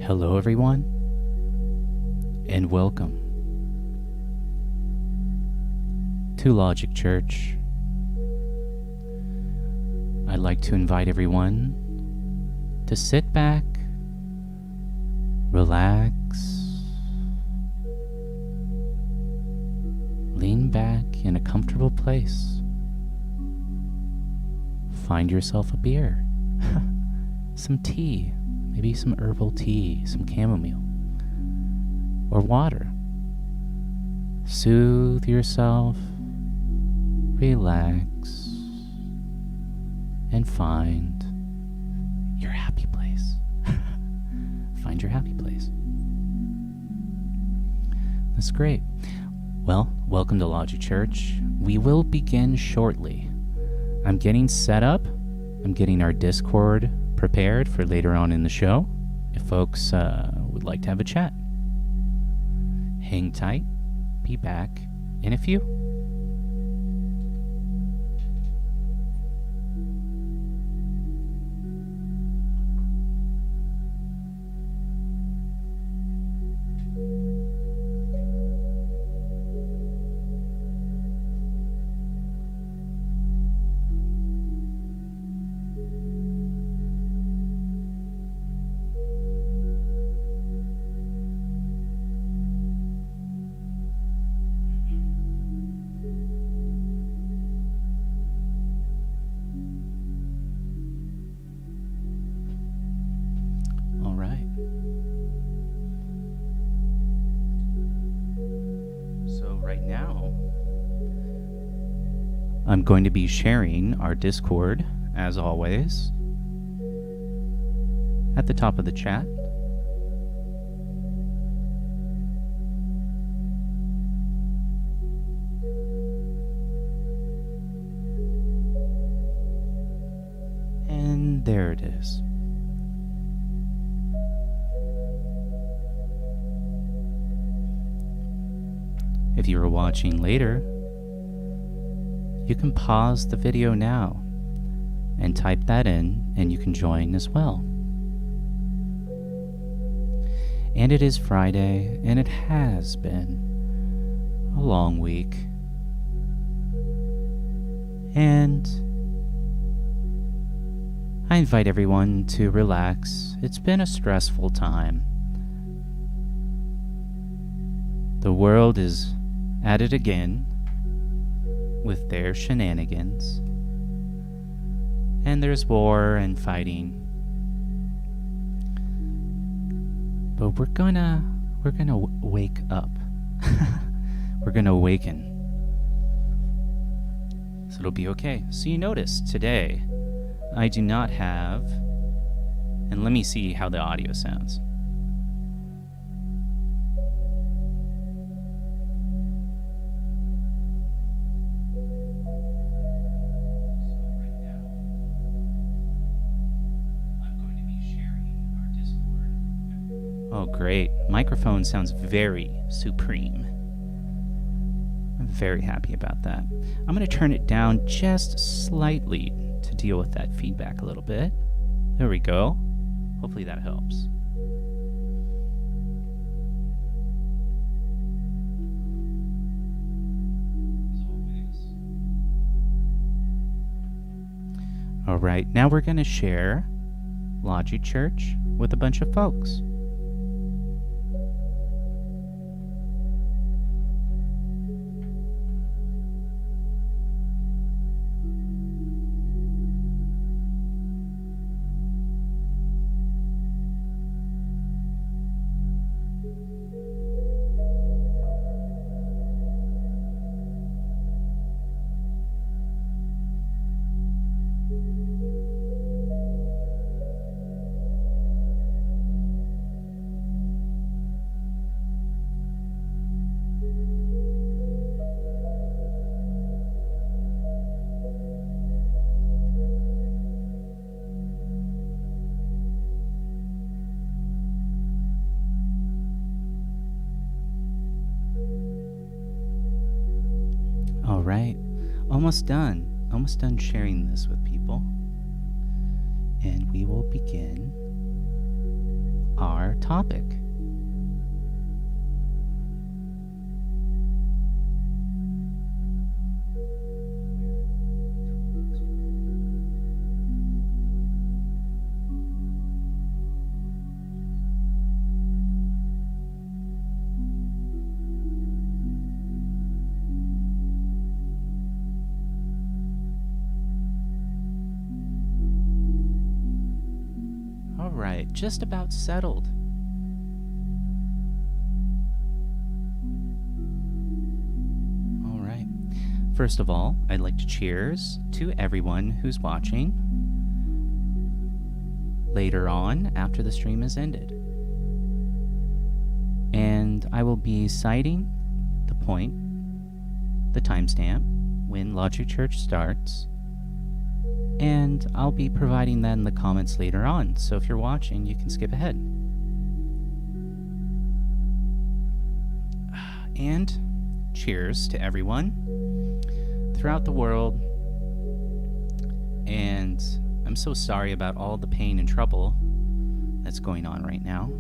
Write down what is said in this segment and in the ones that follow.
Hello, everyone, and welcome to Logic Church. I'd like to invite everyone to sit back, relax, lean back in a comfortable place. Find yourself a beer, some tea, maybe some herbal tea, some chamomile, or water. Soothe yourself, relax, and find your happy place. Find your happy place. That's great. Well, welcome to Logic Church. We will begin shortly. I'm getting set up. I'm getting our Discord prepared for later on in the show, if folks would like to have a chat. Hang tight. Be back in a few. I'm going to be sharing our Discord, as always, at the top of the chat. And there it is. If you are watching later, you can pause the video now and type that in, and you can join as well. And it is Friday, and it has been a long week. And I invite everyone to relax. It's been a stressful time. The world is at it again with their shenanigans, and there's war and fighting, but we're gonna wake up. We're gonna awaken, so it'll be okay. So you notice today I do not have, and let me see how the audio sounds. Oh, great. Microphone sounds very supreme. I'm very happy about that. I'm going to turn it down just slightly to deal with that feedback a little bit. There we go. Hopefully that helps. All right, now we're going to share Logic Church with a bunch of folks. All right, almost done sharing this with people, and we will begin our topic. All right, just about settled. All right. First of all, I'd like to cheers to everyone who's watching later on after the stream has ended. And I will be citing the point, the timestamp, when Logic Church starts. And I'll be providing that in the comments later on, so if you're watching, you can skip ahead. And cheers to everyone throughout the world. And I'm so sorry about all the pain and trouble that's going on right now.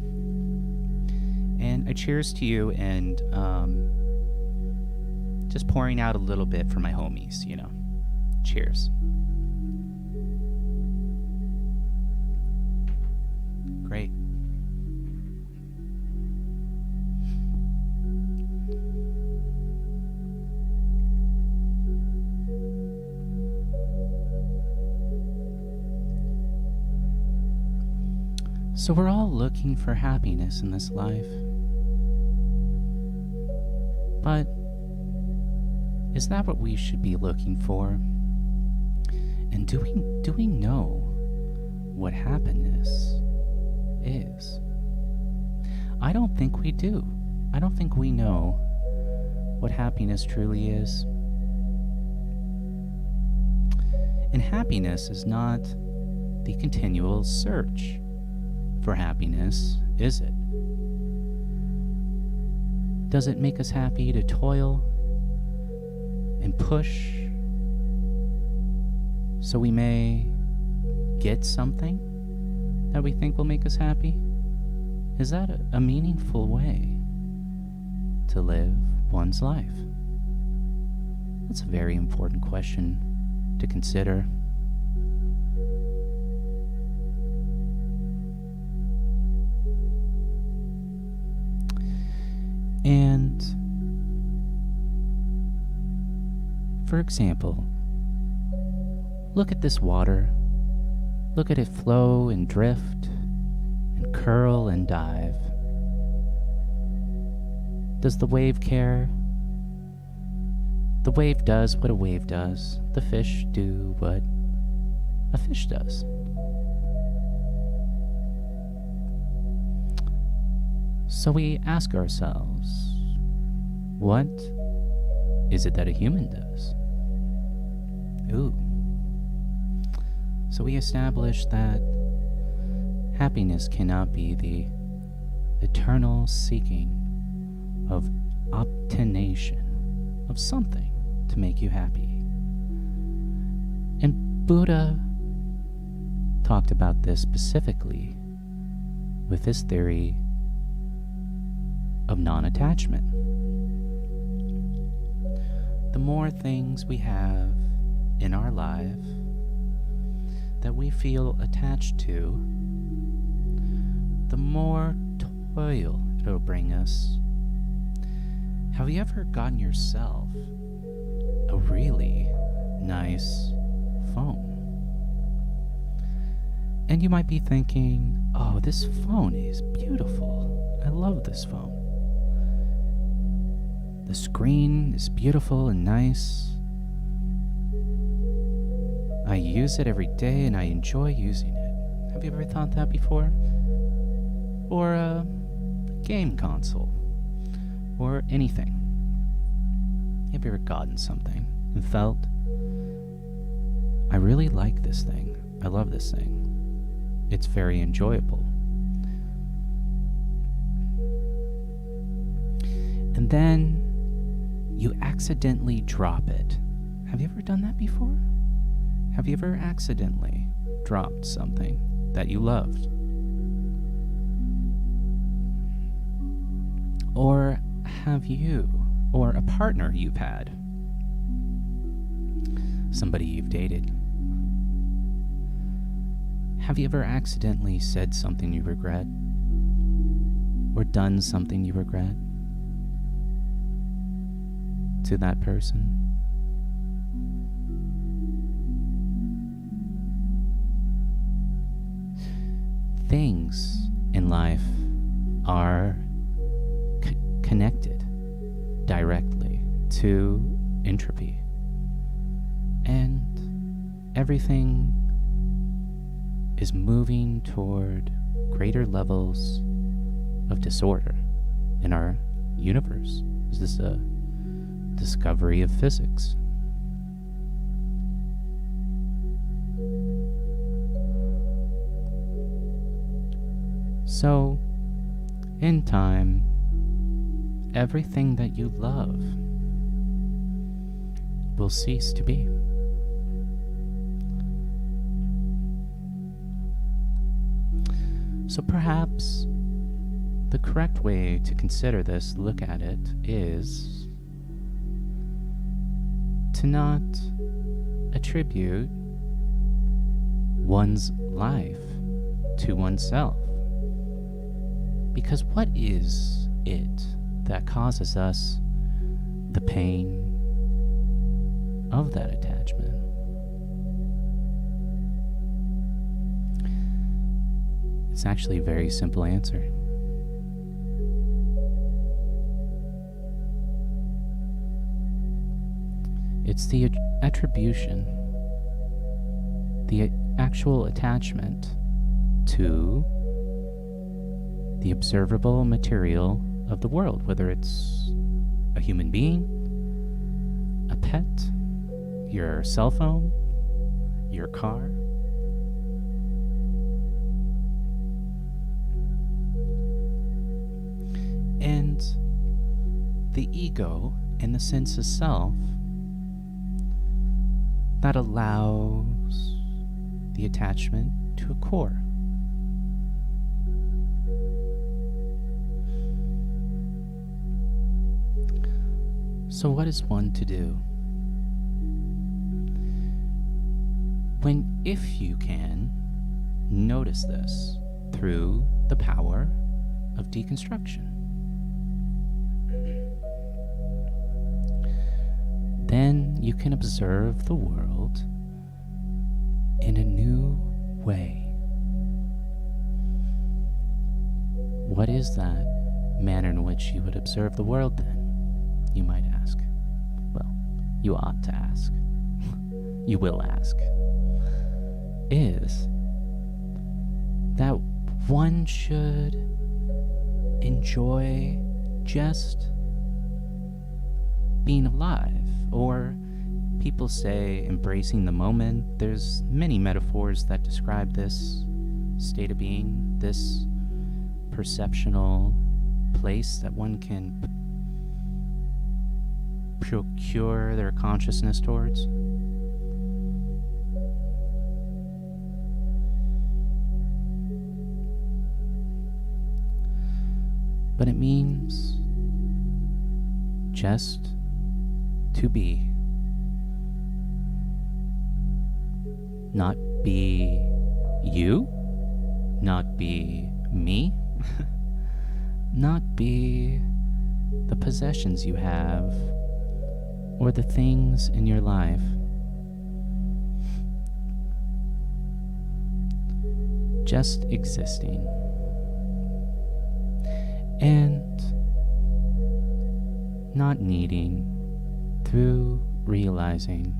And a cheers to you, and just pouring out a little bit for my homies, you know. Cheers. Great. So we're all looking for happiness in this life. But is that what we should be looking for? And do we know what happiness is? I don't think we do. I don't think we know what happiness truly is. And happiness is not the continual search for happiness, is it? Does it make us happy to toil and push so we may get something that we think will make us happy? Is that a meaningful way to live one's life? That's a very important question to consider. And for example, look at this water. Look at it flow and drift and curl and dive. Does the wave care? The wave does what a wave does. The fish do what a fish does. So we ask ourselves, what is it that a human does? Ooh. So we establish that happiness cannot be the eternal seeking of obtention of something to make you happy. And Buddha talked about this specifically with his theory of non-attachment. The more things we have in our life that we feel attached to, the more toil it'll bring us. Have you ever gotten yourself a really nice phone? And you might be thinking, oh, this phone is beautiful. I love this phone. The screen is beautiful and nice. I use it every day and I enjoy using it. Have you ever thought that before? Or a game console? Or anything? Have you ever gotten something and felt, I really like this thing. I love this thing. It's very enjoyable. And then you accidentally drop it. Have you ever done that before? Have you ever accidentally dropped something that you loved? Or have you, or a partner you've had, somebody you've dated, have you ever accidentally said something you regret? Or done something you regret to that person? Things in life are connected directly to entropy, and everything is moving toward greater levels of disorder in our universe. Is this a discovery of physics? So, in time, everything that you love will cease to be. So perhaps the correct way to consider this, look at it, is to not attribute one's life to oneself. Because what is it that causes us the pain of that attachment? It's actually a very simple answer. It's the attribution, the actual attachment to the observable material of the world, whether it's a human being, a pet, your cell phone, your car. And the ego and the sense of self that allows the attachment to occur. So what is one to do? When, if you can, notice this through the power of deconstruction, then you can observe the world in a new way. What is that manner in which you would observe the world then, you might ask? Well, you ought to ask. You will ask. Is that one should enjoy just being alive, or people say embracing the moment. There's many metaphors that describe this state of being, this perceptional place that one can procure their consciousness towards. But it means just to be. Not be you, not be me, not be the possessions you have or the things in your life. Just existing. And not needing, through realizing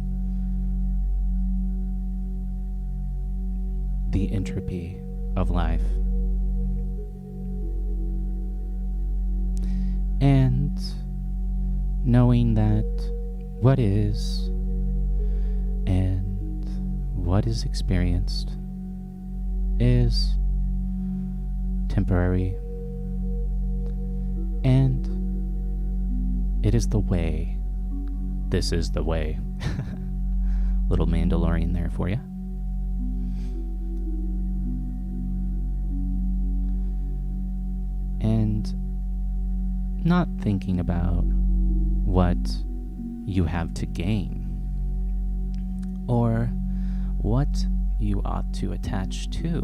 the entropy of life. And knowing that what is and what is experienced is temporary, and it is the way. This is the way. Little Mandalorian there for you. And not thinking about what you have to gain or what you ought to attach to,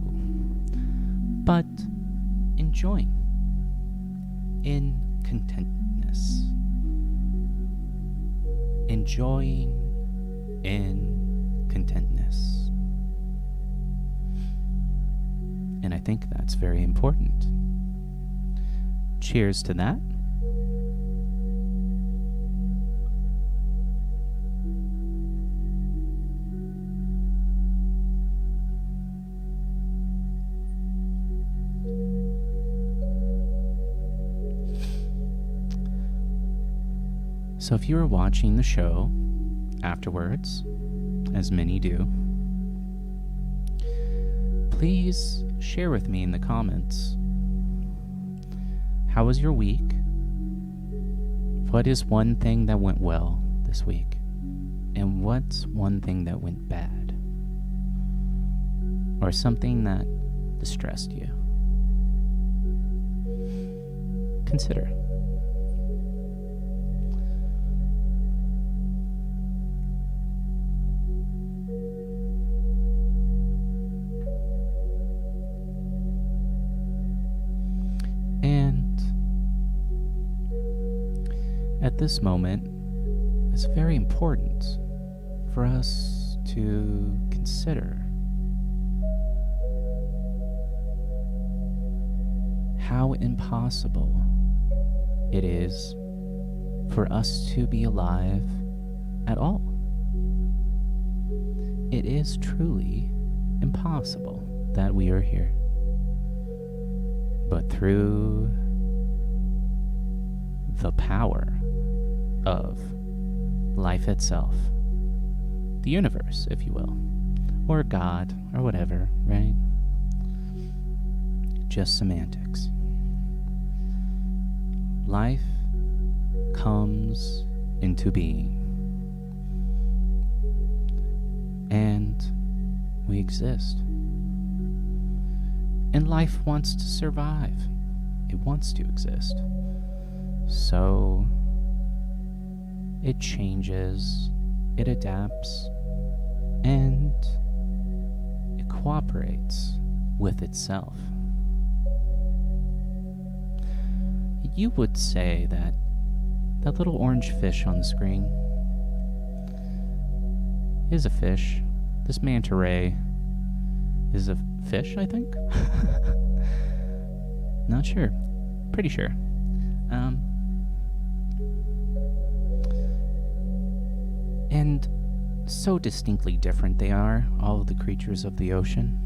but enjoying in contentness, enjoying in contentness. And I think that's very important. Cheers to that. So if you are watching the show afterwards, as many do, please share with me in the comments. How was your week? What is one thing that went well this week? And what's one thing that went bad? Or something that distressed you? Consider. And at this moment, it's very important for us to consider how impossible it is for us to be alive at all. It is truly impossible that we are here. But through the power of life itself, the universe, if you will, or God, or whatever, right? Just semantics. Life comes into being, and we exist. And life wants to survive. It wants to exist. So it changes, it adapts, and it cooperates with itself. You would say that little orange fish on the screen is a fish. This manta ray is a fish, I think. Not sure. Pretty sure. And so distinctly different they are, all of the creatures of the ocean.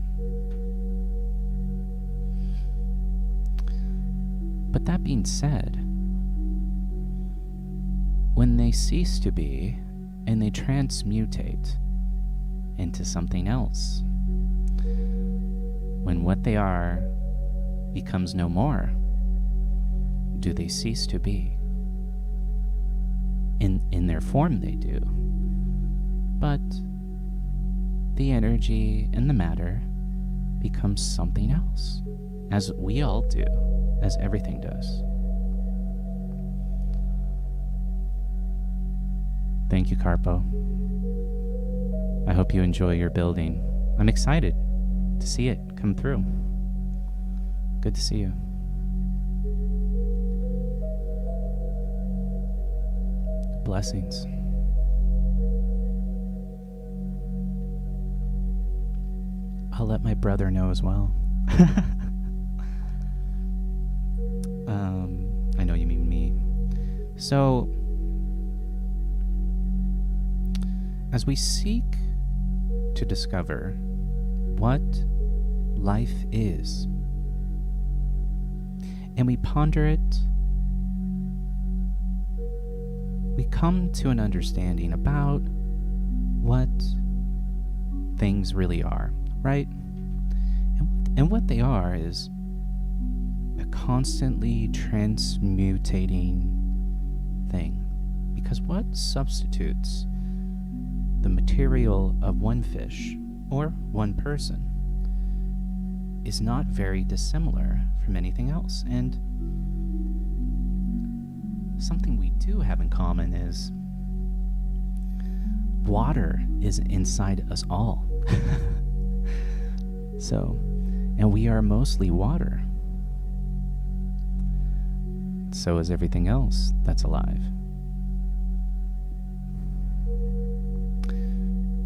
But that being said, when they cease to be and they transmutate into something else, when what they are becomes no more, do they cease to be? In their form they do, but the energy and the matter becomes something else, as we all do, as everything does. Thank you, Carpo. I hope you enjoy your building. I'm excited to see it come through. Good to see you. Blessings. I'll let my brother know as well. I know you mean me. So, as we seek to discover what life is, and we ponder it, we come to an understanding about what things really are, right? And what they are is a constantly transmutating thing. Because what substitutes the material of one fish or one person is not very dissimilar from anything else. And something we do have in common is water is inside us all. And we are mostly water. So is everything else that's alive.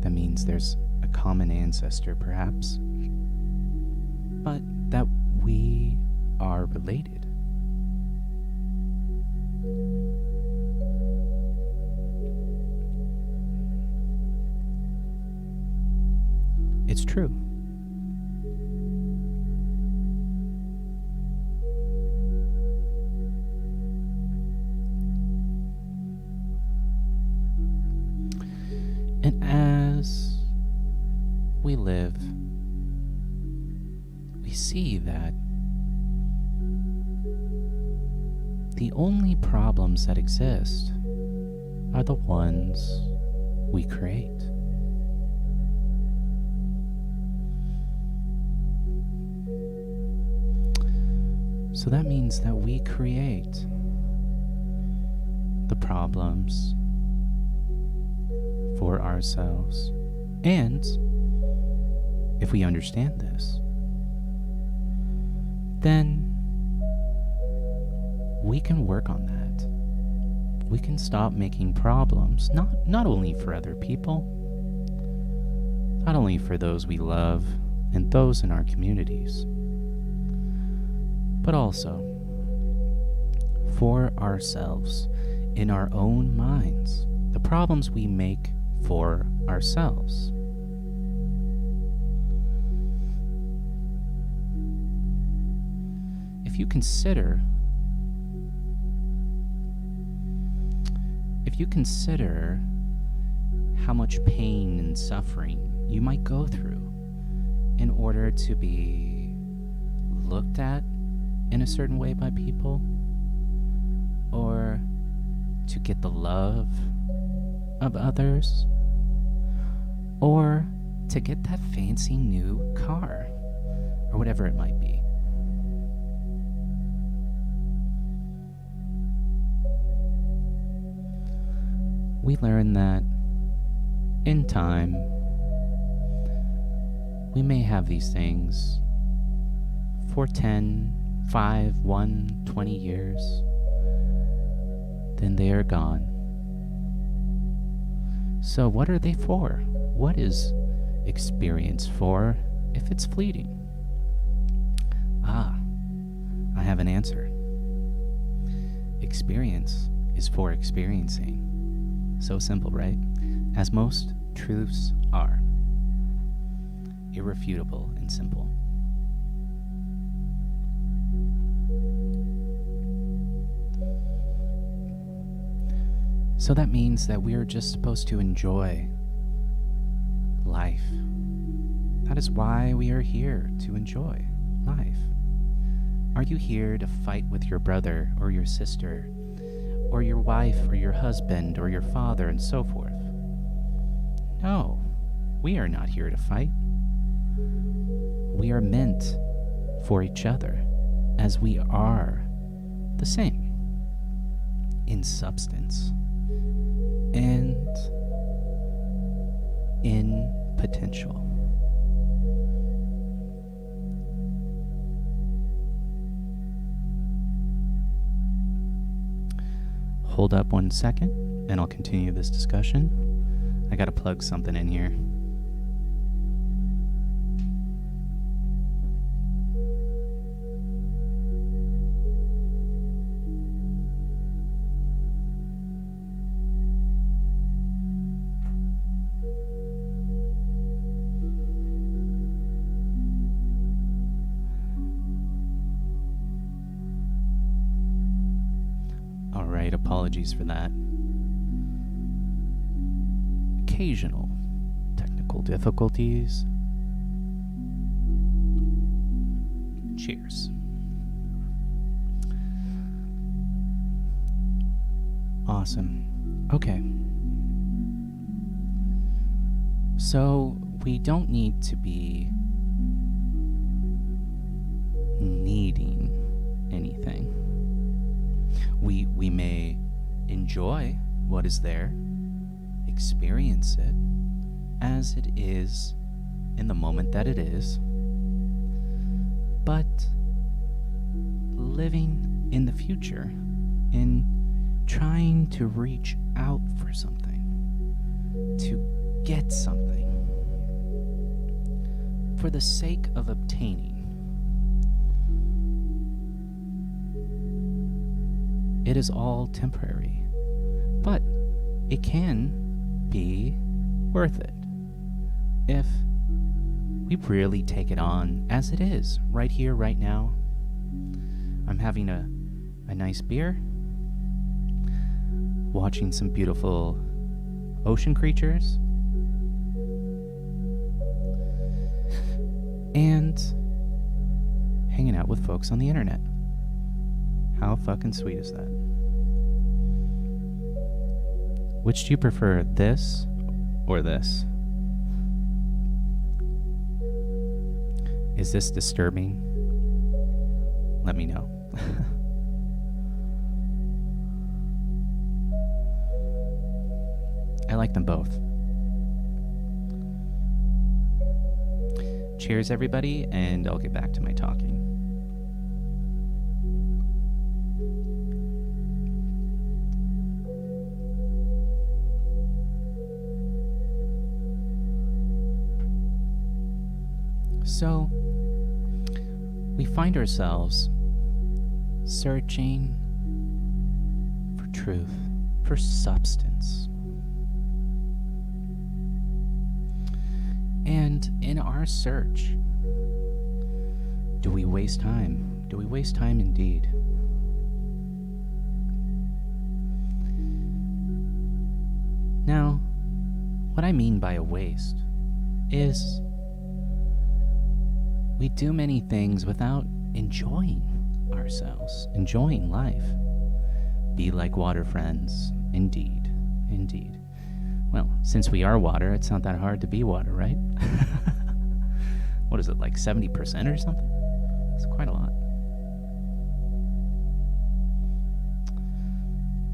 That means there's a common ancestor, perhaps, but that we are related. It's true. And as we live, we see that the only problems that exist are the ones we create. So that means that we create the problems for ourselves. And if we understand this, then we can work on that. We can stop making problems, not only for other people, not only for those we love and those in our communities, but also for ourselves in our own minds, the problems we make for ourselves. If you consider how much pain and suffering you might go through in order to be looked at in a certain way by people, or to get the love of others, or to get that fancy new car, or whatever it might be. We learn that in time, we may have these things for 10, 5, 1, 20 years, then they are gone. So what are they for? What is experience for if it's fleeting? I have an answer. Experience is for experiencing. So simple, right? As most truths are. Irrefutable and simple. So that means that we are just supposed to enjoy life. That is why we are here, to enjoy life. Are you here to fight with your brother or your sister, or your wife or your husband or your father and so forth? No, we are not here to fight. We are meant for each other, as we are the same in substance and in potential. Hold up 1 second and I'll continue this discussion. I gotta plug something in here. Alright, apologies for that. Occasional technical difficulties. Cheers. Awesome. Okay. So, we don't need to be needing anything. We may enjoy what is there, experience it as it is in the moment that it is, but living in the future, in trying to reach out for something, to get something, for the sake of obtaining. It is all temporary, but it can be worth it if we really take it on as it is, right here, right now. I'm having a nice beer, watching some beautiful ocean creatures, and hanging out with folks on the internet. How fucking sweet is that? Which do you prefer, this or this? Is this disturbing? Let me know. I like them both. Cheers, everybody, and I'll get back to my talking. So, we find ourselves searching for truth, for substance. And in our search, do we waste time? Do we waste time indeed? Now, what I mean by a waste is we do many things without enjoying ourselves, enjoying life. Be like water, friends. Indeed, indeed. Well, since we are water, it's not that hard to be water, right? What is it, like 70% or something? It's quite a lot.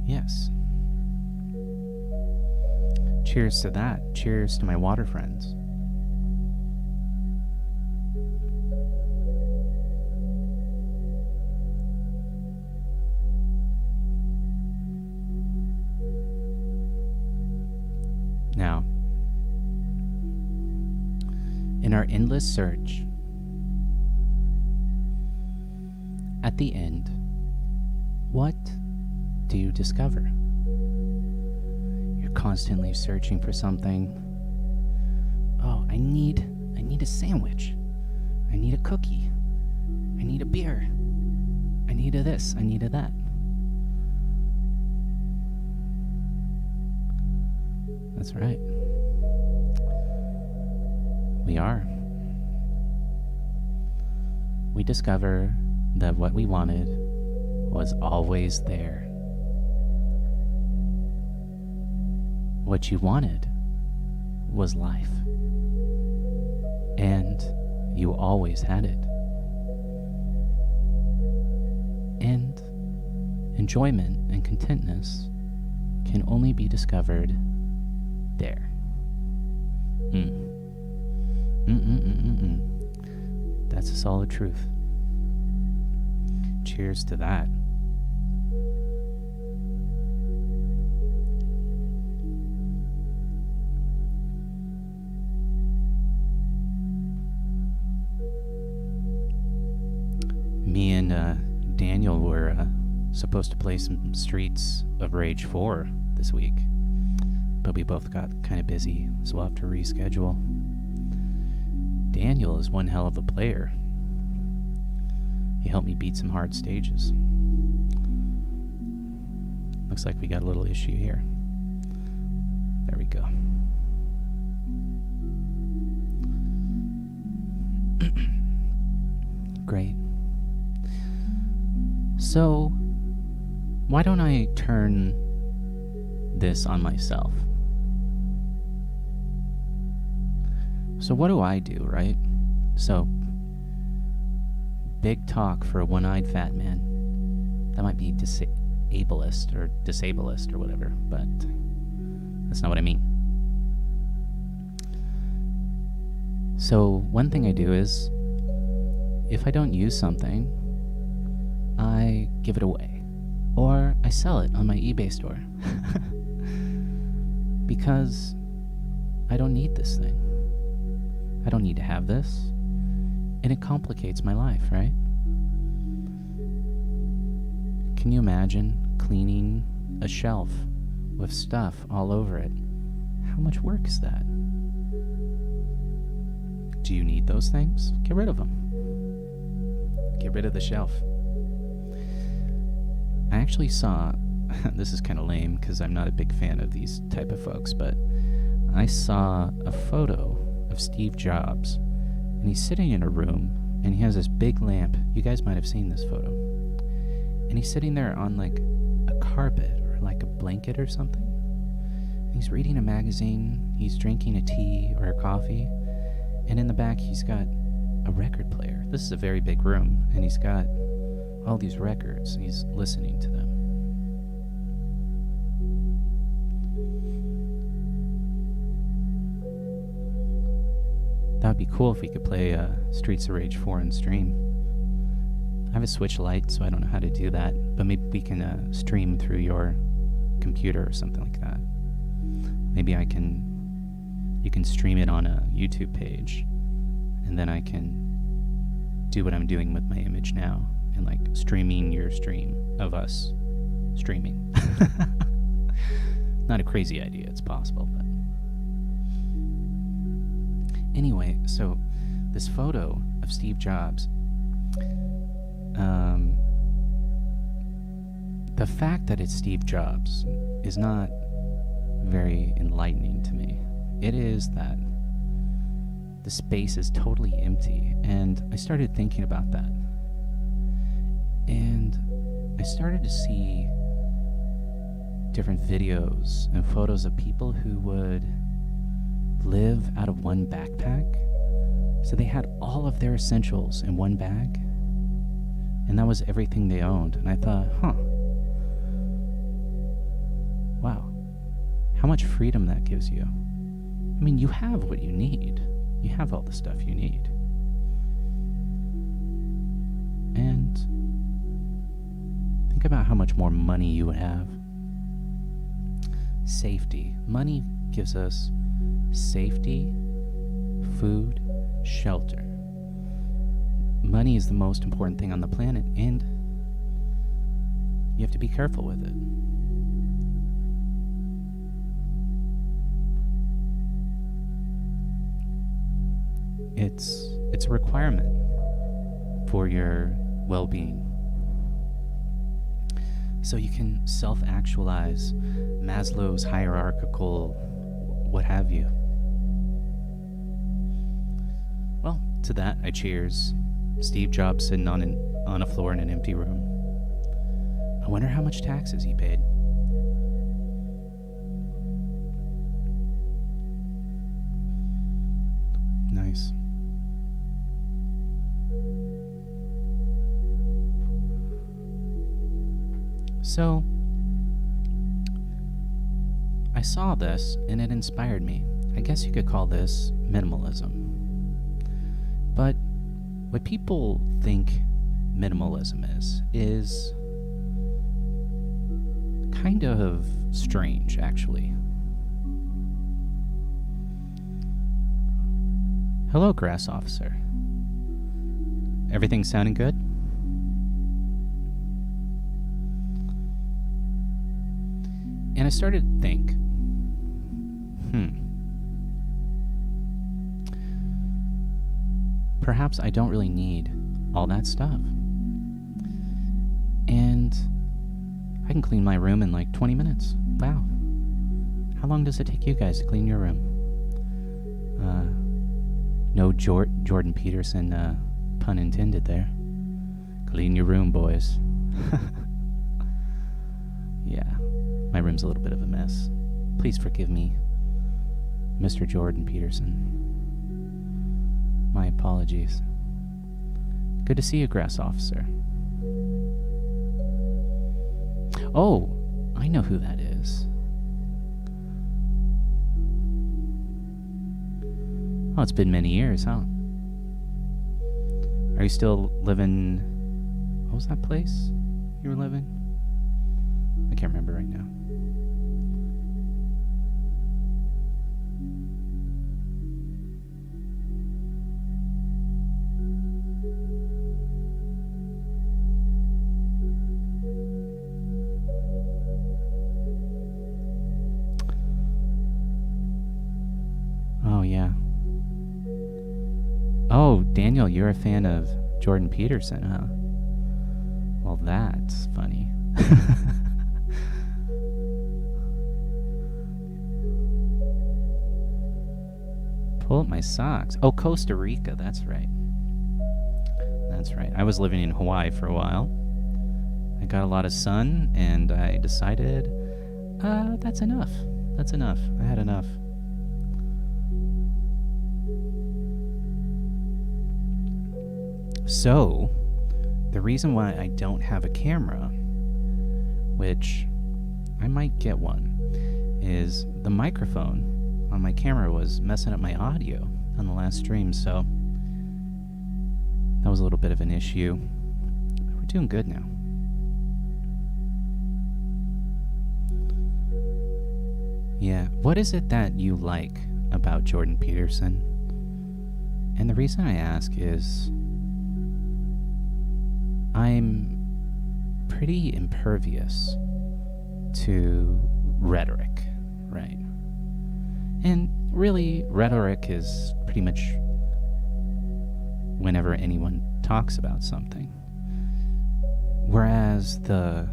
Yes. Cheers to that. Cheers to my water friends. Now, in our endless search, at the end, what do you discover? You're constantly searching for something. Oh, I need a sandwich. I need a cookie. I need a beer. I need a this. I need a that. That's right. We are. We discover that what we wanted was always there. What you wanted was life. And you always had it. And enjoyment and contentness can only be discovered there. That's a solid truth. Cheers to that. Me and Daniel were supposed to play some Streets of Rage 4 this week, but we both got kind of busy, so we'll have to reschedule. Daniel is one hell of a player. He helped me beat some hard stages. Looks like we got a little issue here. There we go. Great. So, why don't I turn this on myself? So what do I do, right? So, big talk for a one-eyed fat man. That might be ableist or disableist or whatever, but that's not what I mean. So one thing I do is, if I don't use something, I give it away, or I sell it on my eBay store. Because I don't need this thing. I don't need to have this, and it complicates my life, right? Can you imagine cleaning a shelf with stuff all over it? How much work is that? Do you need those things? Get rid of them. Get rid of the shelf. I actually saw, this is kind of lame because I'm not a big fan of these type of folks, but I saw a photo of Steve Jobs, and he's sitting in a room, and he has this big lamp. You guys might have seen this photo. And he's sitting there on like a carpet or like a blanket or something. And he's reading a magazine, he's drinking a tea or a coffee, and in the back he's got a record player. This is a very big room, and he's got all these records, and he's listening to them. That would be cool if we could play Streets of Rage 4 and stream. I have a Switch Lite, so I don't know how to do that, but maybe we can stream through your computer or something like that. Maybe you can stream it on a YouTube page, and then I can do what I'm doing with my image now, and like streaming your stream of us streaming. Not a crazy idea, it's possible, but anyway, so this photo of Steve Jobs, the fact that it's Steve Jobs is not very enlightening to me. It is that the space is totally empty, and I started thinking about that. And I started to see different videos and photos of people who would live out of one backpack. So they had all of their essentials in one bag, and that was everything they owned. And I thought, wow, how much freedom that gives you. I mean, you have what you need. You have all the stuff you need. And think about how much more money you would have. Safety. Money gives us safety, food, shelter. Money is the most important thing on the planet, and you have to be careful with it. It's a requirement for your well-being. So you can self-actualize, Maslow's hierarchical what have you. Well, to that I cheers. Steve Jobs sitting on a floor in an empty room. I wonder how much taxes he paid. Nice. So, I saw this and it inspired me. I guess you could call this minimalism. But what people think minimalism is kind of strange, actually. Hello, Grass Officer. Everything sounding good? And I started to think, perhaps I don't really need all that stuff. And I can clean my room in like 20 minutes. Wow. How long does it take you guys to clean your room? No Jordan Peterson pun intended there. Clean your room, boys. Yeah, my room's a little bit of a mess. Please forgive me, Mr. Jordan Peterson. My apologies. Good to see you, Grass Officer. Oh, I know who that is. Oh, it's been many years, huh? Are you still living... What was that place you were living? I can't remember right now. Oh, yeah. Oh, Daniel, you're a fan of Jordan Peterson, huh? Well, that's funny. Pull up my socks. Oh, Costa Rica, that's right. That's right. I was living in Hawaii for a while. I got a lot of sun, and I decided, that's enough. That's enough. I had enough. So, the reason why I don't have a camera, which I might get one, is the microphone on my camera was messing up my audio on the last stream, so that was a little bit of an issue. But we're doing good now. Yeah, what is it that you like about Jordan Peterson? And the reason I ask is I'm pretty impervious to rhetoric, right? And really, rhetoric is pretty much whenever anyone talks about something. Whereas the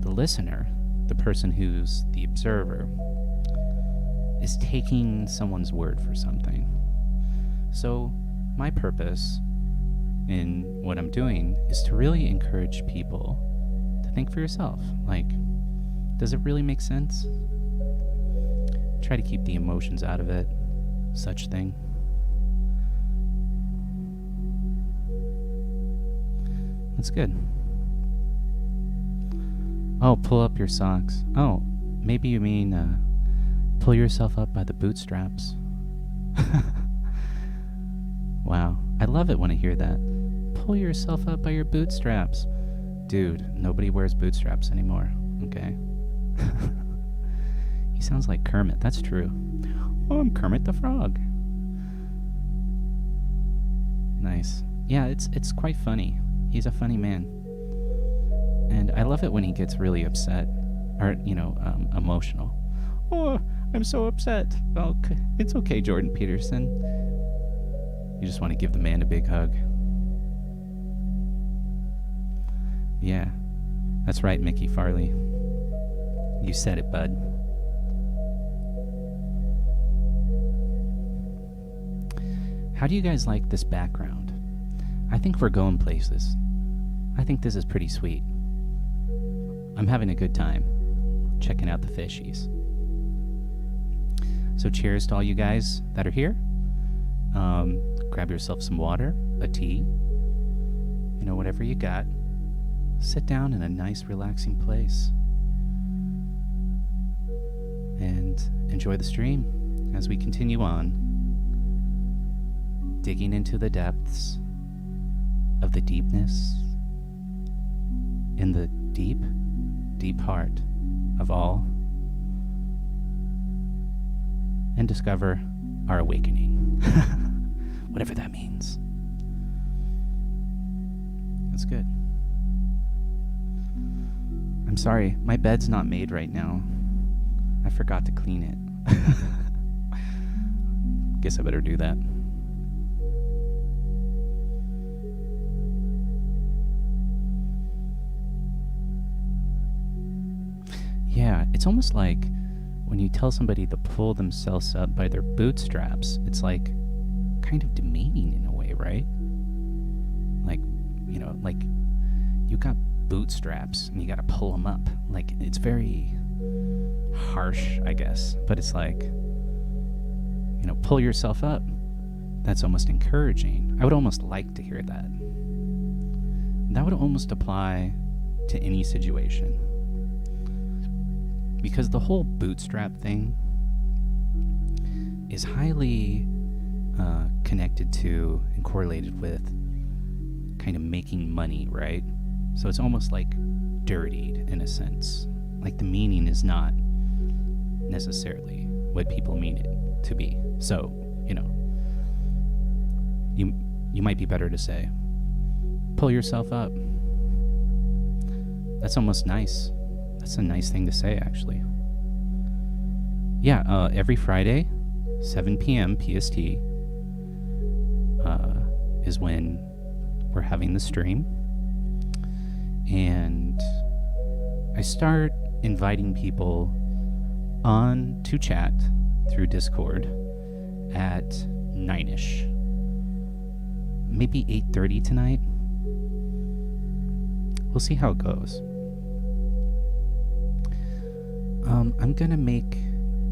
listener, the person who's the observer, is taking someone's word for something. So my purpose in what I'm doing is to really encourage people to think for yourself. Like, does it really make sense? Try to keep the emotions out of it, such thing. That's good. Oh, pull up your socks. Oh, maybe you mean pull yourself up by the bootstraps. Wow, I love it when I hear that. Pull yourself up by your bootstraps. Dude, nobody wears bootstraps anymore, okay? He sounds like Kermit, that's true. Oh, I'm Kermit the Frog. Nice. Yeah, it's quite funny. He's a funny man. And I love it when he gets really upset. Or, emotional. Oh, I'm so upset. Well, it's okay, Jordan Peterson. You just want to give the man a big hug. Yeah, that's right, Mickey Farley. You said it, bud. How do you guys like this background? I think we're going places. I think this is pretty sweet. I'm having a good time checking out the fishies. So cheers to all you guys that are here. Grab yourself some water, a tea, whatever you got. Sit down in a nice, relaxing place and enjoy the stream as we continue on, digging into the depths of the deepness in the deep, deep heart of all, and discover our awakening. Whatever that means. That's good. I'm sorry, my bed's not made right now. I forgot to clean it. Guess I better do that. Yeah, it's almost like when you tell somebody to pull themselves up by their bootstraps, it's like kind of demeaning in a way, right? Like, like you got bootstraps and you gotta pull them up. Like, it's very harsh, I guess, but it's like, pull yourself up. That's almost encouraging. I would almost like to hear that. That would almost apply to any situation. because the whole bootstrap thing is highly connected to and correlated with kind of making money, right? So it's almost like dirtied in a sense. Like the meaning is not necessarily what people mean it to be. So, you might be better to say, pull yourself up. That's almost nice. That's a nice thing to say, actually. Yeah, every Friday, 7 p.m. PST, is when we're having the stream. And I start inviting people on to chat through Discord at 9ish. Maybe 8:30 tonight. We'll see how it goes. I'm gonna make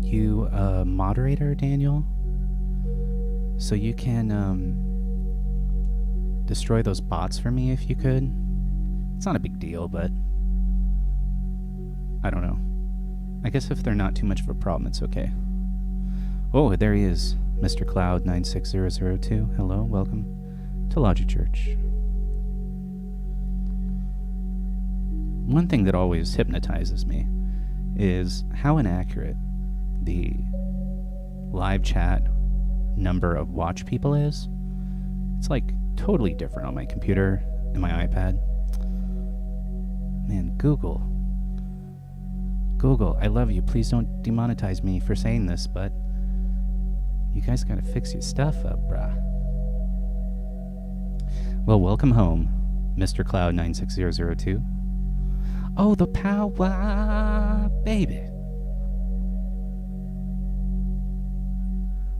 you a moderator, Daniel, so you can destroy those bots for me if you could. It's not a big deal, but I don't know. I guess if they're not too much of a problem, it's okay. Oh, there he is, Mr. Cloud 96002. Hello, welcome to Logic Church. One thing that always hypnotizes me is how inaccurate the live chat number of watch people is. It's like totally different on my computer and my iPad. Man, Google, I love you. Please don't demonetize me for saying this, but you guys gotta fix your stuff up, bruh. Well, welcome home, Mr. Cloud 96002. Oh, the power, baby.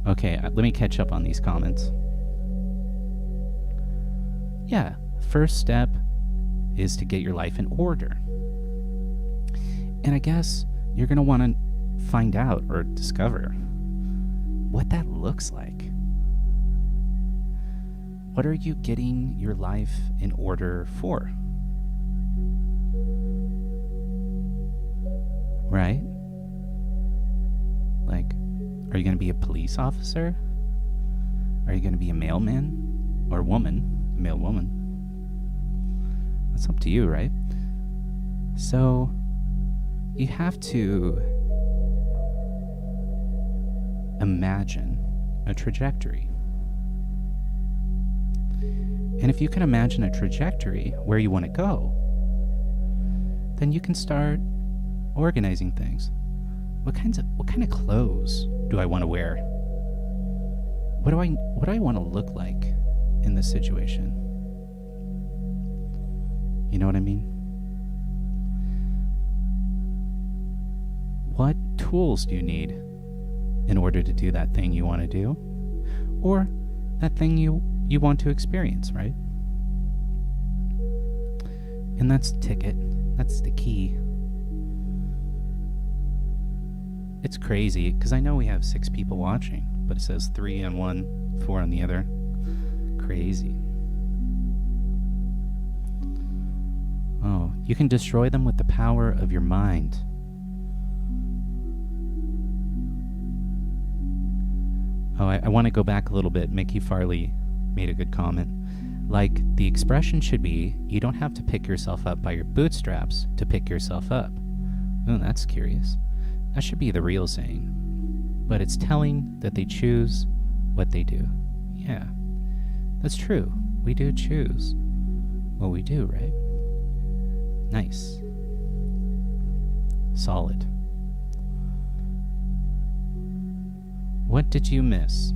Okay, let me catch up on these comments. Yeah, first step is to get your life in order. And I guess you're going to want to find out or discover what that looks like. What are you getting your life in order for? Right? Like, are you going to be a police officer? Are you going to be a mailman or woman? A male woman? That's up to you, right? So, you have to imagine a trajectory. And if you can imagine a trajectory where you want to go, then you can start organizing things. What kind of clothes do I want to wear? What do I want to look like in this situation? You know what I mean? What tools do you need in order to do that thing you want to do? Or that thing you want to experience, right? And that's the ticket. That's the key. It's crazy, because I know we have 6 people watching, but it says 3 on one, 4 on the other. Crazy. Oh, you can destroy them with the power of your mind. Oh, I want to go back a little bit. Mickey Farley made a good comment. Like, the expression should be, you don't have to pick yourself up by your bootstraps to pick yourself up. Oh, that's curious. That should be the real saying. But it's telling that they choose what they do. Yeah, that's true. We do choose what we do, right? Nice. Solid. What did you miss?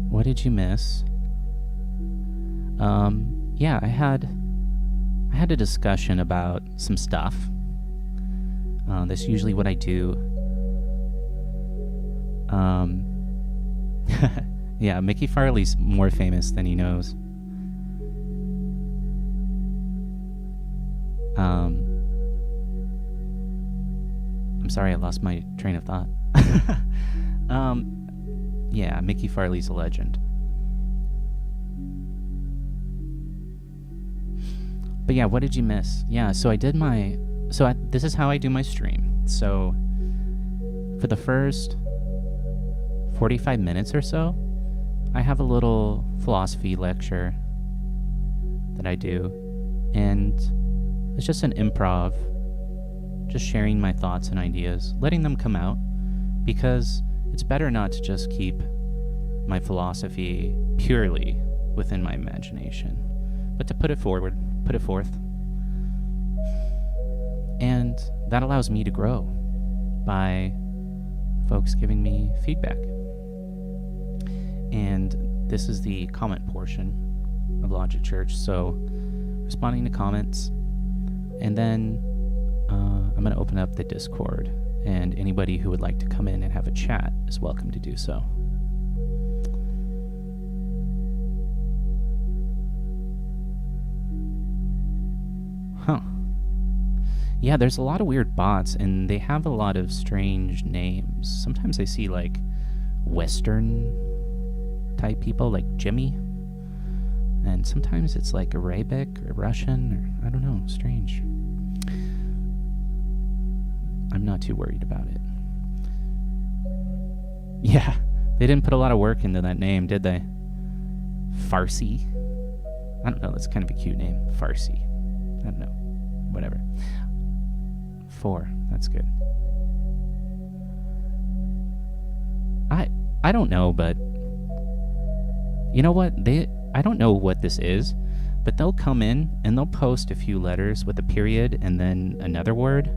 What did you miss? Yeah, I had a discussion about some stuff. That's usually what I do. Yeah, Mickey Farley's more famous than he knows. I'm sorry, I lost my train of thought. Yeah, Mickey Farley's a legend. But yeah, what did you miss? Yeah, so I did my... this is how I do my stream. So for the first 45 minutes or so, I have a little philosophy lecture that I do. And it's just an improv, just sharing my thoughts and ideas, letting them come out, because it's better not to just keep my philosophy purely within my imagination, but to put it forth. And that allows me to grow by folks giving me feedback. And this is the comment portion of Logic Church, so responding to comments, and then I'm going to open up the Discord, and anybody who would like to come in and have a chat is welcome to do so. Huh. Yeah, there's a lot of weird bots, and they have a lot of strange names. Sometimes I see, like, Western-type people, like Jimmy. And sometimes it's, like, Arabic or Russian, or I don't know, strange. I'm not too worried about it. Yeah, they didn't put a lot of work into that name, did they? Farsi? I don't know, that's kind of a cute name. Farsi. I don't know. Whatever. 4. That's good. I don't know, but you know what? I don't know what this is, but they'll come in and they'll post a few letters with a period and then another word,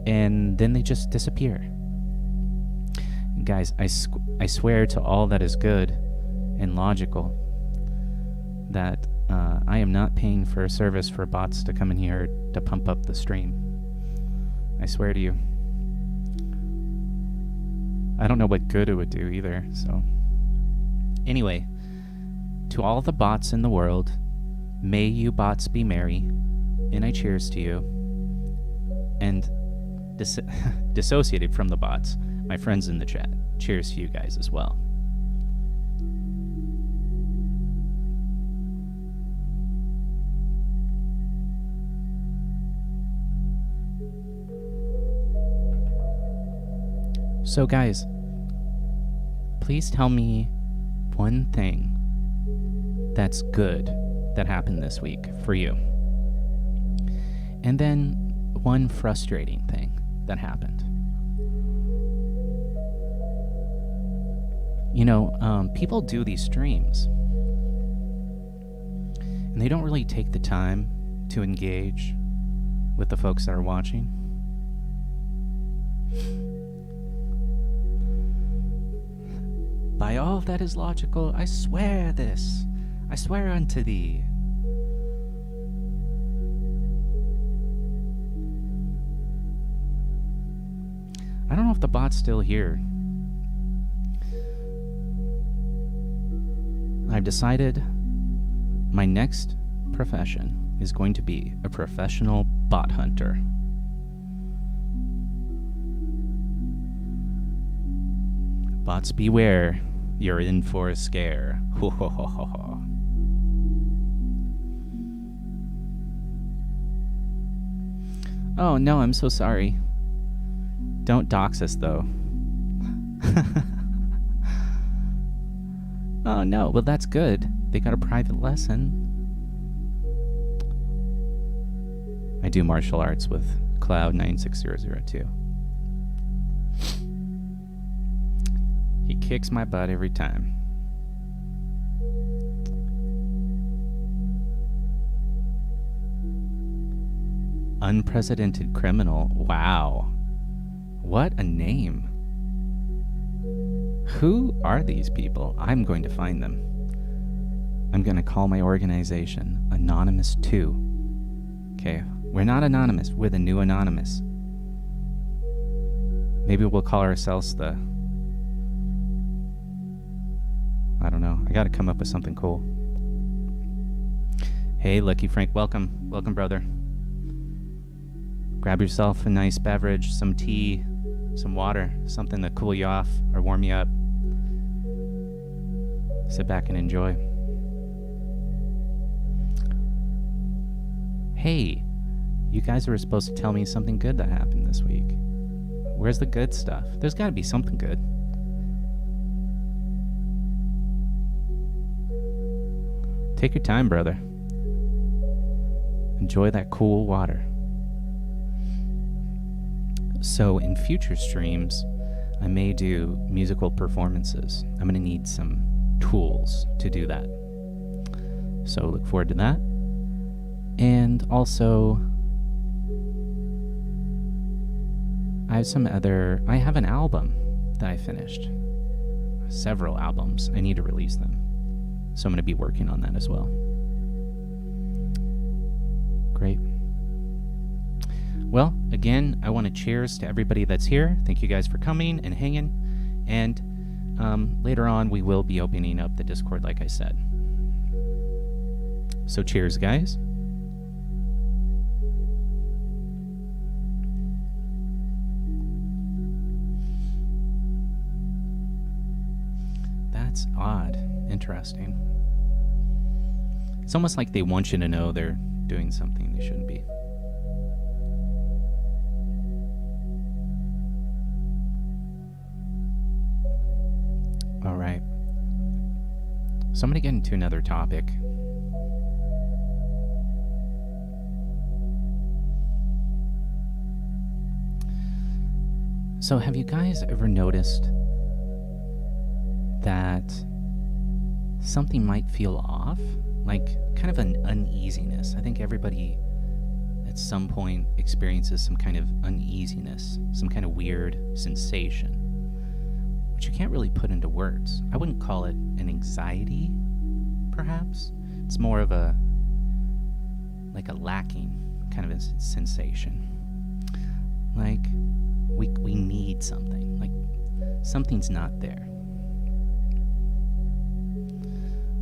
and then they just disappear. Guys, I swear to all that is good and logical that I am not paying for a service for bots to come in here to pump up the stream. I swear to you. I don't know what good it would do either, so... Anyway, to all the bots in the world, may you bots be merry, and I cheers to you. And dissociated from the bots, my friends in the chat, cheers to you guys as well. So guys, please tell me one thing that's good that happened this week for you. And then one frustrating thing that happened. You know, people do these streams, and they don't really take the time to engage with the folks that are watching. By all that is logical, I swear this. I swear unto thee. I don't know if the bot's still here. I've decided my next profession is going to be a professional bot hunter. Bots beware, you're in for a scare. Ho ho ho ho ho. Oh no, I'm so sorry. Don't dox us though. Oh no, well that's good. They got a private lesson. I do martial arts with Cloud96002. He kicks my butt every time. Unprecedented criminal. Wow. What a name. Who are these people? I'm going to find them. I'm going to call my organization Anonymous 2. Okay, we're not anonymous. We're the new Anonymous. Maybe we'll call ourselves the... I don't know. I gotta come up with something cool. Hey, Lucky Frank, welcome. Welcome, brother. Grab yourself a nice beverage, some tea, some water, something to cool you off or warm you up. Sit back and enjoy. Hey, you guys were supposed to tell me something good that happened this week. Where's the good stuff? There's got to be something good. Take your time, brother. Enjoy that cool water. So in future streams, I may do musical performances. I'm going to need some tools to do that. So look forward to that. And also, I have an album that I finished. Several albums. I need to release them. So I'm going to be working on that as well. Great. Well, again, I want to cheers to everybody that's here. Thank you guys for coming and hanging. And later on, we will be opening up the Discord, like I said. So cheers, guys. That's odd. Interesting. It's almost like they want you to know they're doing something they shouldn't be. All right. So I'm going to get into another topic. So have you guys ever noticed that something might feel off? Like kind of an uneasiness. I think everybody at some point experiences some kind of uneasiness, some kind of weird sensation, which you can't really put into words. I wouldn't call it an anxiety, perhaps. It's more of a lacking kind of a sensation. Like we need something. Like something's not there.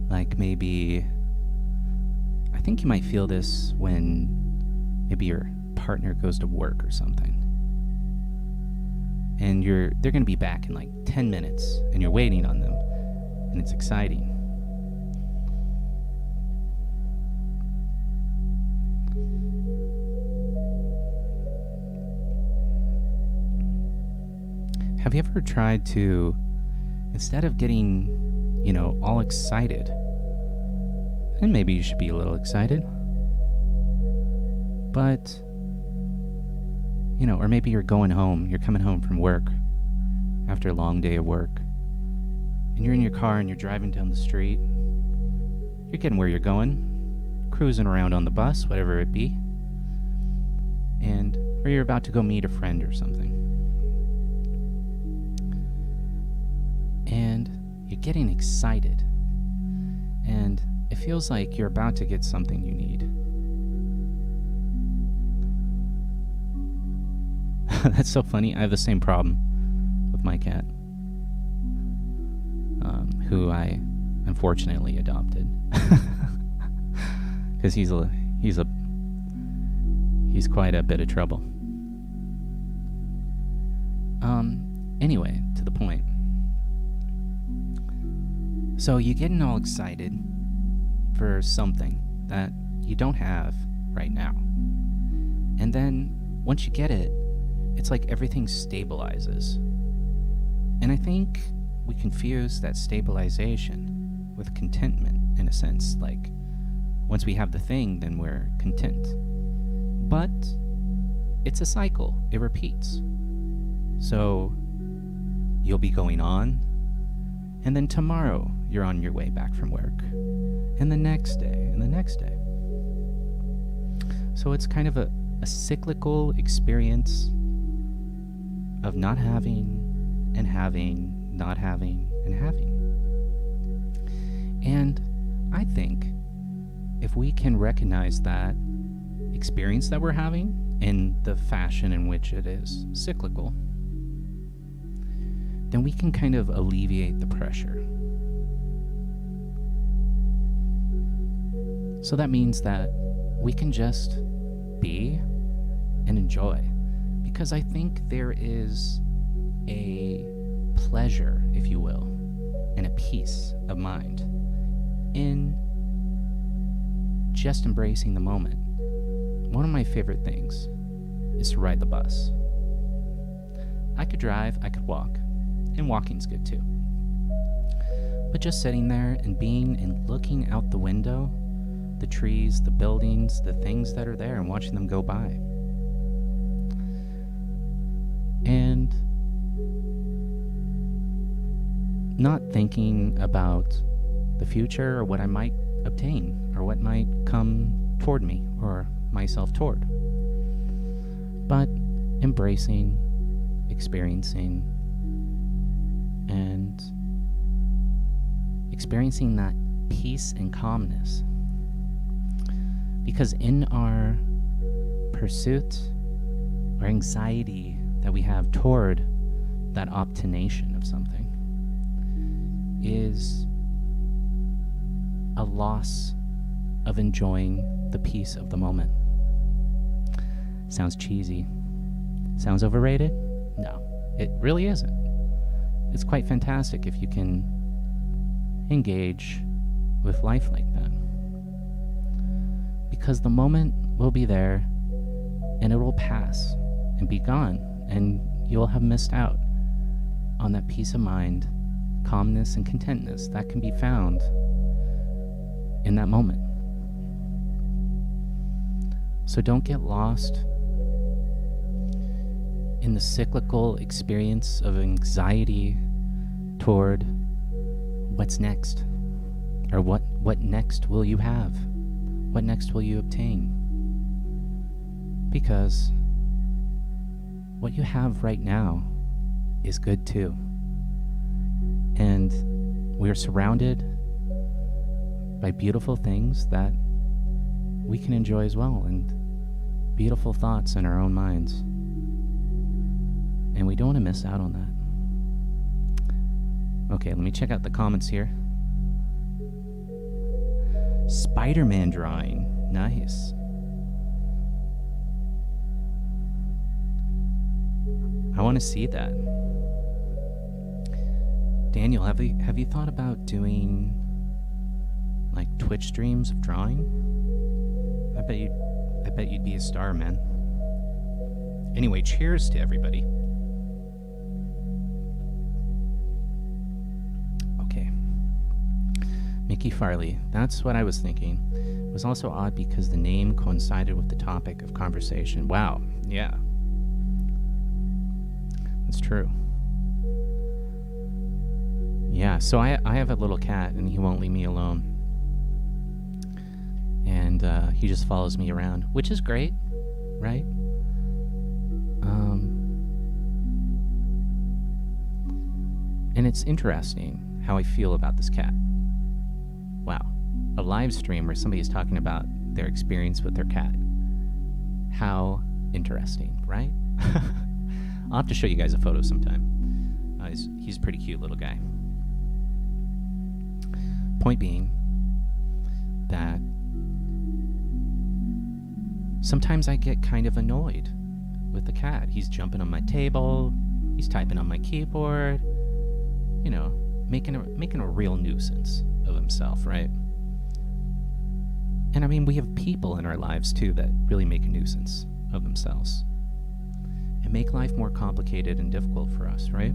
Like maybe, I think you might feel this when maybe your partner goes to work or something. And they're going to be back in like 10 minutes and you're waiting on them and it's exciting. Have you ever tried to, instead of getting, all excited, and maybe you should be a little excited, but, or maybe you're coming home from work after a long day of work, and you're in your car and you're driving down the street, you're getting where you're going, cruising around on the bus, whatever it be, or you're about to go meet a friend or something. And you're getting excited, and it feels like you're about to get something you need. That's so funny. I have the same problem with my cat, who I unfortunately adopted, because he's quite a bit of trouble. Anyway, to the point. So you're getting all excited for something that you don't have right now. And then once you get it, it's like everything stabilizes. And I think we confuse that stabilization with contentment, in a sense. Like, once we have the thing, then we're content. But it's a cycle. It repeats. So you'll be going on, and then tomorrow you're on your way back from work, and the next day, and the next day. So it's kind of a cyclical experience of not having, and having, not having, and having. And I think if we can recognize that experience that we're having in the fashion in which it is cyclical, then we can kind of alleviate the pressure. So that means that we can just be and enjoy. Because I think there is a pleasure, if you will, and a peace of mind in just embracing the moment one of my favorite things is to ride the bus. I could drive, I could walk, and walking's good too. But just sitting there and being and looking out the window, the trees, the buildings, the things that are there, and watching them go by. And not thinking about the future or what I might obtain or what might come toward me or myself toward. But embracing, experiencing, and experiencing that peace and calmness. Because in our pursuit or anxiety that we have toward that obtention of something is a loss of enjoying the peace of the moment. Sounds cheesy. Sounds overrated? No, it really isn't. It's quite fantastic if you can engage with life like that. Because the moment will be there and it will pass and be gone, and you'll have missed out on that peace of mind, calmness, and contentness that can be found in that moment. So don't get lost in the cyclical experience of anxiety toward what's next, or what next will you have, what next will you obtain, because what you have right now is good too. And we're surrounded by beautiful things that we can enjoy as well, and beautiful thoughts in our own minds. And we don't want to miss out on that. Okay, let me check out the comments here. Spider-Man drawing. Nice. I want to see that. Daniel, have you thought about doing like Twitch streams of drawing? I bet you'd be a star, man. Anyway, cheers to everybody. Okay. Mickey Farley. That's what I was thinking. It was also odd because the name coincided with the topic of conversation. Wow. Yeah. That's true. Yeah, so I have a little cat, and he won't leave me alone. And he just follows me around, which is great, right? And it's interesting how I feel about this cat. Wow. A live stream where somebody's talking about their experience with their cat. How interesting, right? I'll have to show you guys a photo sometime. He's a pretty cute little guy. Point being that sometimes I get kind of annoyed with the cat. He's jumping on my table, he's typing on my keyboard, you know, making a real nuisance of himself, right? And I mean, we have people in our lives too that really make a nuisance of themselves and make life more complicated and difficult for us, right?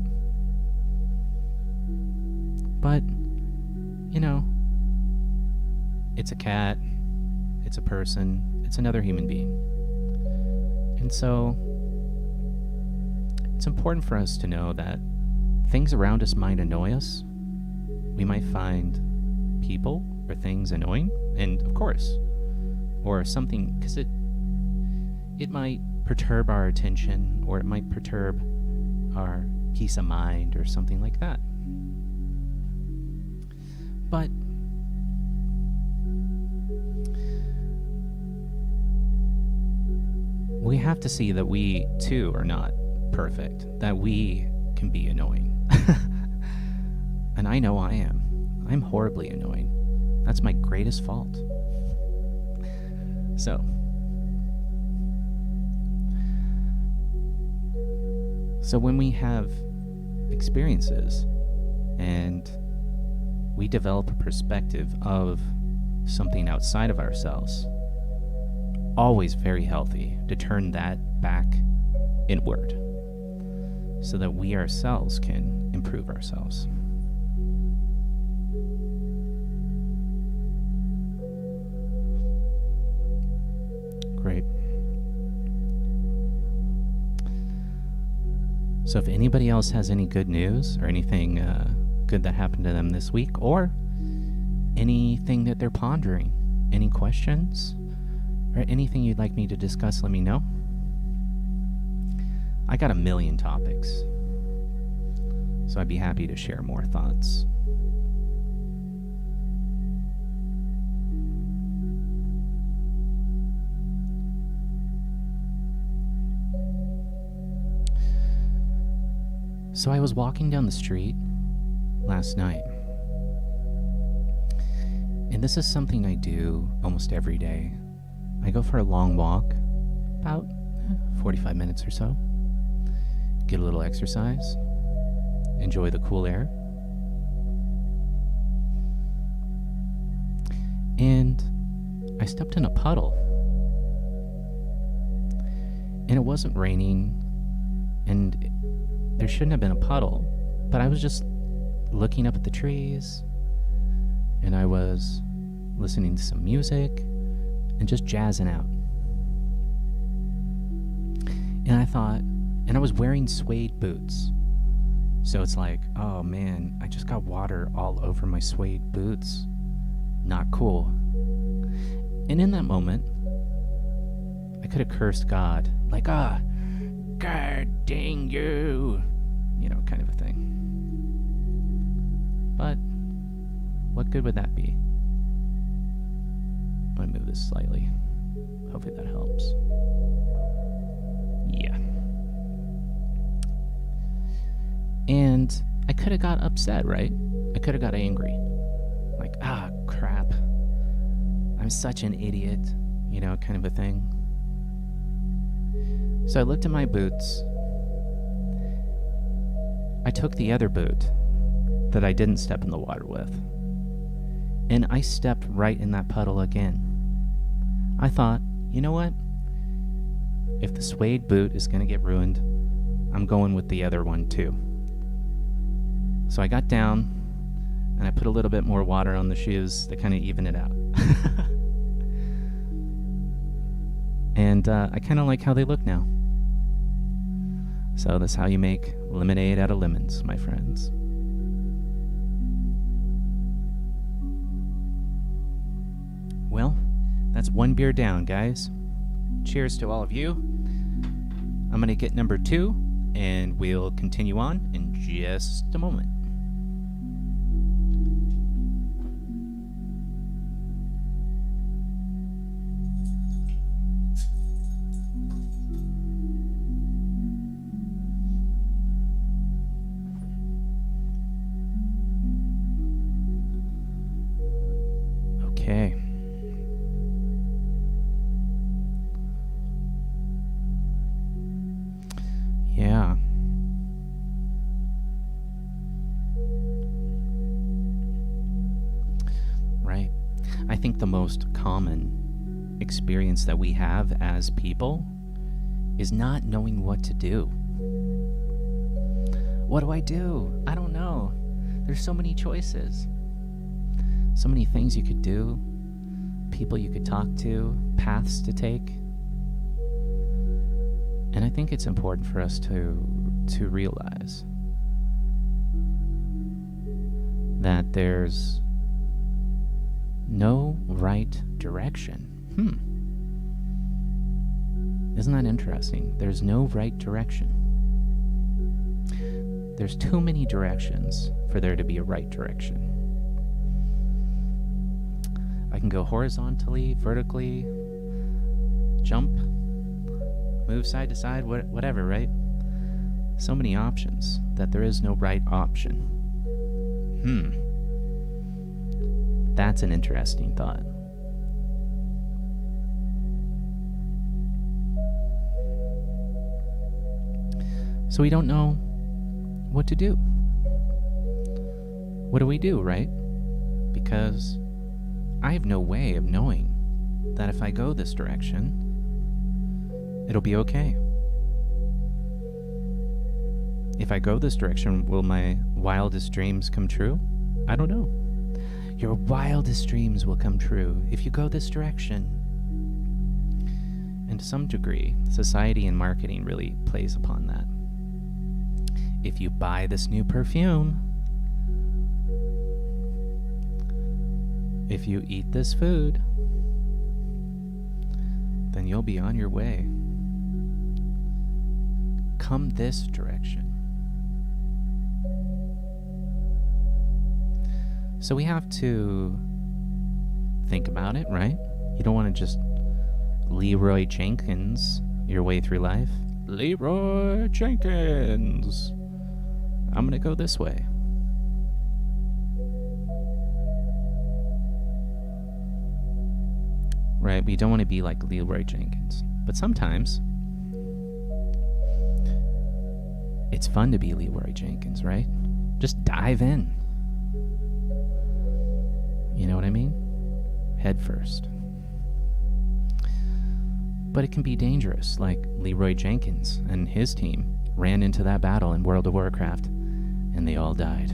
But, you know, it's a cat, it's a person, it's another human being. And so it's important for us to know that things around us might annoy us. We might find people or things annoying, and of course, or something, because it might perturb our attention, or it might perturb our peace of mind or something like that. But we have to see that we too are not perfect, that we can be annoying. And I know I am. I'm horribly annoying. That's my greatest fault. So when we have experiences and we develop a perspective of something outside of ourselves, always very healthy to turn that back inward so that we ourselves can improve ourselves. Great. So if anybody else has any good news or anything good that happened to them this week, or anything that they're pondering, any questions, or anything you'd like me to discuss, let me know. I got a million topics, so I'd be happy to share more thoughts. So I was walking down the street last night, and this is something I do almost every day. I go for a long walk, about 45 minutes or so, get a little exercise, enjoy the cool air, and I stepped in a puddle, and it wasn't raining, and there shouldn't have been a puddle, but I was just looking up at the trees, and I was listening to some music and just jazzing out. And I thought, and I was wearing suede boots, so it's like, oh man, I just got water all over my suede boots. Not cool. And in that moment, I could have cursed God, like, God dang you, kind of a thing. But what good would that be? I'm gonna move this slightly. Hopefully that helps. Yeah. And I could have got upset, right? I could have got angry. Like, crap. I'm such an idiot, kind of a thing. So I looked at my boots. I took the other boot that I didn't step in the water with, and I stepped right in that puddle again. I thought, you know what? If the suede boot is going to get ruined, I'm going with the other one too. So I got down, and I put a little bit more water on the shoes to kind of even it out. And I kind of like how they look now. So that's how you make lemonade out of lemons, my friends. Well, that's one beer down, guys. Cheers to all of you. I'm going to get number 2, and we'll continue on in just a moment. Okay. Yeah. Right. I think the most common experience that we have as people is not knowing what to do. What do I do? I don't know. There's so many choices. So many things you could do, people you could talk to, paths to take. And I think it's important for us to realize that there's no right direction. Isn't that interesting? There's no right direction. There's too many directions for there to be a right direction. I can go horizontally, vertically, jump, move side to side, whatever, right? So many options that there is no right option. That's an interesting thought. So we don't know what to do. What do we do, right? Because I have no way of knowing that if I go this direction, It'll be okay. If I go this direction, will my wildest dreams come true? I don't know. Your wildest dreams will come true if you go this direction. And to some degree, society and marketing really plays upon that. If you buy this new perfume, if you eat this food, then you'll be on your way. Come this direction. So we have to think about it, right? You don't want to just Leroy Jenkins your way through life. Leroy Jenkins. I'm going to go this way. Right? We don't want to be like Leroy Jenkins. But sometimes it's fun to be Leroy Jenkins, right? Just dive in. You know what I mean? Head first. But it can be dangerous, like Leroy Jenkins and his team ran into that battle in World of Warcraft, and they all died.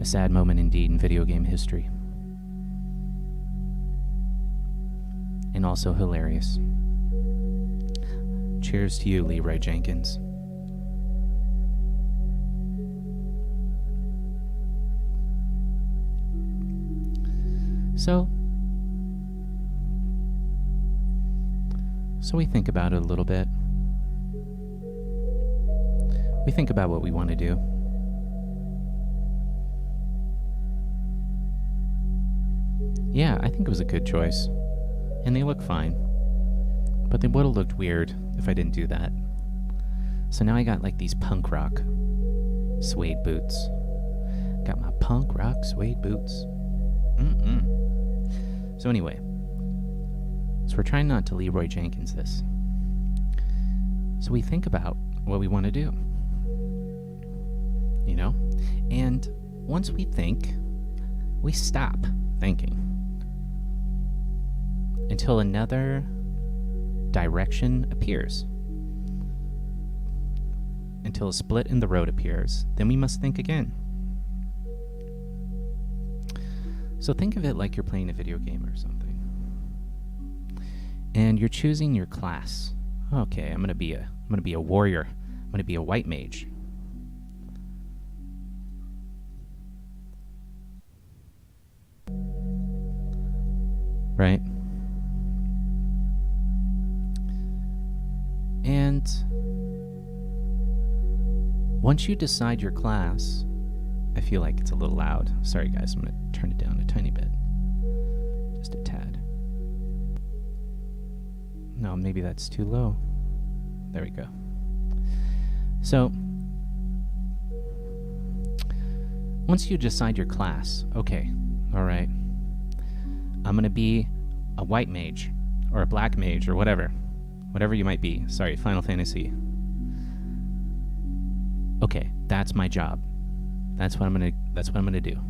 A sad moment indeed in video game history. And also hilarious. Cheers to you, Leroy Jenkins. So we think about it a little bit. We think about what we want to do. Yeah, I think it was a good choice. And they look fine. But they would have looked weird if I didn't do that. So now I got like these punk rock suede boots. Got my punk rock suede boots. So anyway, so we're trying not to Leroy Jenkins this. So we think about what we want to do. You know? And once we think, we stop thinking until another direction appears. Until a split in the road appears. Then we must think again. So think of it like you're playing a video game or something. And you're choosing your class. Okay, I'm gonna be a warrior. I'm gonna be a white mage. Right? And once you decide your class, I feel like it's a little loud. Sorry guys, I'm going to turn it down a tiny bit. Just a tad. No, maybe that's too low. There we go. So, once you decide your class, okay, alright, I'm going to be a white mage, or a black mage, or whatever you might be. Sorry, Final Fantasy. Okay, that's my job. That's what I'm gonna do.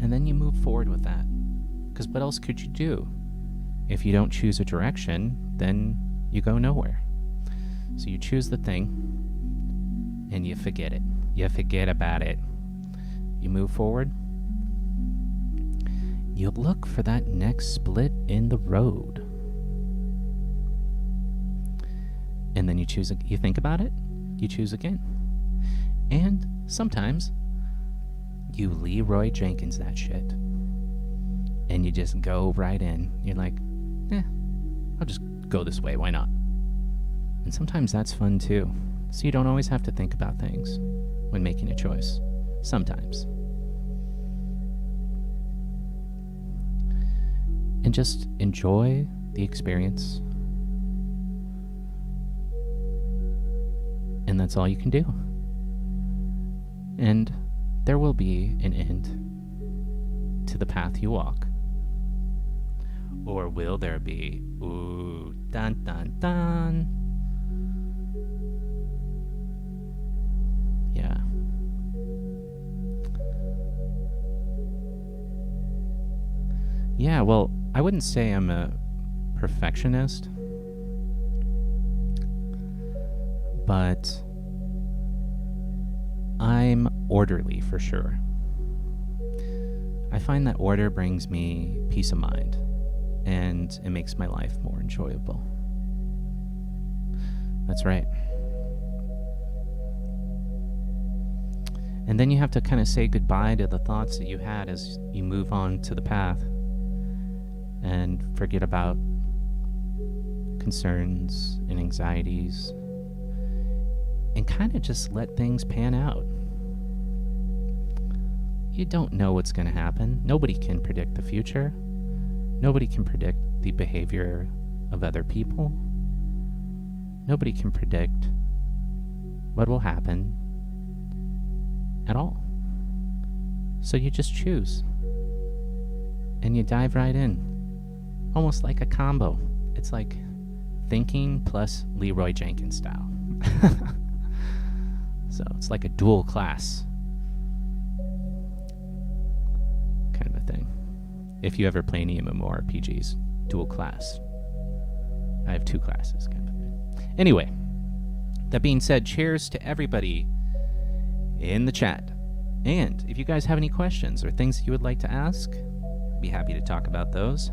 And then you move forward with that. Because what else could you do? If you don't choose a direction, then you go nowhere. So you choose the thing, and you forget it. You forget about it. You move forward. You look for that next split in the road. And then you choose, you think about it, you choose again. And sometimes you Leroy Jenkins that shit. And you just go right in. You're like, I'll just go this way, why not? And sometimes that's fun too. So you don't always have to think about things when making a choice. Sometimes. And just enjoy the experience. And that's all you can do. And there will be an end to the path you walk. Or will there be? Ooh, dun dun dun. Yeah. Yeah, well, I wouldn't say I'm a perfectionist. but I'm orderly for sure. I find that order brings me peace of mind, and it makes my life more enjoyable. That's right. And then you have to kind of say goodbye to the thoughts that you had as you move on to the path and forget about concerns and anxieties and kind of just let things pan out. You don't know what's going to happen. Nobody can predict the future. Nobody can predict the behavior of other people. Nobody can predict what will happen at all. So you just choose. And you dive right in. Almost like a combo. It's like thinking plus Leroy Jenkins style. So it's like a dual class kind of a thing. If you ever play any MMORPGs, dual class. I have 2 classes kind of thing. Anyway, that being said, cheers to everybody in the chat. And if you guys have any questions or things that you would like to ask, I'd be happy to talk about those.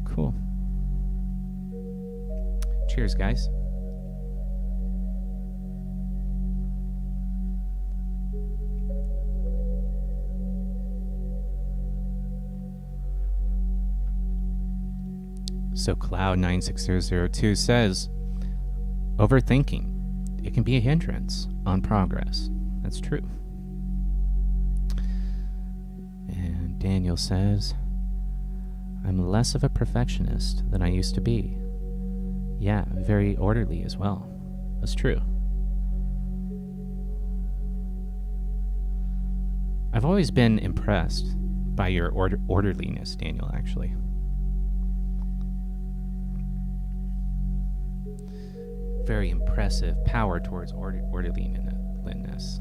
Cool. Cheers, guys. So Cloud96002 says, overthinking, it can be a hindrance on progress. That's true. And Daniel says, I'm less of a perfectionist than I used to be. Yeah, very orderly as well. That's true. I've always been impressed by your orderliness, Daniel, actually. Very impressive power towards orderliness.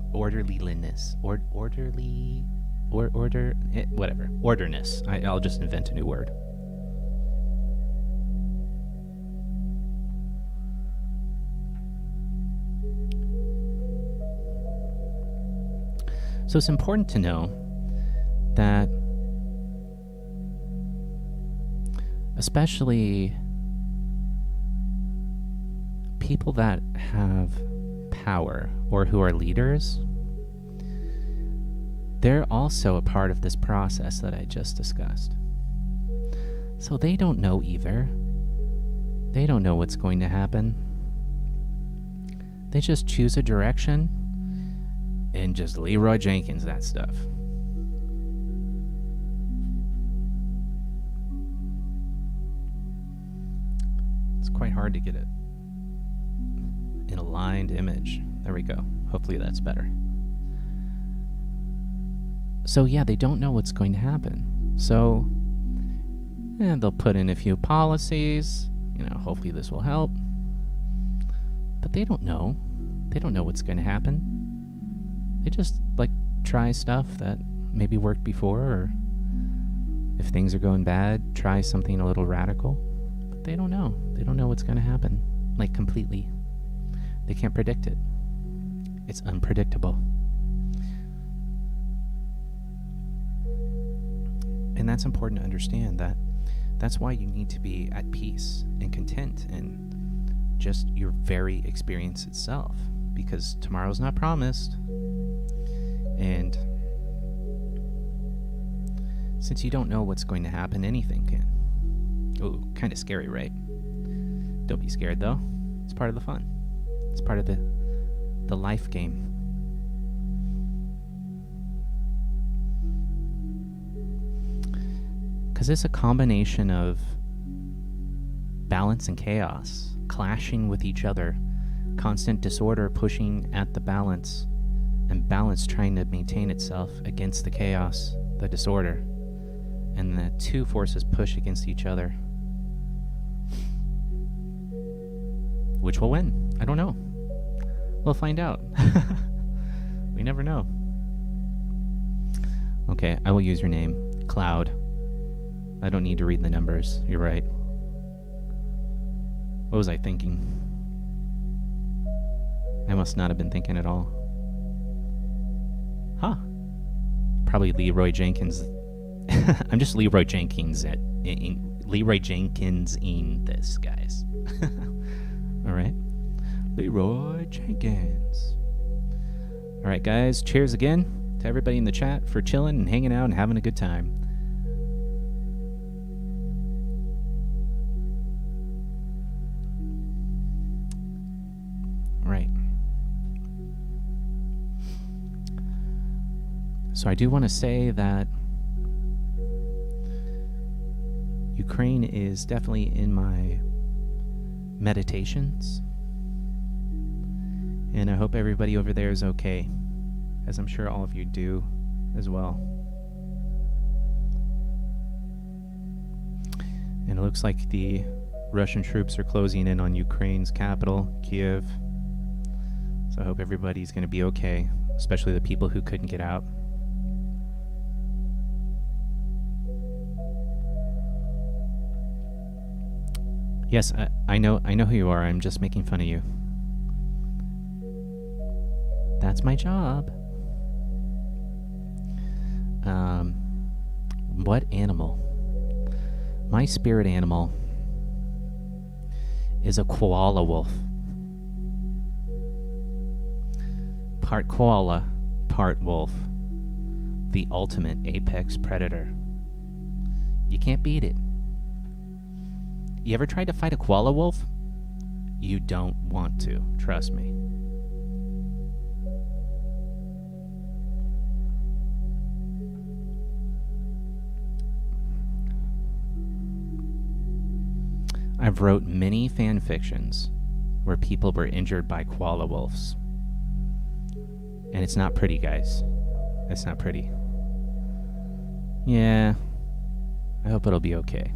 Orderness. I'll just invent a new word. So it's important to know that, especially people that have power or who are leaders, they're also a part of this process that I just discussed. So they don't know either. They don't know what's going to happen. They just choose a direction and just Leroy Jenkins that stuff. It's quite hard to get it. An aligned image. There we go. Hopefully that's better. So yeah, they don't know what's going to happen. So they'll put in a few policies. Hopefully this will help. But they don't know. They don't know what's going to happen. They just try stuff that maybe worked before, or if things are going bad, try something a little radical. But they don't know. They don't know what's going to happen, completely. They can't predict it. It's unpredictable. And that's important to understand, that that's why you need to be at peace and content in just your very experience itself, because tomorrow's not promised. And since you don't know what's going to happen, anything can. Oh, kind of scary, right? Don't be scared, though. It's part of the fun. It's part of the life game. Because it's a combination of balance and chaos, clashing with each other, constant disorder pushing at the balance, and balance trying to maintain itself against the chaos, the disorder, and the two forces push against each other. Which will win? I don't know. We'll find out. We never know. Okay, I will use your name, Cloud. I don't need to read the numbers. You're right. What was I thinking? I must not have been thinking at all. Huh. Probably Leroy Jenkins. I'm just Leroy Jenkins Leroy Jenkins in this, guys. All right. Leroy Jenkins. All right, guys. Cheers again to everybody in the chat for chilling and hanging out and having a good time. All right. So I do want to say that Ukraine is definitely in my meditations. And I hope everybody over there is okay, as I'm sure all of you do as well. And it looks like the Russian troops are closing in on Ukraine's capital, Kiev. So I hope everybody's going to be okay, especially the people who couldn't get out. Yes, I know who you are. I'm just making fun of you. That's my job. What animal? My spirit animal is a koala wolf. Part koala, part wolf. The ultimate apex predator. You can't beat it. You ever tried to fight a koala wolf? You don't want to, trust me. I've wrote many fan fictions where people were injured by koala wolves. And it's not pretty, guys. It's not pretty. Yeah, I hope it'll be okay.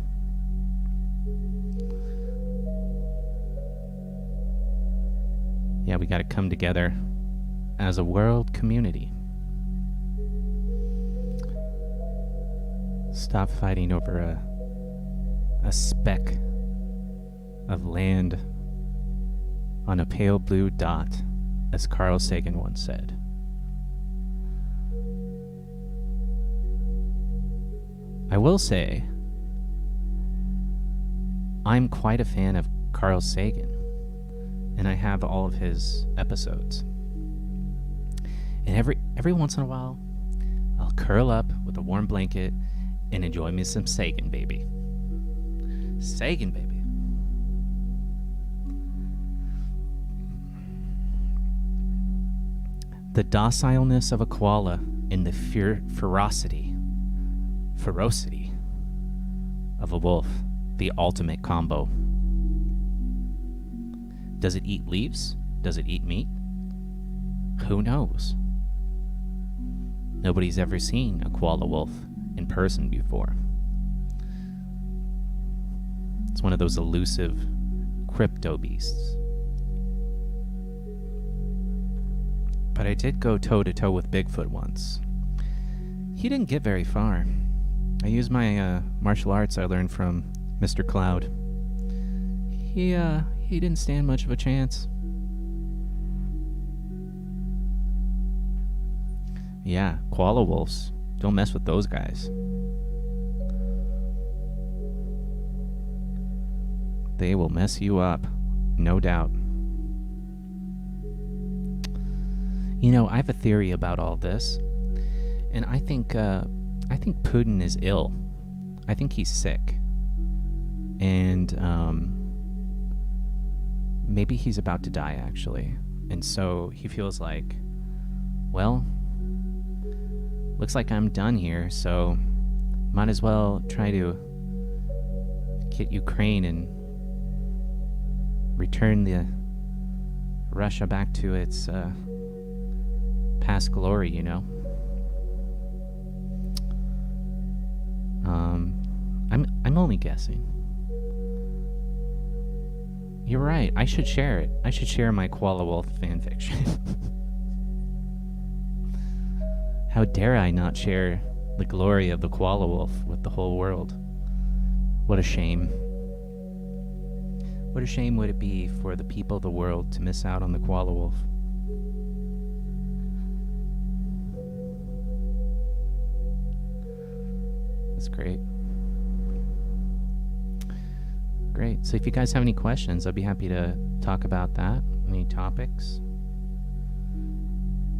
Yeah, we gotta come together as a world community. Stop fighting over a speck of land on a pale blue dot, as Carl Sagan once said. I will say, I'm quite a fan of Carl Sagan, and I have all of his episodes. And every once in a while, I'll curl up with a warm blanket and enjoy me some Sagan, baby. Sagan, baby. The docileness of a koala and the ferocity of a wolf, the ultimate combo. Does it eat leaves? Does it eat meat? Who knows? Nobody's ever seen a koala wolf in person before. It's one of those elusive crypto beasts. But I did go toe-to-toe with Bigfoot once. He didn't get very far. I used my martial arts I learned from Mr. Cloud. He didn't stand much of a chance. Yeah, koala wolves. Don't mess with those guys. They will mess you up, no doubt. You know, I have a theory about all this, and I think Putin is ill. I think he's sick, and maybe he's about to die, actually. And so he feels like, well, looks like I'm done here, so might as well try to get Ukraine and return the Russia back to its past glory, you know. I'm only guessing. You're right. I should share it. I should share my koala wolf fanfiction. How dare I not share the glory of the koala wolf with the whole world? What a shame. What a shame would it be for the people of the world to miss out on the koala wolf. That's great. Great. So if you guys have any questions, I'd be happy to talk about that. Any topics?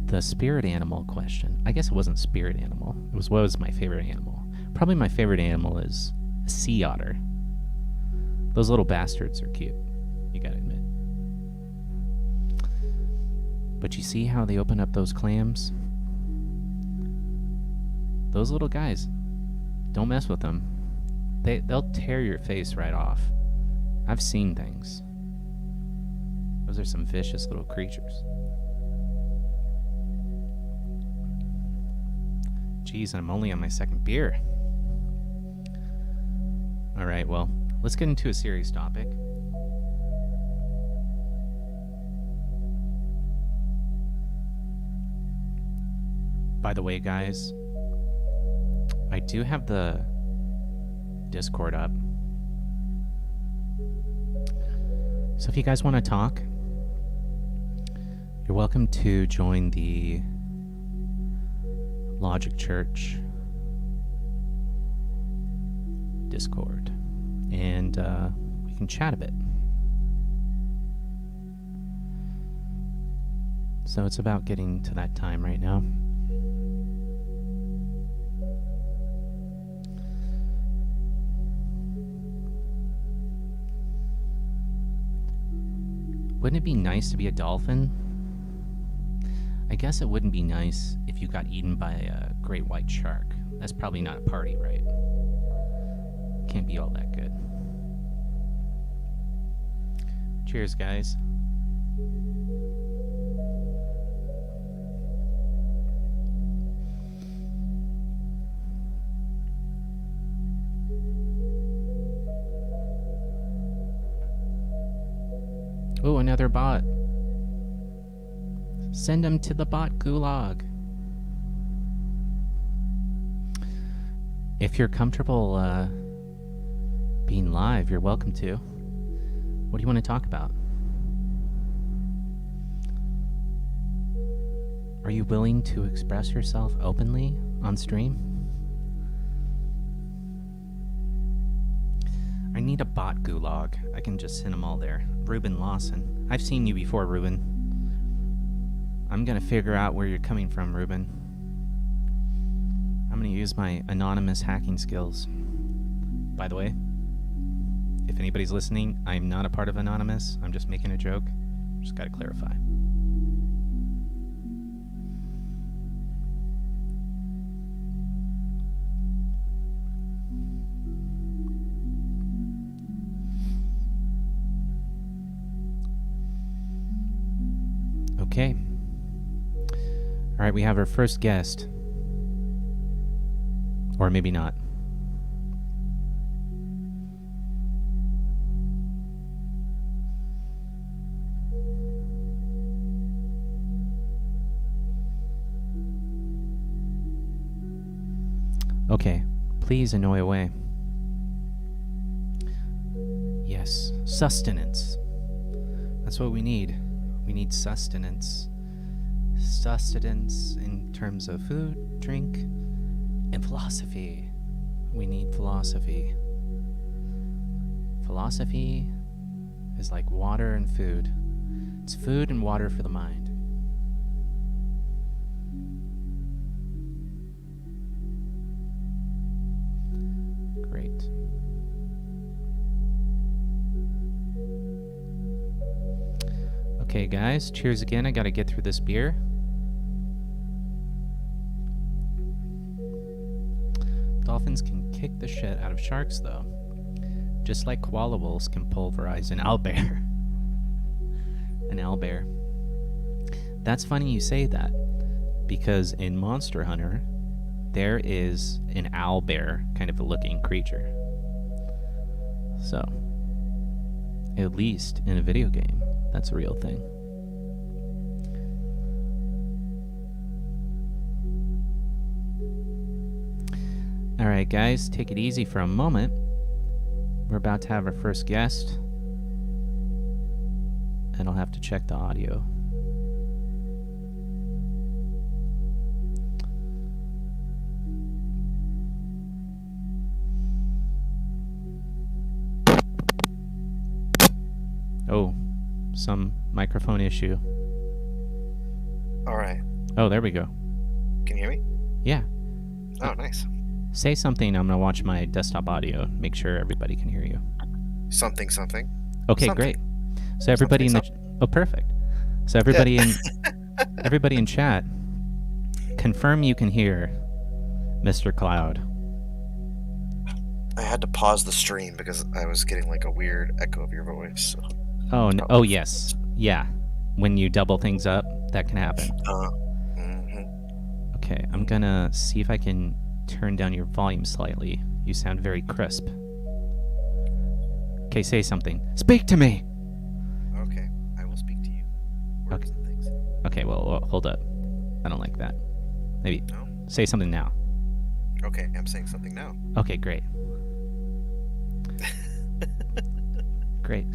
The spirit animal question. I guess it wasn't spirit animal. It was what was my favorite animal. Probably my favorite animal is a sea otter. Those little bastards are cute. You gotta admit. But you see how they open up those clams? Those little guys, don't mess with them. They'll tear your face right off. I've seen things. Those are some vicious little creatures. Jeez, I'm only on my second beer. Alright, well, let's get into a serious topic. By the way, guys, I do have the Discord up. So if you guys want to talk, you're welcome to join the Logic Church Discord, and we can chat a bit. So it's about getting to that time right now. Wouldn't it be nice to be a dolphin? I guess it wouldn't be nice if you got eaten by a great white shark. That's probably not a party, right? Can't be all that good. Cheers, guys. Oh, another bot. Send them to the bot gulag. If you're comfortable being live, you're welcome to. What do you want to talk about? Are you willing to express yourself openly on stream? I need a bot gulag. I can just send them all there. Ruben Lawson. I've seen you before, Ruben. I'm gonna figure out where you're coming from, Ruben. I'm gonna use my anonymous hacking skills. By the way, if anybody's listening, I'm not a part of Anonymous. I'm just making a joke. Just gotta clarify. Okay. All right, we have our first guest. Or maybe not. Okay, please annoy away. Yes, sustenance. That's what we need. We need sustenance. Sustenance in terms of food, drink, and philosophy. We need philosophy. Philosophy is like water and food. It's food and water for the mind. Great. Okay, guys, cheers again. I gotta get through this beer. Dolphins can kick the shit out of sharks, though. Just like koala wolves can pulverize an owlbear. An owlbear. That's funny you say that, because in Monster Hunter, there is an owlbear kind of a looking creature. So, at least in a video game, that's a real thing. Alright, guys, take it easy for a moment. We're about to have our first guest. then I'll have to check the audio. Oh, some microphone issue. All right. Oh, there we go. Can you hear me? Yeah. Oh, nice. Say something. I'm going to watch my desktop audio. Make sure everybody can hear you. Something. Okay, Something. great. So everybody in the... Oh, perfect. So everybody in everybody in chat, confirm you can hear Mr. Cloud. I had to pause the stream because I was getting like a weird echo of your voice. So. Oh, no. Oh, yes. Yeah. When you double things up, that can happen. Okay, I'm going to see if I can turn down your volume slightly. You sound very crisp. Okay, say something. Speak to me! Okay, I will speak to you. Words and things. Okay, well, hold up. I don't like that. Maybe No? say something now. Okay, I'm saying something now. Okay, great. Great.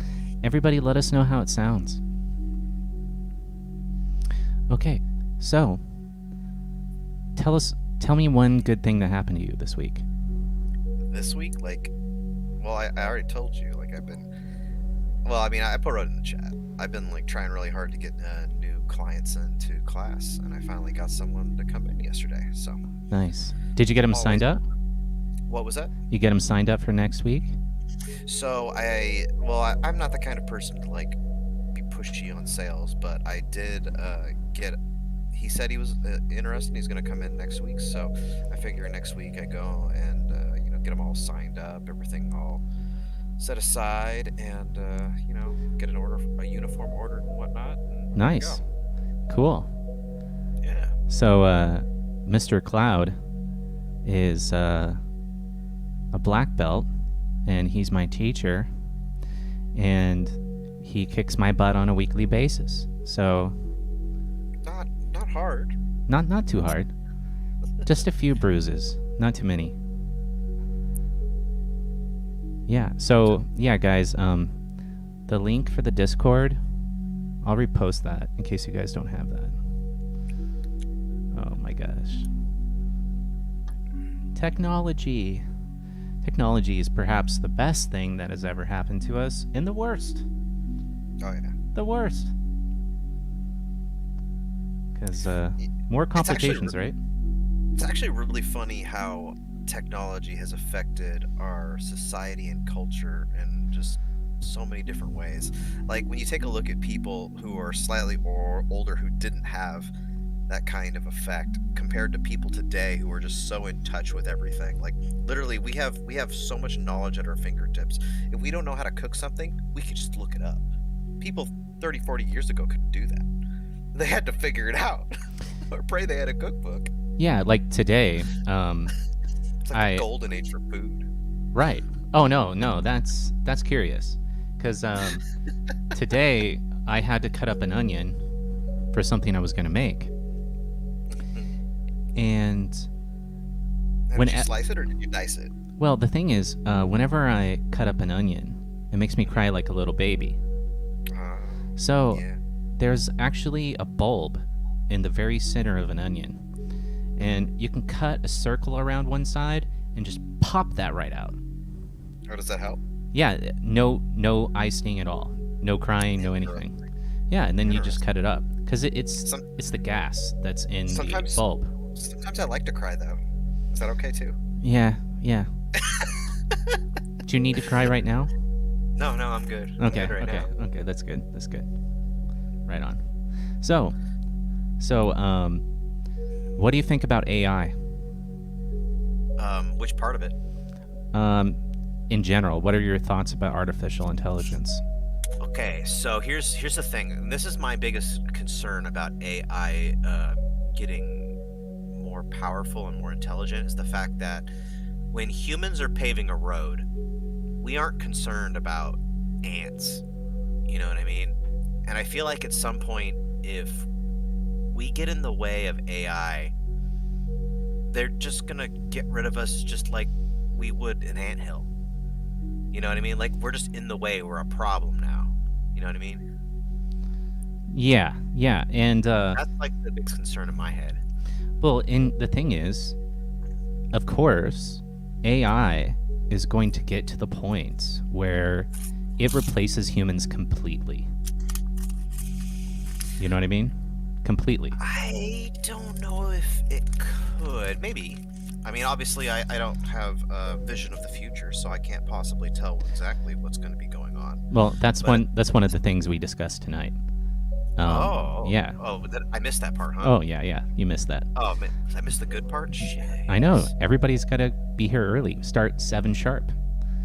Everybody let us know how it sounds. Okay, so tell me one good thing that happened to you this week. This week, like, well, I already told you, like, I put it in the chat. I've been, like, trying really hard to get new clients into class, and I finally got someone to come in yesterday, so. Nice. Did you get them signed up? What was that? You get them signed up for next week? So, I'm not the kind of person to, like, be pushy on sales, but I did he said he was interested and he's going to come in next week, so I figure next week I go and, get them all signed up, everything all set aside, and, get a uniform ordered and whatnot. And Nice. Cool. Yeah. So, Mr. Cloud is a black belt, and he's my teacher, and he kicks my butt on a weekly basis. So, Not hard. not too hard. Just a few bruises, not too many. Yeah. So, yeah, guys, the link for the Discord, I'll repost that in case you guys don't have that. Oh my gosh. Technology is perhaps the best thing that has ever happened to us, and the worst. Oh, yeah. The worst. Because more complications, right? It's actually really funny how technology has affected our society and culture in just so many different ways. Like, when you take a look at people who are slightly older who didn't have that kind of effect compared to people today who are just so in touch with everything. Like, literally, we have so much knowledge at our fingertips. If we don't know how to cook something, we could just look it up. People 30, 40 years ago couldn't do that. They had to figure it out. Or pray they had a cookbook. Yeah, like today, It's like the golden age for food. Right. Oh, no, that's curious. Because today I had to cut up an onion for something I was going to make. And did you slice it or did you dice it? Well, the thing is, whenever I cut up an onion, it makes me cry like a little baby. So Yeah. there's actually a bulb in the very center of an onion. And you can cut a circle around one side and just pop that right out. How does that help? Yeah, no icing at all. No crying, no anything. Yeah, and then you just cut it up. Because it's the gas that's in the bulb. Sometimes I like to cry, though. Is that okay, too? Yeah. Do you need to cry right now? No, I'm good. Okay, I'm good right now. Okay, that's good. Right on. So, what do you think about AI? Which part of it? In general, what are your thoughts about artificial intelligence? Okay, so here's the thing. And this is my biggest concern about AI getting more powerful and more intelligent, is the fact that when humans are paving a road, we aren't concerned about ants. You know what I mean? And I feel like at some point, if we get in the way of AI, they're just gonna get rid of us just like we would an anthill. You know what I mean? Like, we're just in the way. We're a problem now. You know what I mean? Yeah, yeah, and That's like the big concern in my head. well, and the thing is, of course, AI is going to get to the point where it replaces humans completely. You know what I mean? Completely. I don't know if it could. Maybe. I mean, obviously, I don't have a vision of the future, so I can't possibly tell exactly what's going to be going on. Well, that's But- one of the things we discussed tonight. Yeah. I missed that part, huh? Oh, yeah. You missed that. Oh, man, I missed the good part. Shit. I know. Everybody's got to be here early. Start 7 sharp.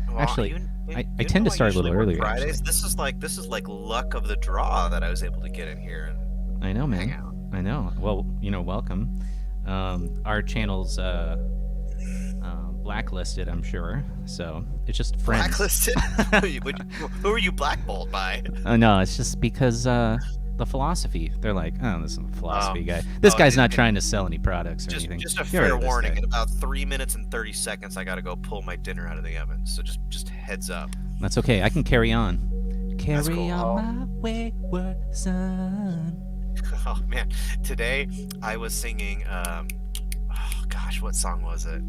Well, Actually, I tend to know start a little usually work earlier, Fridays. This is like luck of the draw that I was able to get in here and I know, hang man. out. I know. Well, welcome. Our channel's blacklisted, I'm sure. So it's just friends. Blacklisted? Who are you blackballed by? No, it's just because the philosophy. They're like, oh, this is a philosophy guy. This oh, guy's not and- trying to sell any products or anything. Just a Get rid fair of this warning. guy. In about 3 minutes and 30 seconds, I gotta go pull my dinner out of the oven. So just heads up. That's okay. I can carry on. Carry cool. on my wayward son. Oh man, today I was singing. Oh gosh, what song was it?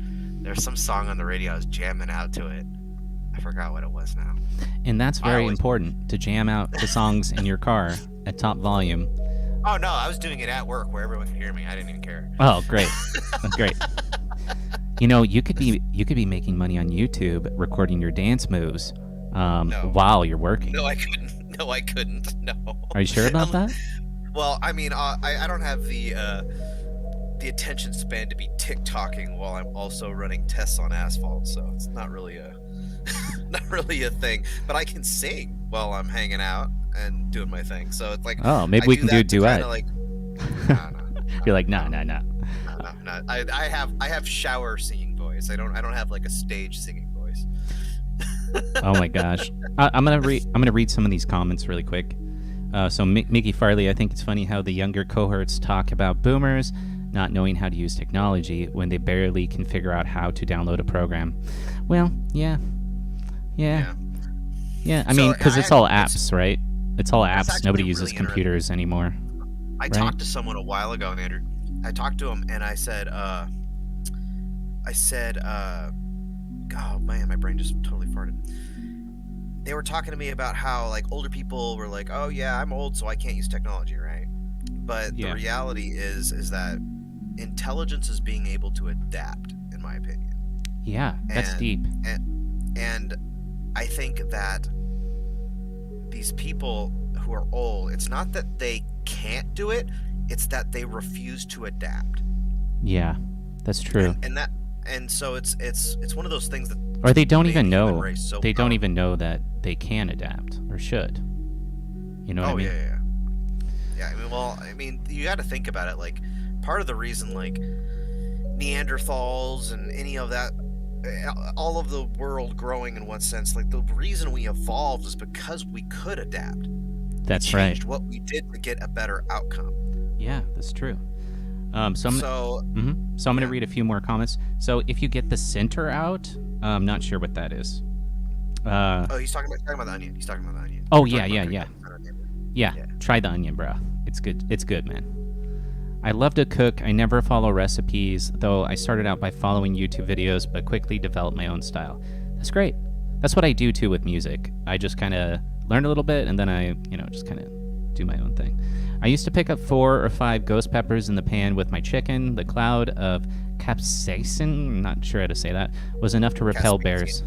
There's some song on the radio. I was jamming out to it. I forgot what it was now. And that's very always- important to jam out to songs in your car at top volume. Oh no, I was doing it at work where everyone could hear me. I didn't even care. Oh, great. Great. You could be making money on YouTube recording your dance moves while you're working. No, I couldn't. No, I couldn't. No. Are you sure about that? Well, I mean, I don't have the attention span to be TikToking while I'm also running tests on asphalt, so it's not really a thing. But I can sing while I'm hanging out and doing my thing. So it's like, Oh, maybe I we can do a that to kinda, duet. Like, You're like, nah. no. I have shower singing voice. I don't have like a stage singing voice. Oh my gosh. I'm gonna read some of these comments really quick. So Mickey Farley, I think it's funny how the younger cohorts talk about boomers not knowing how to use technology when they barely can figure out how to download a program. Well, yeah. I So, mean, because it's all it's- apps, right? It's all That's apps. actually Nobody really uses interesting. computers anymore. I Right. talked to someone a while ago, Andrew. I talked to him and I said, oh man, my brain just totally farted. They were talking to me about how like older people were like, oh yeah, I'm old, so I can't use technology, right? But Yeah. the reality is that intelligence is being able to adapt, in my opinion. Yeah, that's And- deep. And I think that these people who are old, it's not that they can't do it, it's that they refuse to adapt. Yeah, that's true. And so it's one of those things that Or they don't made even the human know. race so They don't powerful. even know that they can adapt or should. You know what I mean? Yeah. I mean, you got to think about it. Like, part of the reason, like, Neanderthals and any of that, all of the world growing in one sense, like, the reason we evolved is because we could adapt. That's We right. changed what we did to get a better outcome. Yeah, that's true. So I'm So, so I'm gonna yeah. read a few more comments. So if you get the center out, I'm not sure what that is. oh, he's talking about the onion. He's talking about the onion. Oh, He's yeah, talking about yeah. cooking on onion. Yeah, Yeah. try the onion, bro. It's good. It's good, man. I love to cook. I never follow recipes, though I started out by following YouTube videos, but quickly developed my own style. That's great. That's what I do too with music. I just kind of learn a little bit, and then I, just kind of do my own thing. I used to pick up 4 or 5 ghost peppers in the pan with my chicken. The cloud of capsaicin, I'm not sure how to say that, was enough to repel bears.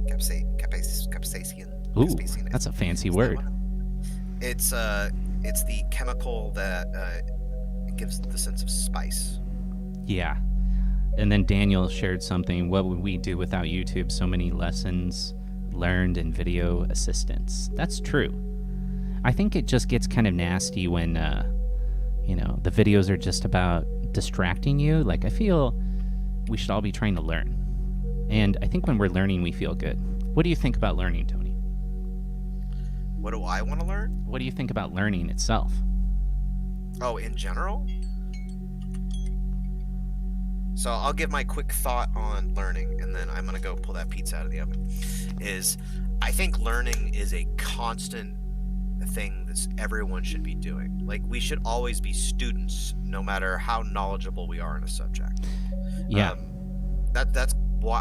Capsaicin. Ooh, Capsaicin. that's a fancy Is that word. one? It's the chemical that gives the sense of spice. Yeah. And then Daniel shared something. What would we do without YouTube? So many lessons learned and video assistance. That's true. I think it just gets kind of nasty when, the videos are just about distracting you. Like, I feel we should all be trying to learn. And I think when we're learning, we feel good. What do you think about learning, Tony? What do I want to learn? What do you think about learning itself? Oh, in general? So I'll give my quick thought on learning, and then I'm gonna go pull that pizza out of the oven. I think learning is a constant thing that everyone should be doing. Like, we should always be students, no matter how knowledgeable we are in a subject. Yeah. That's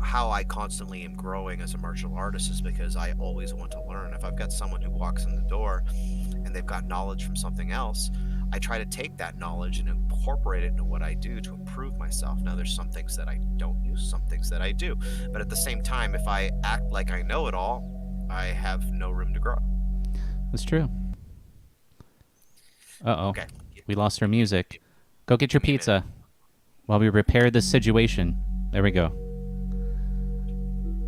how I constantly am growing as a martial artist, is because I always want to learn. If I've got someone who walks in the door and they've got knowledge from something else, I try to take that knowledge and incorporate it into what I do to improve myself. Now, there's some things that I don't use, some things that I do. But at the same time, if I act like I know it all, I have no room to grow. That's true. Uh-oh. Okay. We lost our music. Go get your Give me a pizza while we repair this situation. There we go.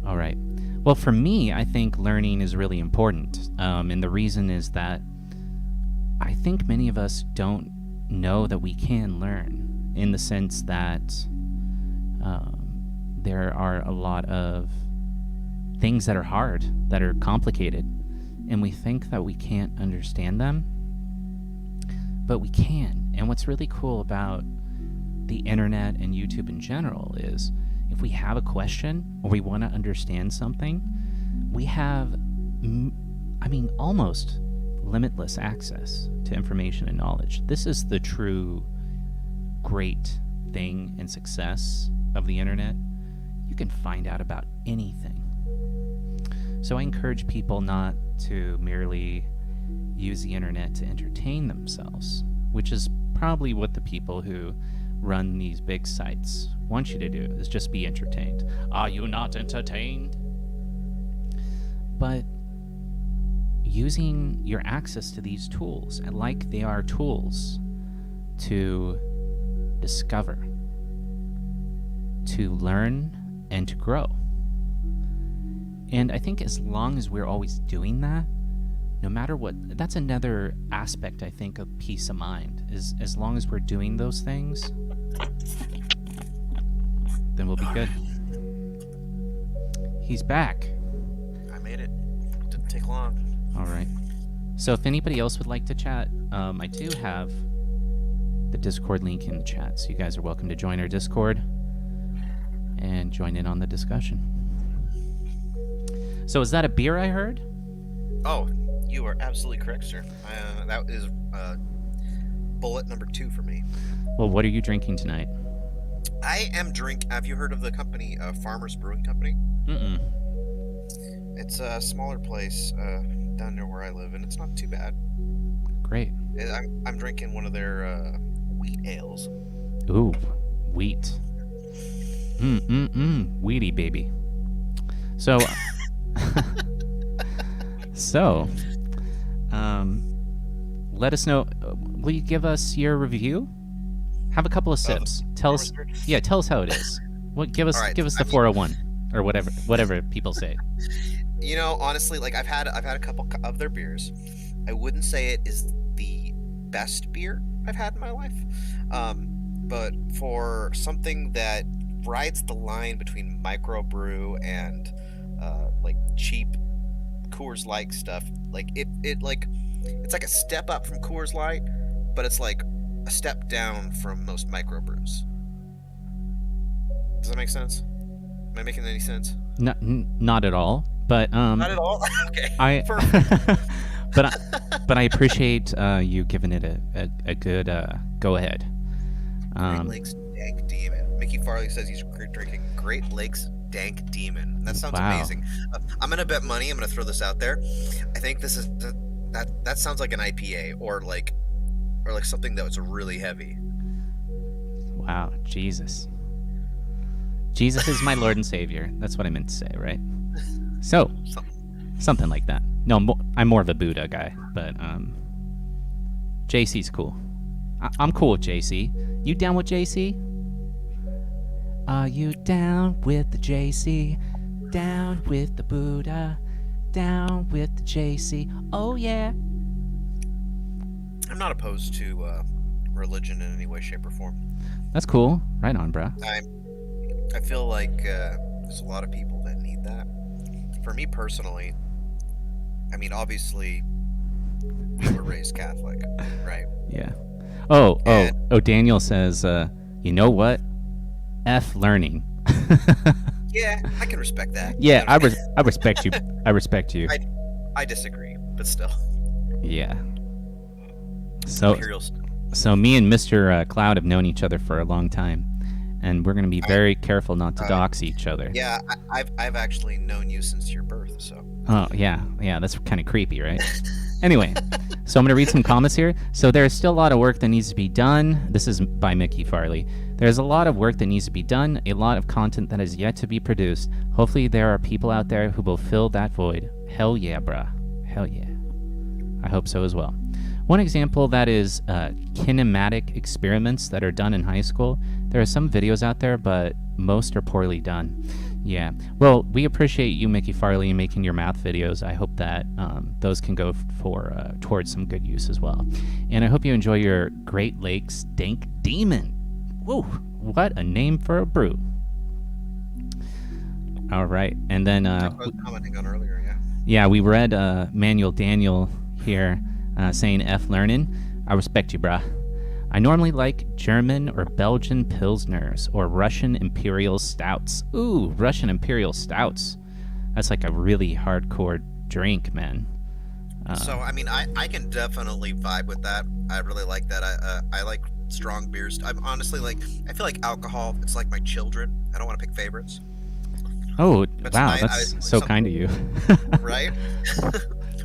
All right. Well, for me, I think learning is really important. And the reason is that I think many of us don't know that we can learn, in the sense that there are a lot of things that are hard, that are complicated, and we think that we can't understand them, but we can. And what's really cool about the internet and YouTube in general is, if we have a question or we want to understand something, we have, almost limitless access to information and knowledge. This is the true great thing and success of the internet. You can find out about anything. So I encourage people not to merely use the internet to entertain themselves, which is probably what the people who run these big sites want you to do, is just be entertained. Are you not entertained? But using your access to these tools, and like they are tools to discover, to learn, and to grow. And I think as long as we're always doing that, no matter what, that's another aspect, I think, of peace of mind, is as long as we're doing those things, then we'll be good. He's back. I made it. Didn't take long. All right. So if anybody else would like to chat, I do have the Discord link in the chat, so you guys are welcome to join our Discord and join in on the discussion. So is that a beer I heard? Oh, you are absolutely correct, sir. That is bullet number 2 for me. Well, what are you drinking tonight? I am Have you heard of the company, Farmers Brewing Company? Mm-mm. It's a smaller place down near where I live, and it's not too bad. Great. I'm drinking one of their wheat ales. Ooh, wheat. Wheaty baby. So, let us know. Will you give us your review? Have a couple of sips. Tell us how it is. Give us the 401 or whatever people say. You know, honestly, like I've had a couple of their beers. I wouldn't say it is the best beer I've had in my life, but for something that rides the line between microbrew and like cheap Coors Light stuff, like it's like a step up from Coors Light, but it's like a step down from most microbrews. Does that make sense? Am I making any sense? Not at all. But not at all. Okay. But I appreciate you giving it a good go ahead. Great Lakes Dank Demon. Mickey Farley says he's drinking Great Lakes Dank Demon. That sounds amazing. I'm gonna bet money. I'm gonna throw this out there. I think this is that sounds like an IPA or like something that was really heavy. Wow, Jesus. Jesus is my Lord and Savior. That's what I meant to say, right? So, something like that. No, I'm more of a Buddha guy, but JC's cool. I'm cool with JC. You down with JC? Are you down with the JC? Down with the Buddha? Down with the JC? Oh yeah. I'm not opposed to religion in any way, shape, or form. That's cool. Right on, bruh. I feel like there's a lot of people that need that. For me personally, I mean, obviously, we were raised Catholic, right? Yeah. Oh, Daniel says, you know what? F learning. Yeah, I can respect that. Yeah, I respect you. I respect you. I disagree, but still. Yeah. So Imperial. so me and Mr. Cloud have known each other for a long time, and we're gonna be very careful not to dox each other. Yeah, I've actually known you since your birth, so. Oh, yeah, that's kind of creepy, right? Anyway, so I'm going to read some comments here. So there's still a lot of work that needs to be done. This is by Mickey Farley. There's a lot of work that needs to be done, a lot of content that is yet to be produced. Hopefully there are people out there who will fill that void. Hell yeah, bruh. Hell yeah. I hope so as well. One example that is kinematic experiments that are done in high school. There are some videos out there, but most are poorly done. Yeah. Well, we appreciate you, Mickey Farley, making your math videos. I hope that those can go towards some good use as well. And I hope you enjoy your Great Lakes Dank Demon. Whoa, what a name for a brew. All right. And then... I was commenting on earlier, yeah. Yeah, we read Manuel Daniel here saying F learning. I respect you, brah. I normally like German or Belgian Pilsners or Russian Imperial Stouts. Ooh, Russian Imperial Stouts. That's like a really hardcore drink, man. So, I mean, I can definitely vibe with that. I really like that. I like strong beers. I'm honestly like, I feel like alcohol, it's like my children. I don't want to pick favorites. Oh, But wow, tonight that's so kind of you. Right?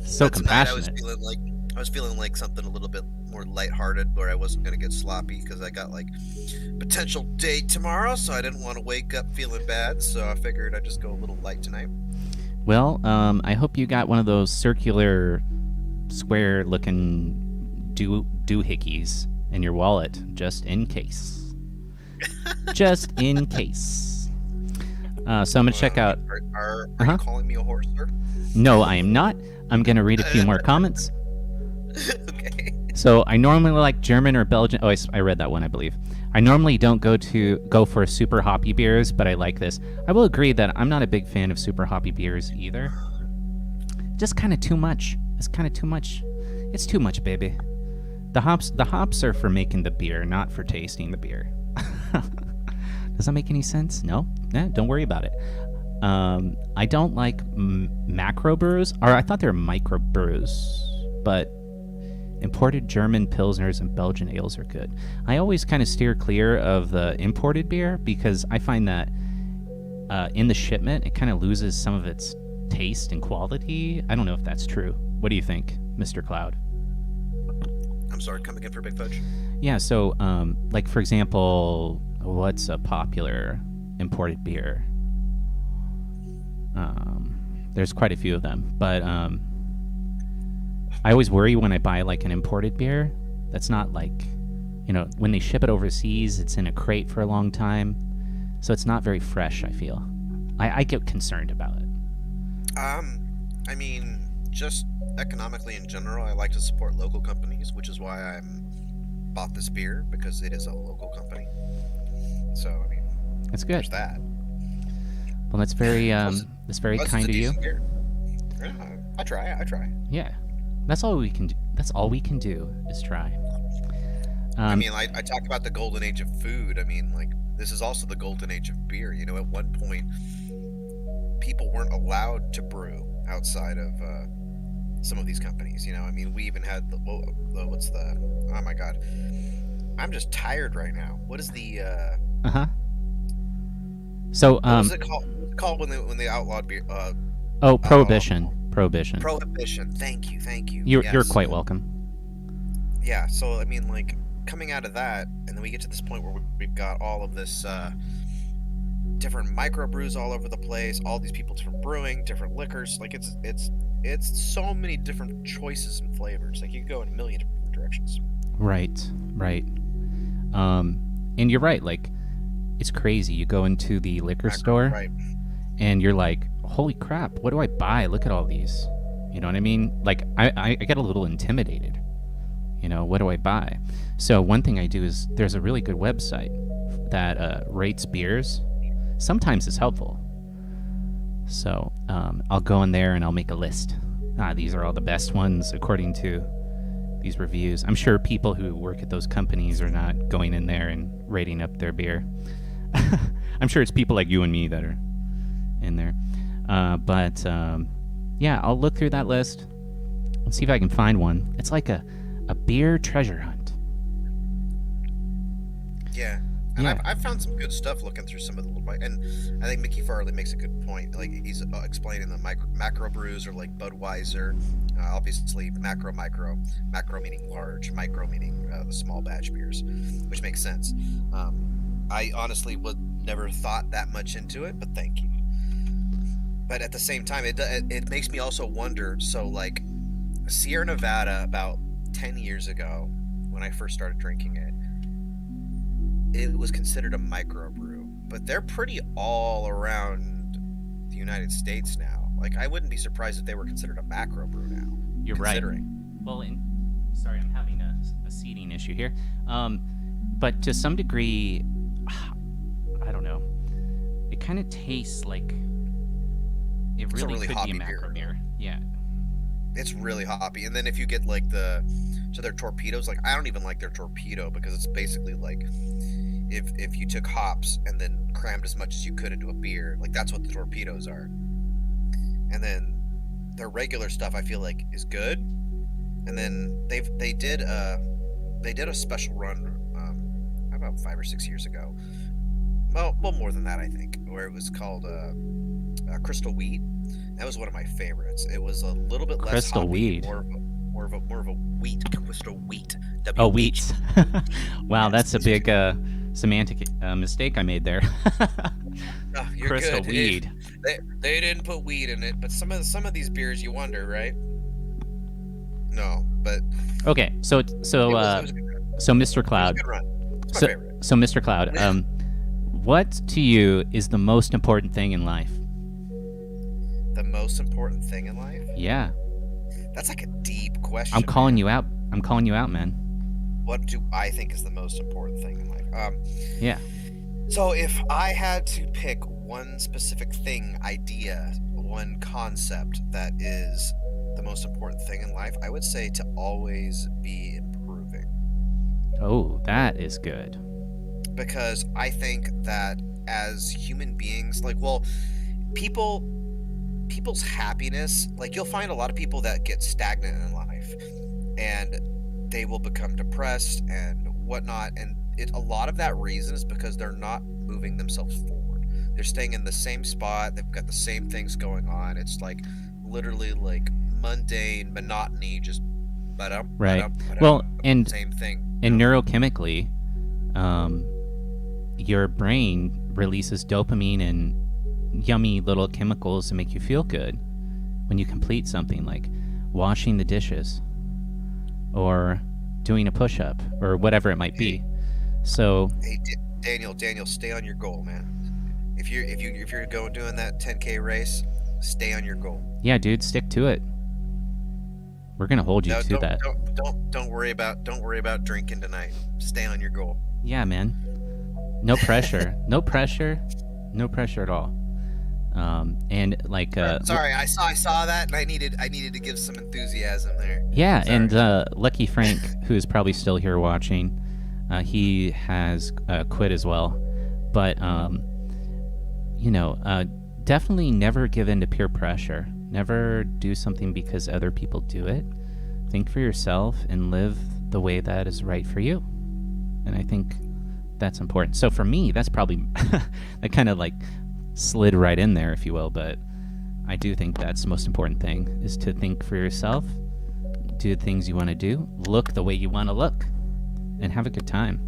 So But tonight compassionate. I was feeling like something a little bit more lighthearted, where I wasn't gonna get sloppy because I got like potential date tomorrow, so I didn't want to wake up feeling bad. So I figured I'd just go a little light tonight. Well, I hope you got one of those circular, square-looking doohickeys in your wallet, just in case. Just in case. So I'm gonna check out. Are Uh-huh. you calling me a horse, sir? No, I am not. I'm gonna read a few more comments. Okay. So I normally like German or Belgian. Oh, I read that one, I believe. I normally don't go for super hoppy beers, but I like this. I will agree that I'm not a big fan of super hoppy beers either. Just kind of too much. It's kind of too much. It's too much, baby. The hops are for making the beer, not for tasting the beer. Does that make any sense? No? Don't worry about it. I don't like macro brews, or I thought they were micro brews, but imported German Pilsners and Belgian ales are good. I always kind of steer clear of the imported beer because I find that in the shipment, it kind of loses some of its taste and quality. I don't know if that's true. What do you think, Mr. Cloud? I'm sorry, come again for Big Fudge. Yeah, so, like, for example, what's a popular imported beer? There's quite a few of them, but I always worry when I buy like an imported beer that's not like, when they ship it overseas, it's in a crate for a long time, so it's not very fresh. I feel I get concerned about it. I mean, just economically in general, I like to support local companies, which is why I bought this beer, because it is a local company. So I mean, That's good. there's that. Well, that's very Plus, it's kind a of you. decent beer. Yeah, I try. Yeah, that's all we can do. That's all we can do is try. I mean, I talk about the golden age of food. I mean, like, this is also the golden age of beer. At one point, people weren't allowed to brew outside of some of these companies. I mean, we even had oh my god, I'm just tired right now. What is the So what was it called? What's it called when they outlawed beer? prohibition. Prohibition. Prohibition. Thank you. You're Yes. quite welcome. Yeah, so I mean, like, coming out of that, and then we get to this point where we've got all of this different microbrews all over the place, all these people different brewing, different liquors. Like, it's so many different choices and flavors. Like, you can go in a million different directions. Right. And you're right. Like, it's crazy. You go into the liquor store, Right. and you're like, "Holy crap! What do I buy? Look at all these." You know what I mean? Like, I get a little intimidated. What do I buy? So one thing I do is there's a really good website that rates beers. Sometimes it's helpful. So I'll go in there and I'll make a list. These are all the best ones according to these reviews. I'm sure people who work at those companies are not going in there and rating up their beer. I'm sure it's people like you and me that are in there. But yeah, I'll look through that list. Let's see if I can find one. It's like a beer treasure hunt. Yeah. And Yeah. I've found some good stuff looking through some of the little, and I think Mickey Farley makes a good point. Like he's explaining the macro brews, or like Budweiser, obviously macro meaning large, micro meaning the small batch beers, which makes sense. I honestly would never thought that much into it, but thank you. But at the same time, it makes me also wonder. So like Sierra Nevada, about 10 years ago, when I first started drinking it, it was considered a microbrew, but they're pretty all around the United States now. Like, I wouldn't be surprised if they were considered a macro brew now. You're right. considering. Well, sorry, I'm having a seating issue here. But to some degree, I don't know. It kind of tastes like it It's a really really could be hoppy a macro beer. Yeah. It's really hoppy. And then if you get like so their torpedoes, like I don't even like their torpedo, because it's basically like if you took hops and then crammed as much as you could into a beer, like that's what the torpedoes are. And then their regular stuff I feel like is good. And then they did a special run about 5 or 6 years ago. Well, more than that, I think, where it was called Crystal Wheat. That was one of my favorites. It was a little bit less Crystal hoppy, Wheat. more of a wheat, Crystal Wheat. Oh, WH. wheat. Wow, Yes, that's a it's big semantic mistake I made there. Oh, you're Crystal good. weed. They didn't put weed in it, but some of these beers you wonder, right? No, but Okay, so it was a good run. so Mr. It was a Cloud. good run. It's my So, favorite. so Mr. Cloud, what to you is the most important thing in life? The most important thing in life? Yeah, That's like a deep question. I'm calling you out. I'm calling you out, man. What do I think is the most important thing in life? Yeah. So if I had to pick one specific thing, idea, one concept that is the most important thing in life, I would say to always be improving. Oh, that is good. Because I think that as human beings, like, well, people's happiness, like you'll find a lot of people that get stagnant in life and they will become depressed and whatnot, and a lot of that reason is because they're not moving themselves forward. They're staying in the same spot. They've got the same things going on. It's like literally like mundane monotony, just Right. Well, and same thing. And neurochemically, your brain releases dopamine and yummy little chemicals to make you feel good when you complete something like washing the dishes or doing a push-up or whatever it might be. So Hey, Daniel, stay on your goal, man. If you're doing that 10K race, stay on your goal. yeah, dude, stick to it. We're gonna hold you No, to that. Don't worry about drinking tonight. Stay on your goal. Yeah, man. No pressure. No pressure. No pressure at all. And like Sorry, I saw that, and I needed to give some enthusiasm there. yeah, Sorry. and Lucky Frank, who's probably still here watching, he has quit as well. But definitely never give in to peer pressure. Never do something because other people do it. Think for yourself and live the way that is right for you. And I think that's important. So for me, that's probably that kind of like slid right in there, if you will. But I do think that's the most important thing, is to think for yourself, do the things you want to do, look the way you want to look, and have a good time.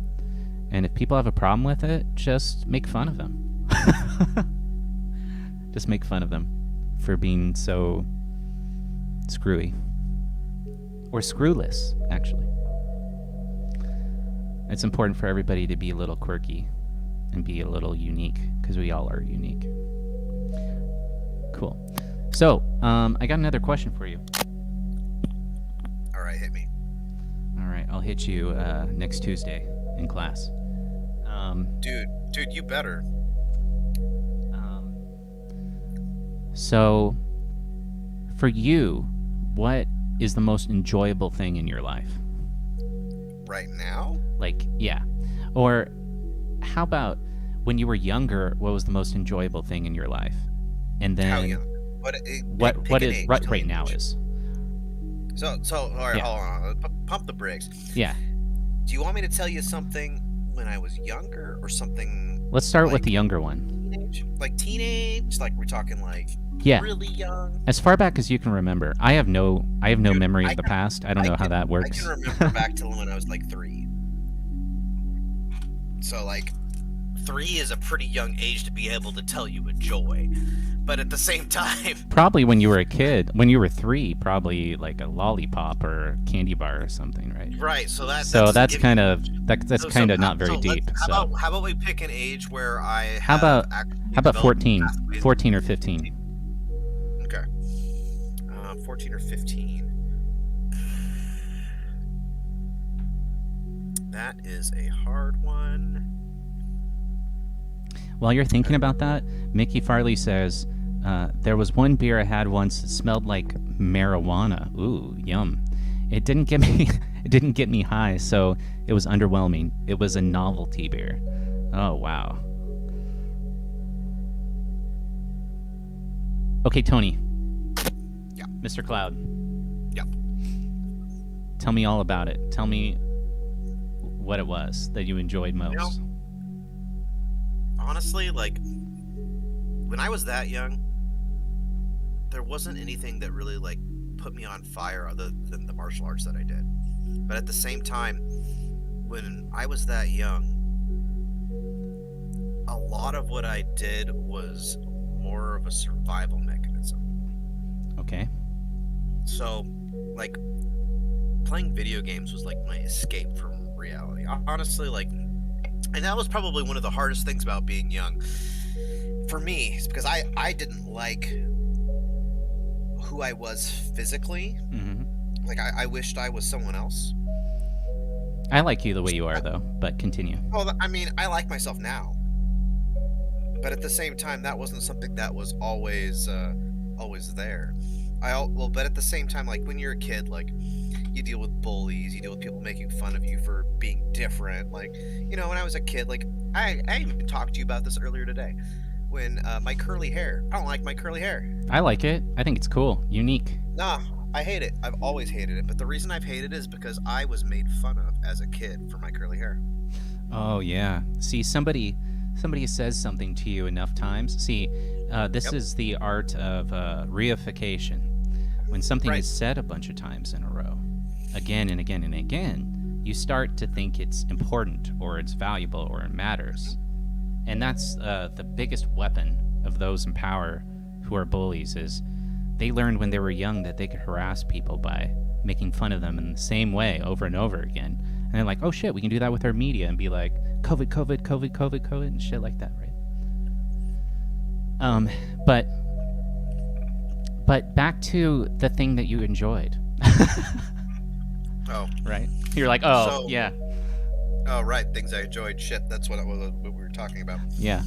And if people have a problem with it, just make fun of them. Just make fun of them for being so screwy. Or screwless, actually. It's important for everybody to be a little quirky and be a little unique, because we all are unique. Cool. So, I got another question for you. All right, hit me. All right, I'll hit you next Tuesday in class. Dude, you better. So, for you, what is the most enjoyable thing in your life? Right now? Like, yeah. Or how about when you were younger, what was the most enjoyable thing in your life? And then How young? what is right now is? So all right, Yeah. hold on. Pump the brakes. Yeah. Do you want me to tell you something when I was younger, or something Let's start with like the younger one. teenage? Like teenage? Like we're talking like Yeah. really young? As far back as you can remember. I have no Dude, memory I of the can- past. I don't know how that I works. can remember back to when I was like 3. So like 3 is a pretty young age to be able to tell you a joy, but at the same time, Probably when you were a kid, when you were 3, probably like a lollipop or a candy bar or something, right? right? So So doesn't that's give kind you- of that's so- kind of so- not very so let's- deep. How So about we pick an age where I How have about- actually how about developed 14, pathways- 14 or 15? Okay, 14 or 15. That is a hard one. While you're thinking about that, Mickey Farley says, there was one beer I had once that smelled like marijuana. Ooh, yum. It didn't get me it didn't get me high, so it was underwhelming. It was a novelty beer. Oh, wow. Okay, Tony. Yeah. Mr. Cloud. Yeah. Tell me all about it. Tell me what it was that you enjoyed most. know, Honestly, like when I was that young, there wasn't anything that really like put me on fire other than the martial arts that I did. But at the same time, when I was that young, a lot of what I did was more of a survival mechanism. Okay. So, like, playing video games was like my escape from reality. Honestly, like, and that was probably one of the hardest things about being young for me, is because I didn't like who I was physically. Mm-hmm. Like, I wished I was someone else. I like you the way you are, though, but continue. Well, I mean, I like myself now, but at the same time, that wasn't something that was always there. But at the same time, like when you're a kid, like you deal with bullies, you deal with people making fun of you for being different. Like, when I was a kid, like I even talked to you about this earlier today, when my curly hair. I don't like my curly hair. I like it. I think it's cool, unique. Nah, I hate it. I've always hated it. But the reason I've hated it is because I was made fun of as a kid for my curly hair. Oh yeah. See, somebody says something to you enough times. See, this Yep. is the art of reification. When something Right. is said a bunch of times in a row, again and again and again, you start to think it's important or it's valuable or it matters. And that's the biggest weapon of those in power who are bullies is they learned when they were young that they could harass people by making fun of them in the same way over and over again. And they're like, oh shit, we can do that with our media and be like, COVID, COVID, COVID, COVID, COVID, and shit like that, right? But back to the thing that you enjoyed. Oh, Right? You're like, oh, So- yeah, oh, right. Things I enjoyed. Shit, that's what we were talking about. yeah.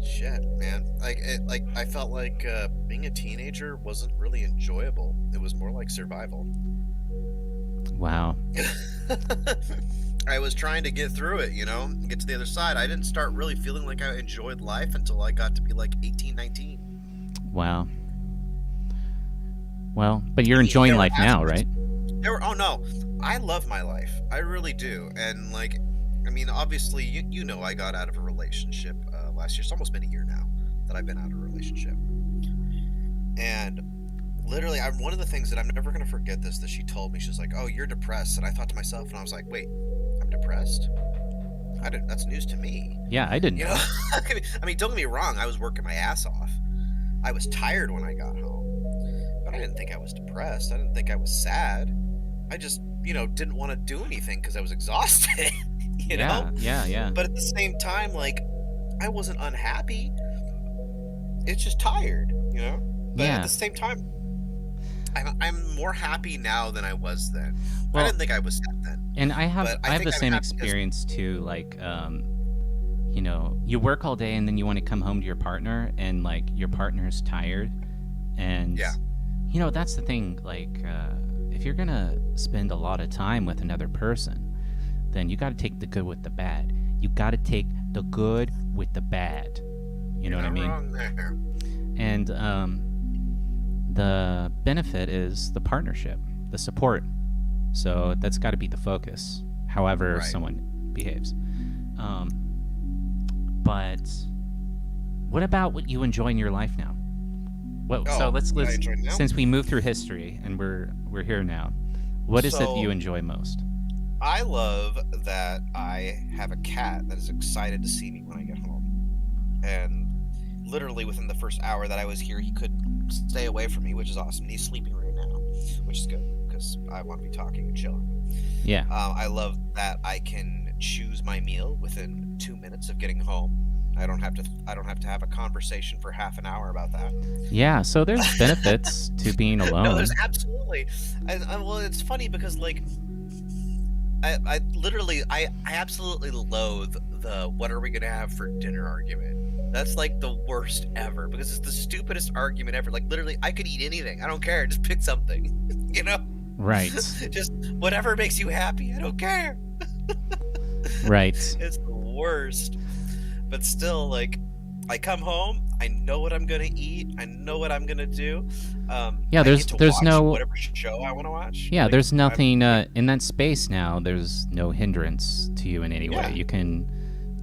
Shit, man. Like I felt like being a teenager wasn't really enjoyable. It was more like survival. Wow. I was trying to get through it, get to the other side. I didn't start really feeling like I enjoyed life until I got to be like 18, 19. Wow. Well, but you're I mean, enjoying there were life now, right? aspects- Oh no, I love my life. I really do. And like, I mean, obviously, you know, I got out of a relationship last year. It's almost been a year now that I've been out of a relationship. And literally, one of the things that I'm never gonna forget that she told me. She's like, "Oh, you're depressed," and I thought to myself, and I was like, "Wait, I'm depressed? That's news to me." Yeah, I didn't You know. know, I mean, don't get me wrong. I was working my ass off. I was tired when I got home, but I didn't think I was depressed. I didn't think I was sad. I just, didn't want to do anything because I was exhausted. you know. Yeah. But at the same time, like, I wasn't unhappy. It's just tired, But Yeah. at the same time, I'm more happy now than I was then. Well- I didn't think I was sad then. And I have But I I have think the I'm same happy 'cause- experience too. Like, you work all day and then you want to come home to your partner, and like your partner's tired, and Yeah. that's the thing. Like, if you're gonna spend a lot of time with another person, then you got to take the good with the bad. You got to take the good with the bad. You know what I Not mean? wrong there. And the benefit is the partnership, the support. So that's got to be the focus, however Right. someone behaves. But what about what you enjoy in your life now? Well, so Oh, let's what I enjoy now? since we moved through history and we're here now, what is it that So- you enjoy most? I love that I have a cat that is excited to see me when I get home. And literally within the first hour that I was here, he couldn't stay away from me, which is awesome. And he's sleeping right now, which is good because I want to be talking and chilling. Yeah. I love that I can choose my meal within 2 minutes of getting home. I don't have to have a conversation for half an hour about that. Yeah, so there's benefits to being alone. No, there's absolutely. Well, it's funny because like, I literally I absolutely loathe the "what are we gonna have for dinner" argument. That's like the worst ever because it's the stupidest argument ever. Like literally, I could eat anything. I don't care. Just pick something. You know, Right. just whatever makes you happy. I don't care. Right. It's the worst. But still, like, I come home. I know what I'm gonna eat. I know what I'm gonna do. Yeah, I there's- get to there's watch no- whatever show I want to watch. Yeah, Like, there's I'm- nothing in that space now. There's no hindrance to you in any Yeah. way. You can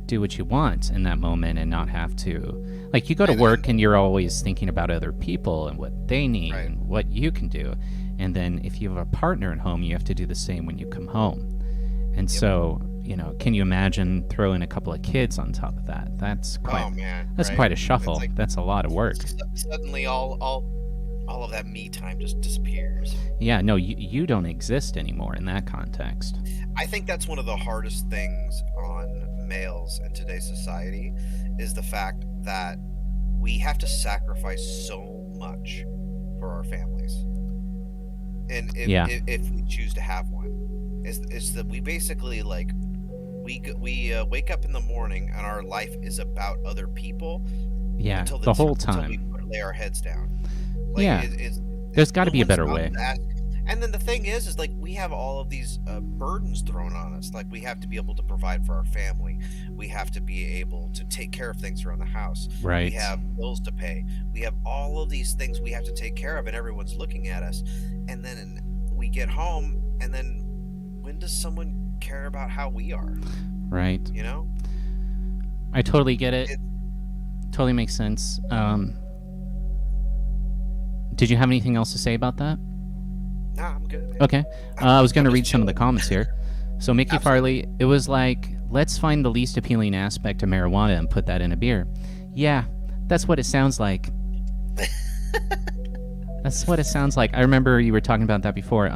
do what you want in that moment and not have to. Like, you go to And- work and you're always thinking about other people and what they need Right. and what you can do. And then if you have a partner at home, you have to do the same when you come home. And so, you know, can you imagine throwing a couple of kids on top of that? That's quite Oh man, that's right? quite a It's shuffle. like That's a lot of work. suddenly all of that me time just disappears. Yeah, no, you don't exist anymore in that context. I think that's one of the hardest things on males in today's society is the fact that we have to sacrifice so much for our families. And if we choose to have one, is that we basically like we wake up in the morning and our life is about other people Yeah, until the whole until time. we lay our heads down. Like, Yeah. There's got to no be a one's better about way. to ask- And then the thing is like we have all of these burdens thrown on us. Like we have to be able to provide for our family. We have to be able to take care of things around the house. Right. We have bills to pay. We have all of these things we have to take care of, and everyone's looking at us. And then we get home, and then when does someone care about how we are? Right. You know? I totally get it. It- Totally makes sense. Did you have anything else to say about that? Nah, I'm good. Okay. I was going to I'm read just some of the chilling. comments here. So Mickey Farley, it was like, let's find the least appealing aspect of marijuana and put that in a beer. Yeah, that's what it sounds like. That's what it sounds like. I remember you were talking about that before.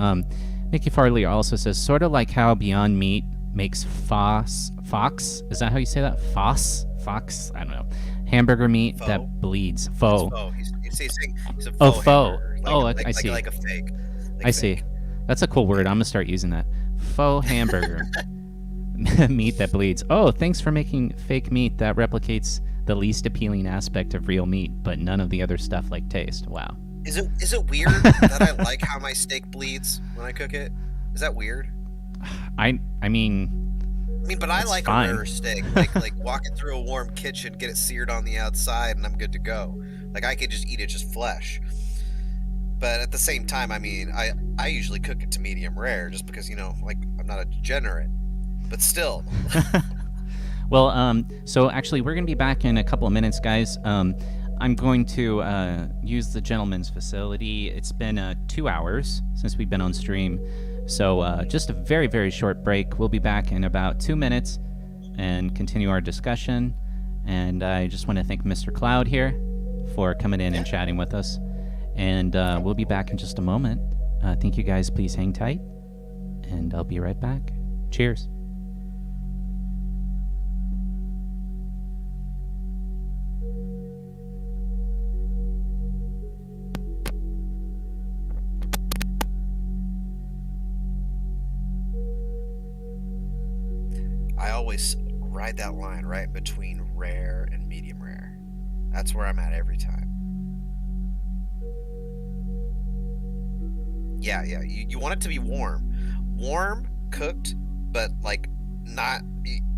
Mickey Farley also says, sort of like how Beyond Meat makes Fox. Is that how you say that? Fox? I don't know. Hamburger meat Faux? that bleeds. Faux. Oh, he's saying he's a Oh, faux. faux. hamburger, Oh, like, I see. Like a fake. Like I a see. fake. That's a cool word. I'm gonna start using that. Faux hamburger. Meat that bleeds. Oh, thanks for making fake meat that replicates the least appealing aspect of real meat, but none of the other stuff like taste. Wow. Is it weird that I like how my steak bleeds when I cook it? Is that weird? I mean, But I It's like fine. a rare steak. Like walking through a warm kitchen, get it seared on the outside, and I'm good to go. Like I could just eat it just flesh. But at the same time, I mean, I usually cook it to medium rare just because, you know, like I'm not a degenerate. But still. well, so actually, we're gonna be back in a couple of minutes, guys. I'm going to use the gentleman's facility. It's been 2 hours since we've been on stream. So just a very, very short break. We'll be back in about 2 minutes and continue our discussion. And I just want to thank Mr. Cloud here for coming in and chatting with us. And we'll be back in just a moment. Thank you guys. Please hang tight. And I'll be right back. Cheers. I always ride that line right between rare and medium rare. That's where I'm at every time. Yeah. You want it to be warm, cooked, but like not.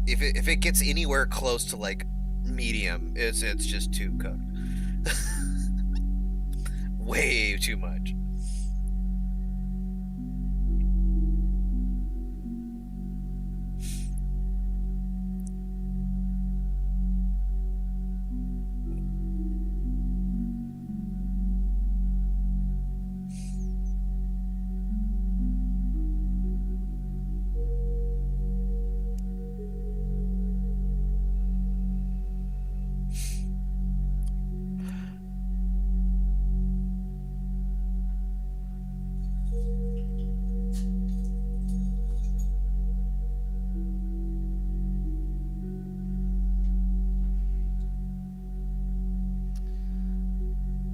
If it gets anywhere close to like medium, it's just too cooked. Way too much.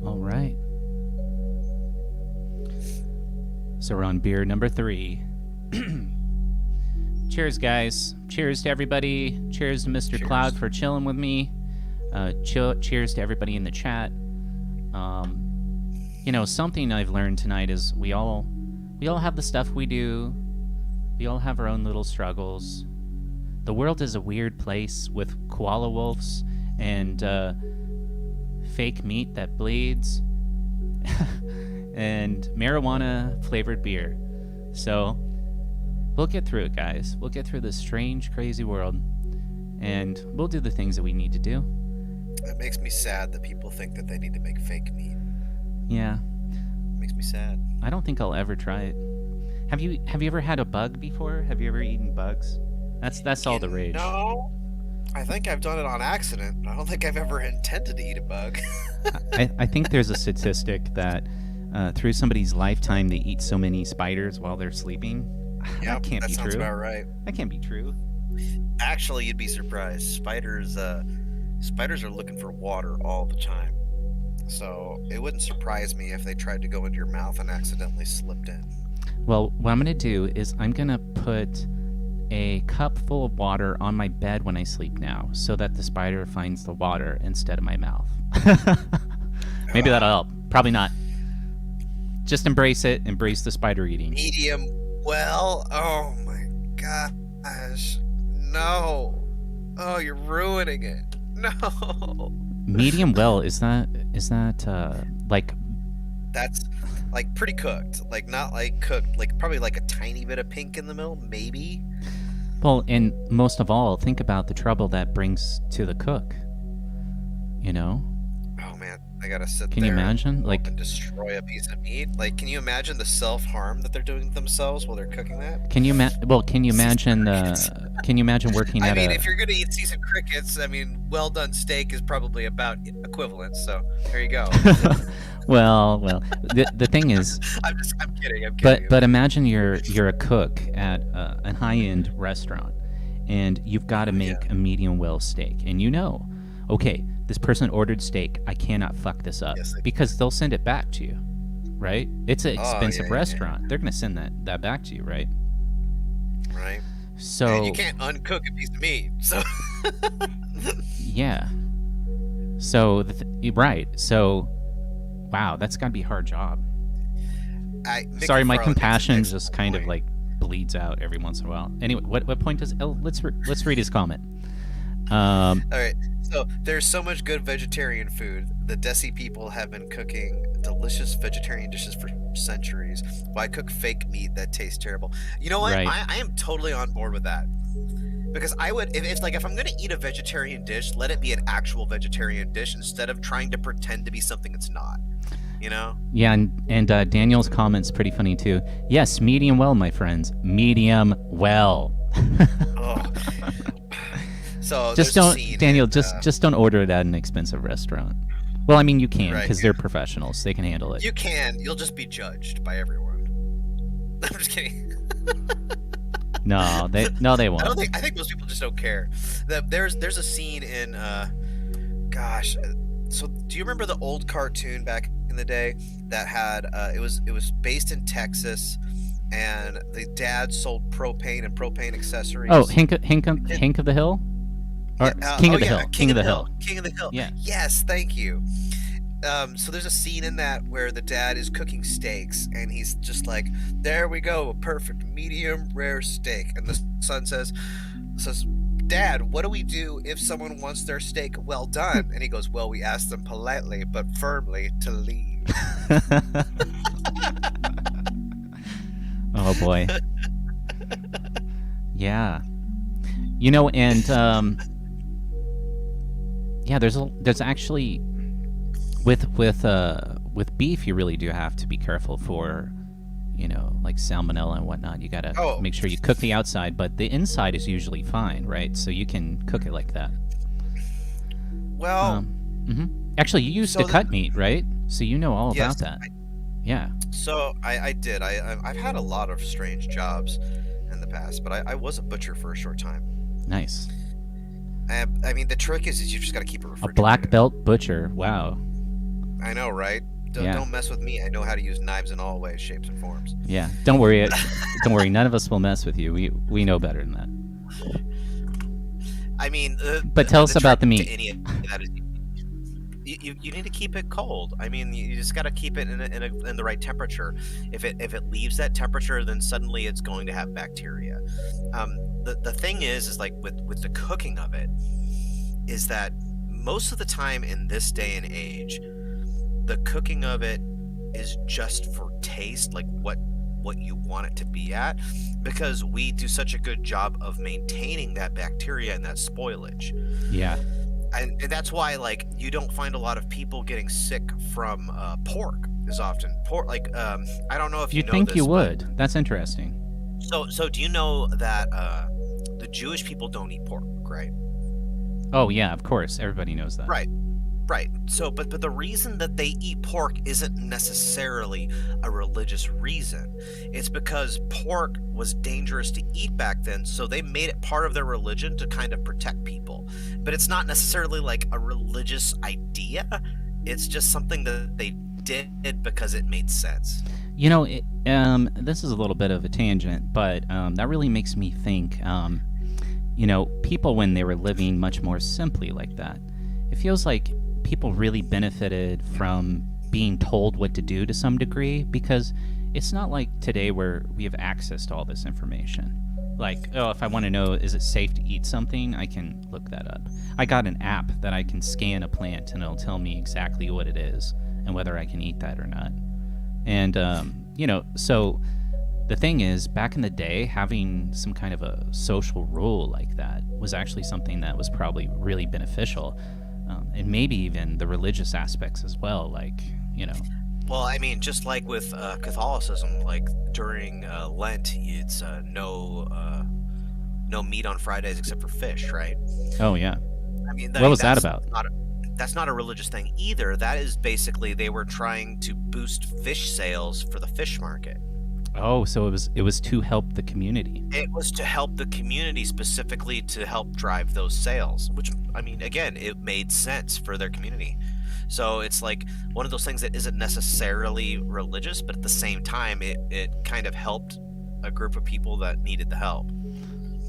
All right. So we're on beer number 3. Cheers, guys. Cheers to everybody. Cheers to Mr. Cheers. Cloud for chilling with me. Cheers to everybody in the chat. Something I've learned tonight is we all have the stuff we do. We all have our own little struggles. The world is a weird place with koala wolves and fake meat that bleeds and marijuana flavored beer. So we'll get through it, guys. We'll get through this strange, crazy world, and we'll do the things that we need to do. It makes me sad that people think that they need to make fake meat. Yeah, It makes me sad. I don't think I'll ever try it. Have you ever had a bug before? Have you ever eaten bugs? That's all the rage. No, I think I've done it on accident. I don't think I've ever intended to eat a bug. I think there's a statistic that through somebody's lifetime they eat so many spiders while they're sleeping. Yep, That can't that be sounds true. about right. That can't be true. Actually, you'd be surprised. Spiders are looking for water all the time. So it wouldn't surprise me if they tried to go into your mouth and accidentally slipped in. Well, what I'm going to do is I'm going to put a cup full of water on my bed when I sleep now so that the spider finds the water instead of my mouth. Maybe that'll help. Probably not. Just embrace it. Embrace the spider eating. Medium well? Oh my gosh. No. Oh, you're ruining it. No. Medium well, is that like That's like pretty cooked. Like not like cooked, like probably like a tiny bit of pink in the middle, maybe. well, and most of all, think about the trouble that brings to the cook. You know? Oh man, I gotta sit Can there you imagine? Like, and destroy a piece of meat. Like, can you imagine the self-harm that they're doing to themselves while they're cooking that? can you imagine working I at mean, a if you're gonna eat seasoned crickets, I mean, well done steak is probably about equivalent. So there you go. well, the thing is, I'm kidding. I'm kidding. but imagine you're a cook at a high-end restaurant, and you've got to make a medium well steak, and okay, this person ordered steak. I cannot fuck this up Yes, they because they'll send it back to you, right? It's an expensive yeah. restaurant. They're gonna send that back to you, right? Right. So And you can't uncook a piece of meat. So yeah. So right. So wow, that's gotta be a hard job. Mickey Sorry, my Farley makes an compassion excellent just kind of point. like bleeds out every once in a while. Anyway, what point does? Oh, let's read his comment. All right. So there's so much good vegetarian food. The Desi people have been cooking delicious vegetarian dishes for centuries. Why cook fake meat that tastes terrible? You know what? Right. I am totally on board with that. Because I would, if I'm gonna eat a vegetarian dish, let it be an actual vegetarian dish instead of trying to pretend to be something it's not. You know? Yeah, and Daniel's comment's pretty funny too. Yes, medium well, my friends. Medium well. Oh. So Just there's a don't, scene Daniel. in, Just don't order it at an expensive restaurant. Well, I mean, you can Right, because they're professionals. They can handle it. you can. You'll just be judged by everyone. I'm just kidding. No, they won't. I think most people just don't care. There's a scene in so do you remember the old cartoon back in the day that had it was based in Texas, and the dad sold propane and propane accessories. Oh, Hank of the Hill? Or King of the Hill. King of the Hill. Yeah. Yes, thank you. So there's a scene in that where the dad is cooking steaks, and he's just like, "There we go, a perfect medium rare steak." And the son says, "Dad, what do we do if someone wants their steak well done?" And he goes, "Well, we ask them politely but firmly to leave." Oh boy. Yeah. You know, and yeah, there's actually with beef, you really do have to be careful for, you know, like salmonella and whatnot. You gotta Oh. make sure you cook the outside, but the inside is usually fine, right? So you can cook it like that. Well, Actually, you used so to cut meat, right? So you know all yes, about that. Yeah. so I did. I've had a lot of strange jobs in the past, but I was a butcher for a short time. Nice. I mean, the trick is you just got to keep it A refrigerated. black belt butcher. Wow. I know, right? Yeah. Don't mess with me. I know how to use knives in all ways, shapes, and forms. Yeah. Don't worry. Don't worry. None of us will mess with you. We know better than that. I mean, But tell us about the trick meat. to any of that is you need to keep it cold. I mean, you just got to keep it in the right temperature. If it leaves that temperature, then suddenly it's going to have bacteria. The thing is like with the cooking of it, is that most of the time in this day and age, the cooking of it is just for taste, like what you want it to be at, because we do such a good job of maintaining that bacteria and that spoilage. Yeah. And that's why, like, you don't find a lot of people getting sick from pork as often. Pork, like, I don't know if you You'd know think this, you but- would. That's interesting. So do you know that the Jewish people don't eat pork, right? Oh yeah, of course. Everybody knows that. Right. So, but the reason that they eat pork isn't necessarily a religious reason. It's because pork was dangerous to eat back then, so they made it part of their religion to kind of protect people. But it's not necessarily like a religious idea. It's just something that they did because it made sense. You know, this is a little bit of a tangent, but that really makes me think. You know, people when they were living much more simply like that, it feels like people really benefited from being told what to do to some degree, because it's not like today where we have access to all this information. Like, oh, if I want to know, is it safe to eat something, I can look that up. I got an app that I can scan a plant and it'll tell me exactly what it is and whether I can eat that or not. And, you know, so the thing is, back in the day, having some kind of a social rule like that was actually something that was probably really beneficial. And maybe even the religious aspects as well, like, you know. Well, I mean, just like with Catholicism, like during Lent, it's no meat on Fridays except for fish, right? Oh, yeah. I mean, What was that that's about? That's not a religious thing either. That is basically they were trying to boost fish sales for the fish market. Oh, so it was to help the community. It was to help the community, specifically to help drive those sales, which, I mean, again, it made sense for their community. So it's like one of those things that isn't necessarily religious, but at the same time, it kind of helped a group of people that needed the help.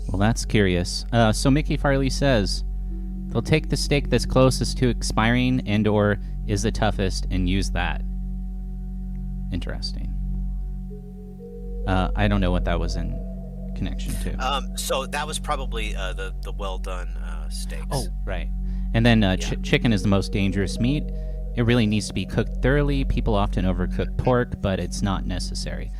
Well, that's curious. So Mickey Farley says, they'll take the steak that's closest to expiring and or is the toughest and use that. Interesting. I don't know what that was in connection to. So that was probably the well done steaks. Oh, right. And then chicken is the most dangerous meat. It really needs to be cooked thoroughly. People often overcook pork, but it's not necessary.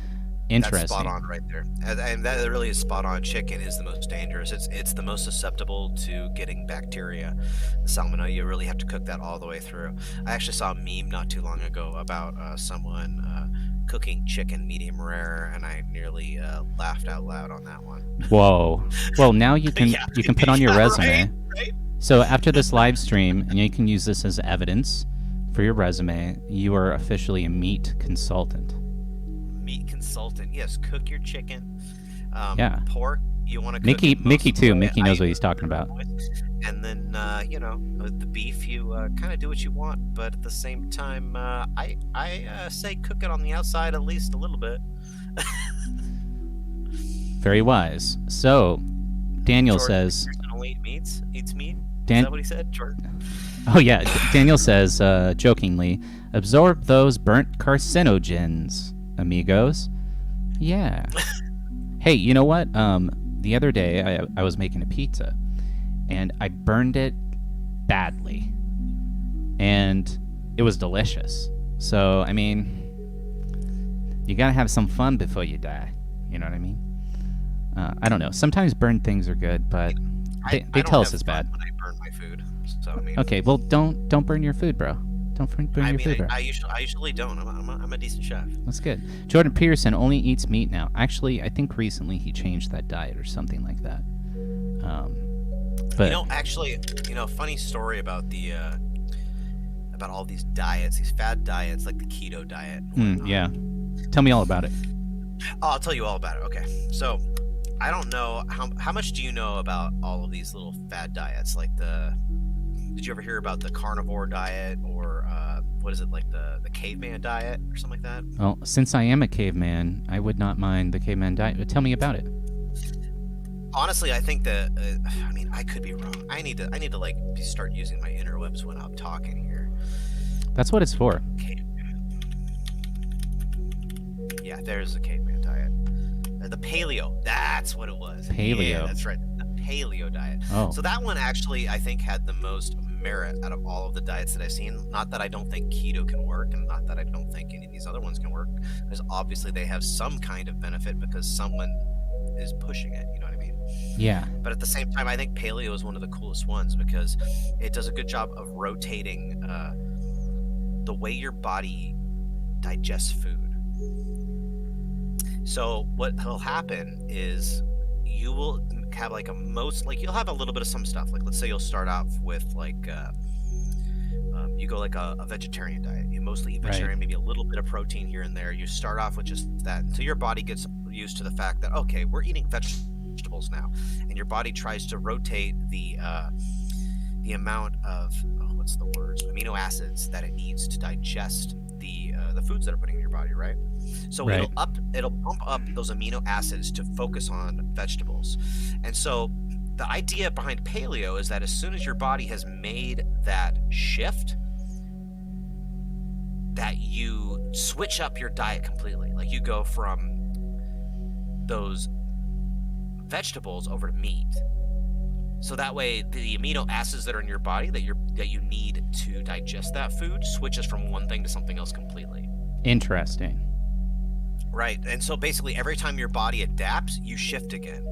Interesting. That's spot on right there. And that really is spot on. Chicken is the most dangerous. It's the most susceptible to getting bacteria. The salmonella, you really have to cook that all the way through. I actually saw a meme not too long ago about someone cooking chicken medium rare, and I nearly laughed out loud on that one. Whoa. Well, now you can Yeah. you can put on your Yeah, resume. right? So after this live stream, and you can use this as evidence for your resume, you are officially a meat consultant. Meat consultant. Yes, cook your chicken. Yeah. Pork, you want to cook Mickey it Mickey most too. of the way. Mickey knows what he's talking about. And then, you know, with the beef, you kind of do what you want, but at the same time, I say cook it on the outside at least a little bit. Very wise. So Daniel Jordan says, Peterson only eats meat. Dan- Is that what he said, Jordan? oh yeah, Daniel says, jokingly, absorb those burnt carcinogens, amigos. Yeah. Hey, you know what? The other day I was making a pizza, and I burned it badly, and it was delicious. So, I mean, you gotta have some fun before you die. You know what I mean? I don't know. Sometimes burned things are good, but they I don't tell us have it's fun bad. when I burn my food. So I mean, Okay, well, don't burn your food, bro. Don't burn I your mean, food, bro. I usually don't. I'm a decent chef. That's good. Jordan Peterson only eats meat now. Actually, I think recently he changed that diet or something like that. But You know, actually, funny story about the about all these diets, these fad diets, like the keto diet. yeah, tell me all about it. Oh, I'll tell you all about it. Okay, so I don't know how much do you know about all of these little fad diets, like did you ever hear about the carnivore diet or what is it, like the caveman diet or something like that? Well, since I am a caveman, I would not mind the caveman diet. But tell me about it. Honestly, I think that I mean, I could be wrong. I need to like start using my interwebs when I'm talking here. That's what it's for. Yeah, there's the caveman diet. The paleo, that's what it was. Paleo. Yeah, that's right. The paleo diet. Oh, So that one actually, I think, had the most merit out of all of the diets that I've seen. Not that I don't think keto can work, and not that I don't think any of these other ones can work, because obviously they have some kind of benefit because someone is pushing it. You know what I mean? yeah. But at the same time, I think paleo is one of the coolest ones because it does a good job of rotating the way your body digests food. So what will happen is you will have like you'll have a little bit of some stuff. Like, let's say you'll start out with like you go like a vegetarian diet. You mostly eat vegetarian, maybe a little bit of protein here and there. You start off with just that until your body gets used to the fact that, okay, we're eating vegetables now, and your body tries to rotate the amount of what's the word, amino acids that it needs to digest the foods that are putting in your body, right? So Right. it'll bump up those amino acids to focus on vegetables. And so the idea behind paleo is that as soon as your body has made that shift, that you switch up your diet completely. Like, you go from those vegetables over to meat. So that way the amino acids that are in your body that you need to digest that food switches from one thing to something else completely. Interesting. Right. And so basically every time your body adapts, you shift again.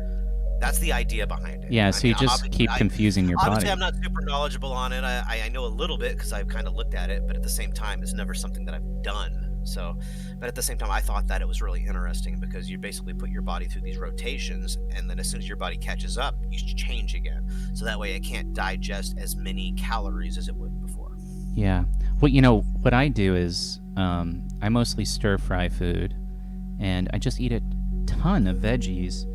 That's the idea behind it. Yeah, I so mean, you just obviously, keep confusing your obviously body. I'm not super knowledgeable on it. I know a little bit because I've kind of looked at it, but at the same time, it's never something that I've done. So, but at the same time, I thought that it was really interesting because you basically put your body through these rotations, and then as soon as your body catches up, you change again. So that way it can't digest as many calories as it would before. Yeah. Well, what I do is I mostly stir fry food, and I just eat a ton of veggies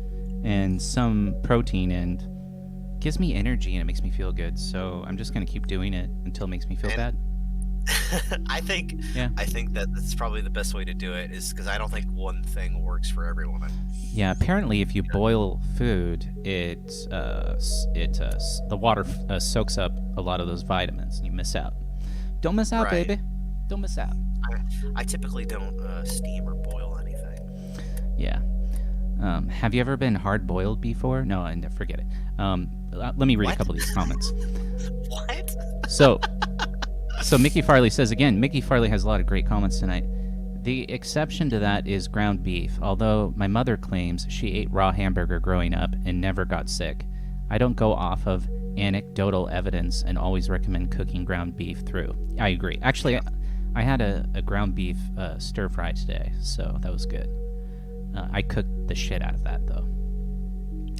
and some protein, and it gives me energy and it makes me feel good. So I'm just gonna keep doing it until it makes me feel bad. I think Yeah. that that's probably the best way to do it, is because I don't think one thing works for everyone. Yeah. Apparently, if you boil food, the water soaks up a lot of those vitamins, and you miss out. Don't miss out, Right. baby. Don't miss out. I typically don't steam or boil anything. Yeah. Have you ever been hard boiled before? No, I forget it. Let me read a What? couple of these comments. What? So Mickey Farley says again, Mickey Farley has a lot of great comments tonight. The exception to that is ground beef, although my mother claims she ate raw hamburger growing up and never got sick. I don't go off of anecdotal evidence and always recommend cooking ground beef through. I agree. Actually, I had a ground beef stir fry today, so that was good. I cooked the shit out of that, though.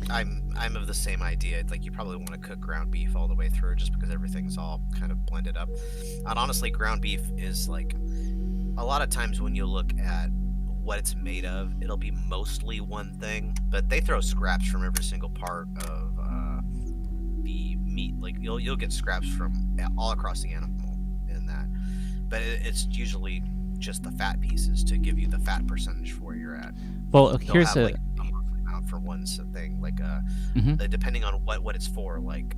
I'm of the same idea. Like, you probably want to cook ground beef all the way through, just because everything's all kind of blended up. And honestly, ground beef is like, a lot of times when you look at what it's made of, it'll be mostly one thing, but they throw scraps from every single part of the meat. Like, you'll get scraps from all across the animal in that, but it's usually just the fat pieces to give you the fat percentage for where you're at. Well, They'll here's have, a like, monthly amount for one thing, like Mhm. depending on what it's for, like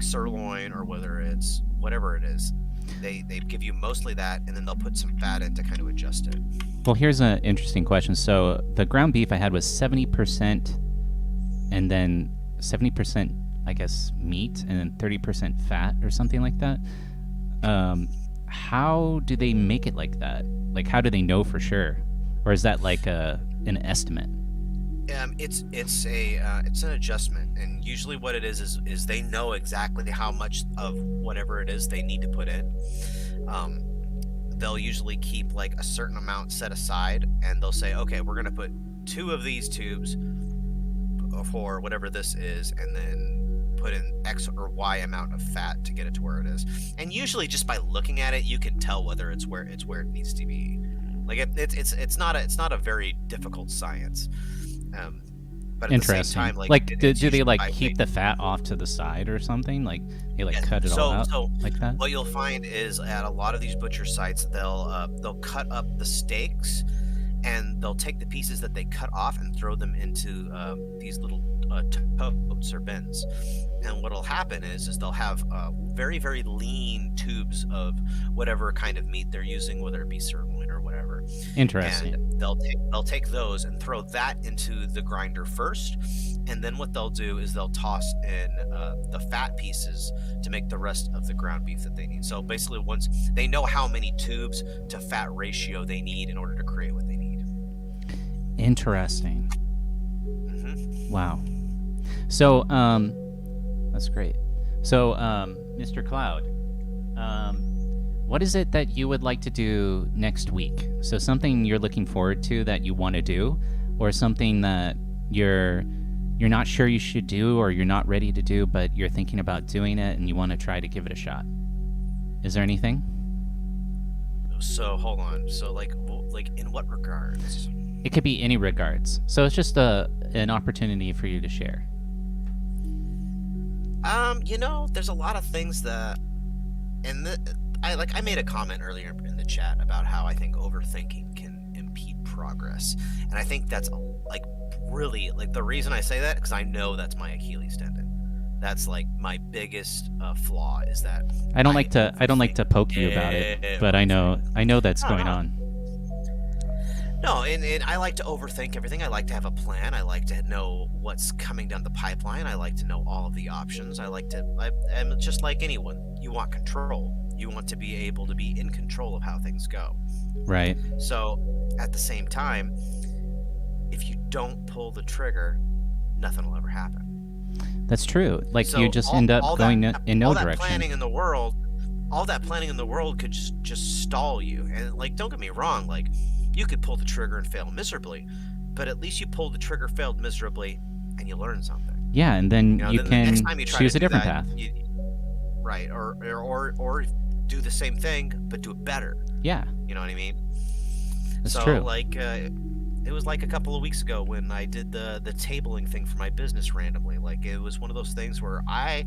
sirloin, or whether it's whatever it is, they give you mostly that, and then they'll put some fat in to kind of adjust it. Well, here's an interesting question. So the ground beef I had was 70%, and then 70%, I guess, meat, and then 30% fat, or something like that. how do they make it like that? Like, how do they know for sure, or is that like an estimate? It's an adjustment, and usually what it is they know exactly how much of whatever it is they need to put in. They'll usually keep like a certain amount set aside, and they'll say, okay, we're gonna put 2 of these tubes for whatever this is, and then put in X or Y amount of fat to get it to where it is. And usually, just by looking at it, you can tell whether it's where it needs to be. Like it's not a very difficult science. But at the same Interesting. time, like, Like, do it's they usually like by keep weight. the fat off to the side or something? Like they like Yeah, cut it all out so like that? what you'll find is at a lot of these butcher sites, they'll cut up the steaks, and they'll take the pieces that they cut off and throw them into these little totes or bins. And what'll happen is they'll have very, very lean tubes of whatever kind of meat they're using, whether it be sirloin or whatever. Interesting. And they'll take those and throw that into the grinder first, and then what they'll do is they'll toss in the fat pieces to make the rest of the ground beef that they need. So basically, once they know how many tubes to fat ratio they need in order to create what they need. Interesting. Hmm. Wow. So, that's great. So, Mr. Cloud, what is it that you would like to do next week? So something you're looking forward to that you want to do, or something that you're not sure you should do, or you're not ready to do, but you're thinking about doing it and you want to try to give it a shot. Is there anything? So hold on. So like in what regards? It could be any regards. So it's just an opportunity for you to share. There's a lot of things that, I made a comment earlier in the chat about how I think overthinking can impede progress, and I think that's really the reason I say that, because I know that's my Achilles tendon. That's like my biggest flaw, is that I don't like to poke you about it, but I know that's No, going no. on. No, and I like to overthink everything. I like to have a plan. I like to know what's coming down the pipeline. I like to know all of the options. I'm just like anyone. You want control. You want to be able to be in control of how things go. Right. So, at the same time, if you don't pull the trigger, nothing will ever happen. That's true. Like, So you just all- end up all going that, in no all that direction. planning in the world, could just stall you. And don't get me wrong, you could pull the trigger and fail miserably, but at least you pulled the trigger, failed miserably, and you learned something. Yeah, and then you Then the can next time you try choose to a do different that, path. right? Or do the same thing but do it better. Yeah, You know what I mean? that's So true. it was like a couple of weeks ago when I did the tabling thing for my business randomly. It was one of those things where I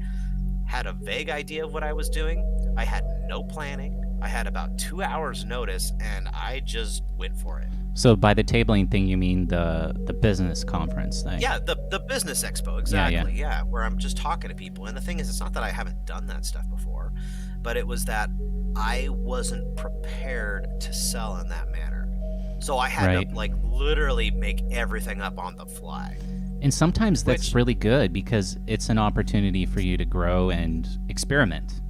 had a vague idea of what I was doing. I had no planning. I had about 2 hours notice, and I just went for it. So by the tabling thing, you mean the business conference thing? Yeah, the business expo, Yeah, exactly. yeah. Yeah, where I'm just talking to people. And the thing is, it's not that I haven't done that stuff before, but it was that I wasn't prepared to sell in that manner. So I had Right. to literally make everything up on the fly. And sometimes that's Which- really good because it's an opportunity for you to grow and experiment.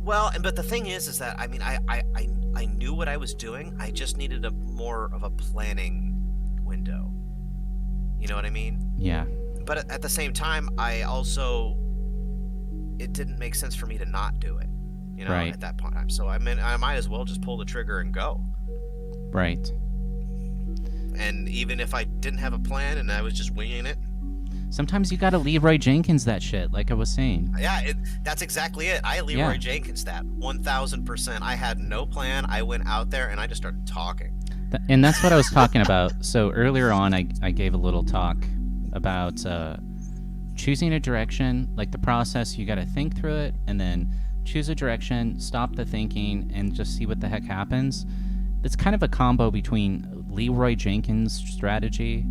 Well, but the thing is that I knew what I was doing. I just needed a more of a planning window. You know what I mean? Yeah. But at the same time, it didn't make sense for me to not do it. Right. At that point in time. So I might as well just pull the trigger and go. Right. And even if I didn't have a plan and I was just winging it, Sometimes you gotta Leroy Jenkins that shit, like I was saying. yeah, that's exactly it. I Leroy Yeah. Jenkins that 1000%. I had no plan. I went out there and I just started talking. And that's what I was talking about. So earlier on, I gave a little talk about choosing a direction, like the process. You got to think through it, and then choose a direction, stop the thinking, and just see what the heck happens. It's kind of a combo between Leroy Jenkins' strategy,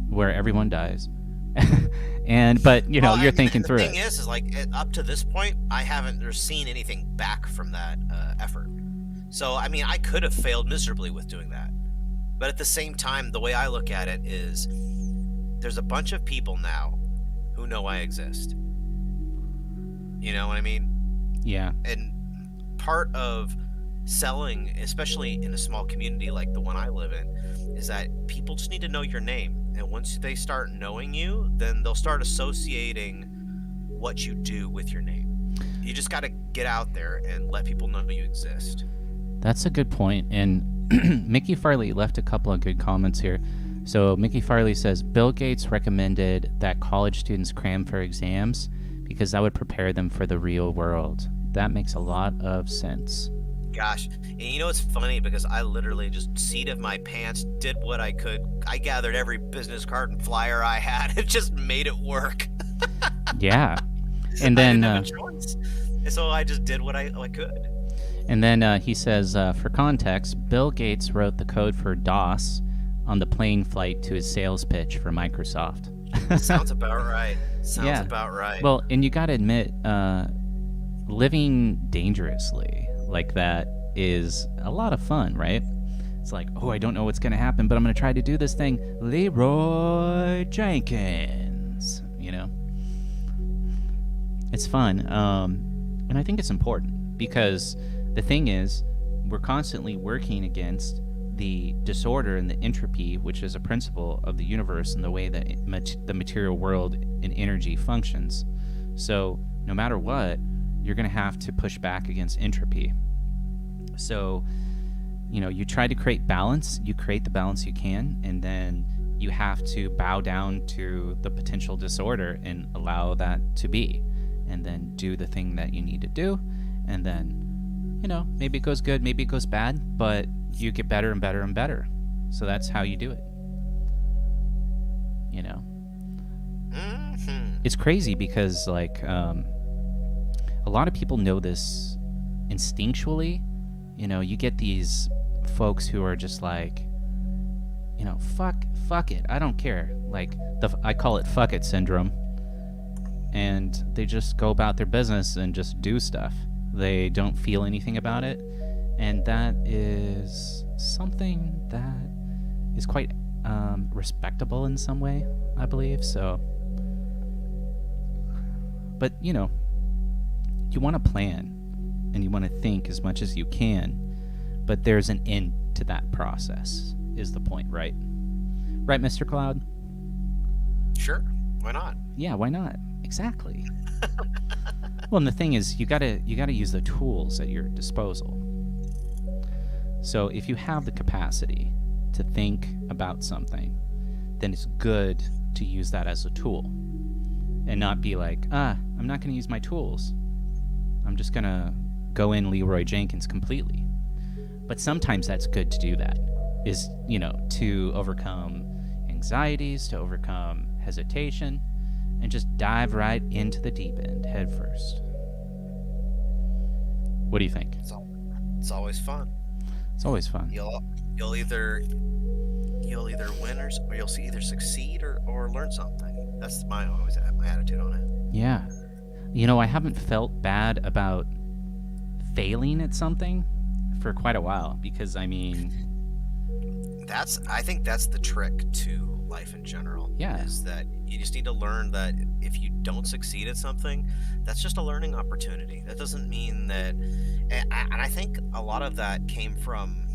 where everyone dies, but Well, you're and thinking the through thing it. is up to this point, I haven't seen anything back from that effort. So I could have failed miserably with doing that. But at the same time, the way I look at it is, there's a bunch of people now who know I exist. You know what I mean? Yeah. And part of selling, especially in a small community like the one I live in, is that people just need to know your name. And once they start knowing you, then they'll start associating what you do with your name. You just got to get out there and let people know you exist. That's a good point. And Mickey Farley left a couple of good comments here. So Mickey Farley says, Bill Gates recommended that college students cram for exams because that would prepare them for the real world. That makes a lot of sense. Gosh, and you know it's funny because I literally just seat of my pants, did what I could. I gathered every business card and flyer I had. It just made it work. Yeah. And then I didn't have a choice. And so I just did what I could. And then he says, for context, Bill Gates wrote the code for DOS on the plane flight to his sales pitch for Microsoft. Sounds about right. Sounds about right. Well, and you got to admit, living dangerously like that is a lot of fun, right? It's like, oh, I don't know what's going to happen, but I'm going to try to do this thing. Leroy Jenkins, you know? It's fun. And I think it's important because the thing is, we're constantly working against the disorder and the entropy, which is a principle of the universe and the way that the material world and energy functions. So no matter what, you're going to have to push back against entropy. So, you know, you try to create balance, you create the balance you can, and then you have to bow down to the potential disorder and allow that to be, and then do the thing that you need to do, and then, you know, maybe it goes good, maybe it goes bad, but you get better and better and better. So that's how you do it. You know? Mm-hmm. It's crazy because, like, a lot of people know this instinctually. You know, you get these folks who are just like, you know, fuck it, I don't care. Like, I call it fuck it syndrome. And they just go about their business and just do stuff. They don't feel anything about it. And that is something that is quite respectable in some way, I believe. So, but, you know, you want to plan and you want to think as much as you can, but there's an end to that process, is the point, right? Right, Mr. Cloud? Sure. Why not? Yeah, why not? Exactly. Well, and the thing is, you gotta use the tools at your disposal. So if you have the capacity to think about something, then it's good to use that as a tool and not be like, I'm not going to use my tools. I'm just going to go in Leroy Jenkins completely. But sometimes that's good to do that, is, you know, to overcome anxieties, to overcome hesitation, and just dive right into the deep end head first. What do you think? It's always fun. It's always fun. You'll either win or you'll either succeed or learn something. That's my attitude on it. Yeah. You know, I haven't felt bad about failing at something for quite a while because, I mean... I think that's the trick to life in general. Yeah. Is that you just need to learn that if you don't succeed at something, that's just a learning opportunity. That doesn't mean that... And I think a lot of that came from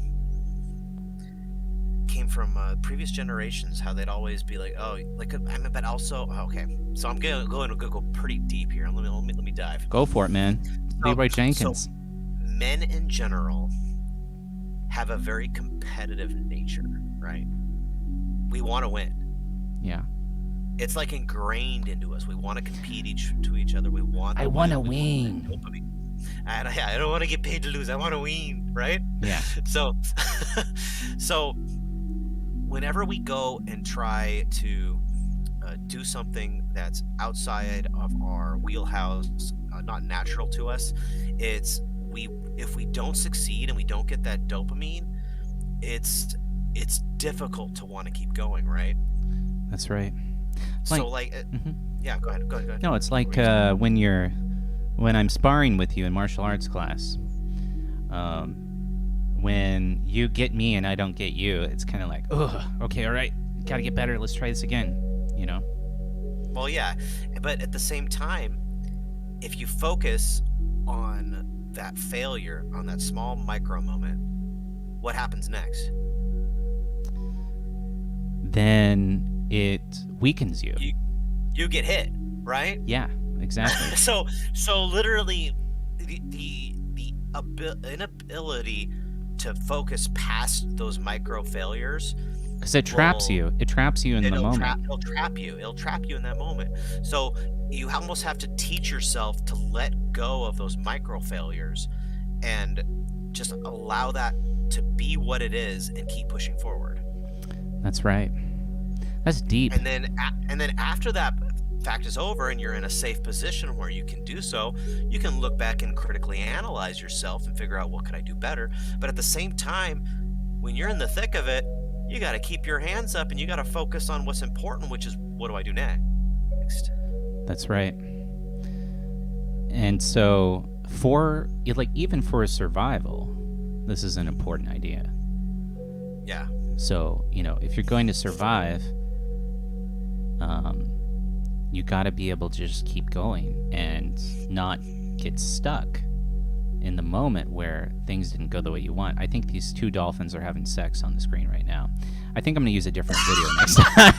previous generations, how they'd always be like, oh, like, I mean, but also, okay, so I'm gonna go pretty deep here. Let me dive. Go for it, man. Leroy Jenkins. So men in general have a very competitive nature, right? We want to win. Yeah. It's like ingrained into us. We want to compete to each other. We want. I want to win. I don't want to get paid to lose. I want to win, right? Yeah. So whenever we go and try to do something that's outside of our wheelhouse, not natural to us, if we don't succeed and we don't get that dopamine, it's difficult to want to keep going, right? That's right. So yeah, go ahead. No, it's like when I'm sparring with you in martial arts class. When you get me and I don't get you, it's kind of like, okay, all right, gotta get better. Let's try this again. You know. Well, yeah, but at the same time, if you focus on that failure, on that small micro moment, what happens next? Then it weakens you. You get hit, right? Yeah, exactly. So literally, the inability to focus past those micro failures, Because it traps you. It traps you in the moment. It'll trap you in that moment. So you almost have to teach yourself to let go of those micro failures and just allow that to be what it is and keep pushing forward. That's right. That's deep. And then after that fact is over and you're in a safe position where you can do so, you can look back and critically analyze yourself and figure out what could I do better. But at the same time, when you're in the thick of it, you got to keep your hands up and you got to focus on what's important, which is, what do I do next? That's right. And so even for a survival, this is an important idea. Yeah. So, if you're going to survive, you got to be able to just keep going and not get stuck in the moment where things didn't go the way you want. I think these two dolphins are having sex on the screen right now. I think I'm going to use a different video next time.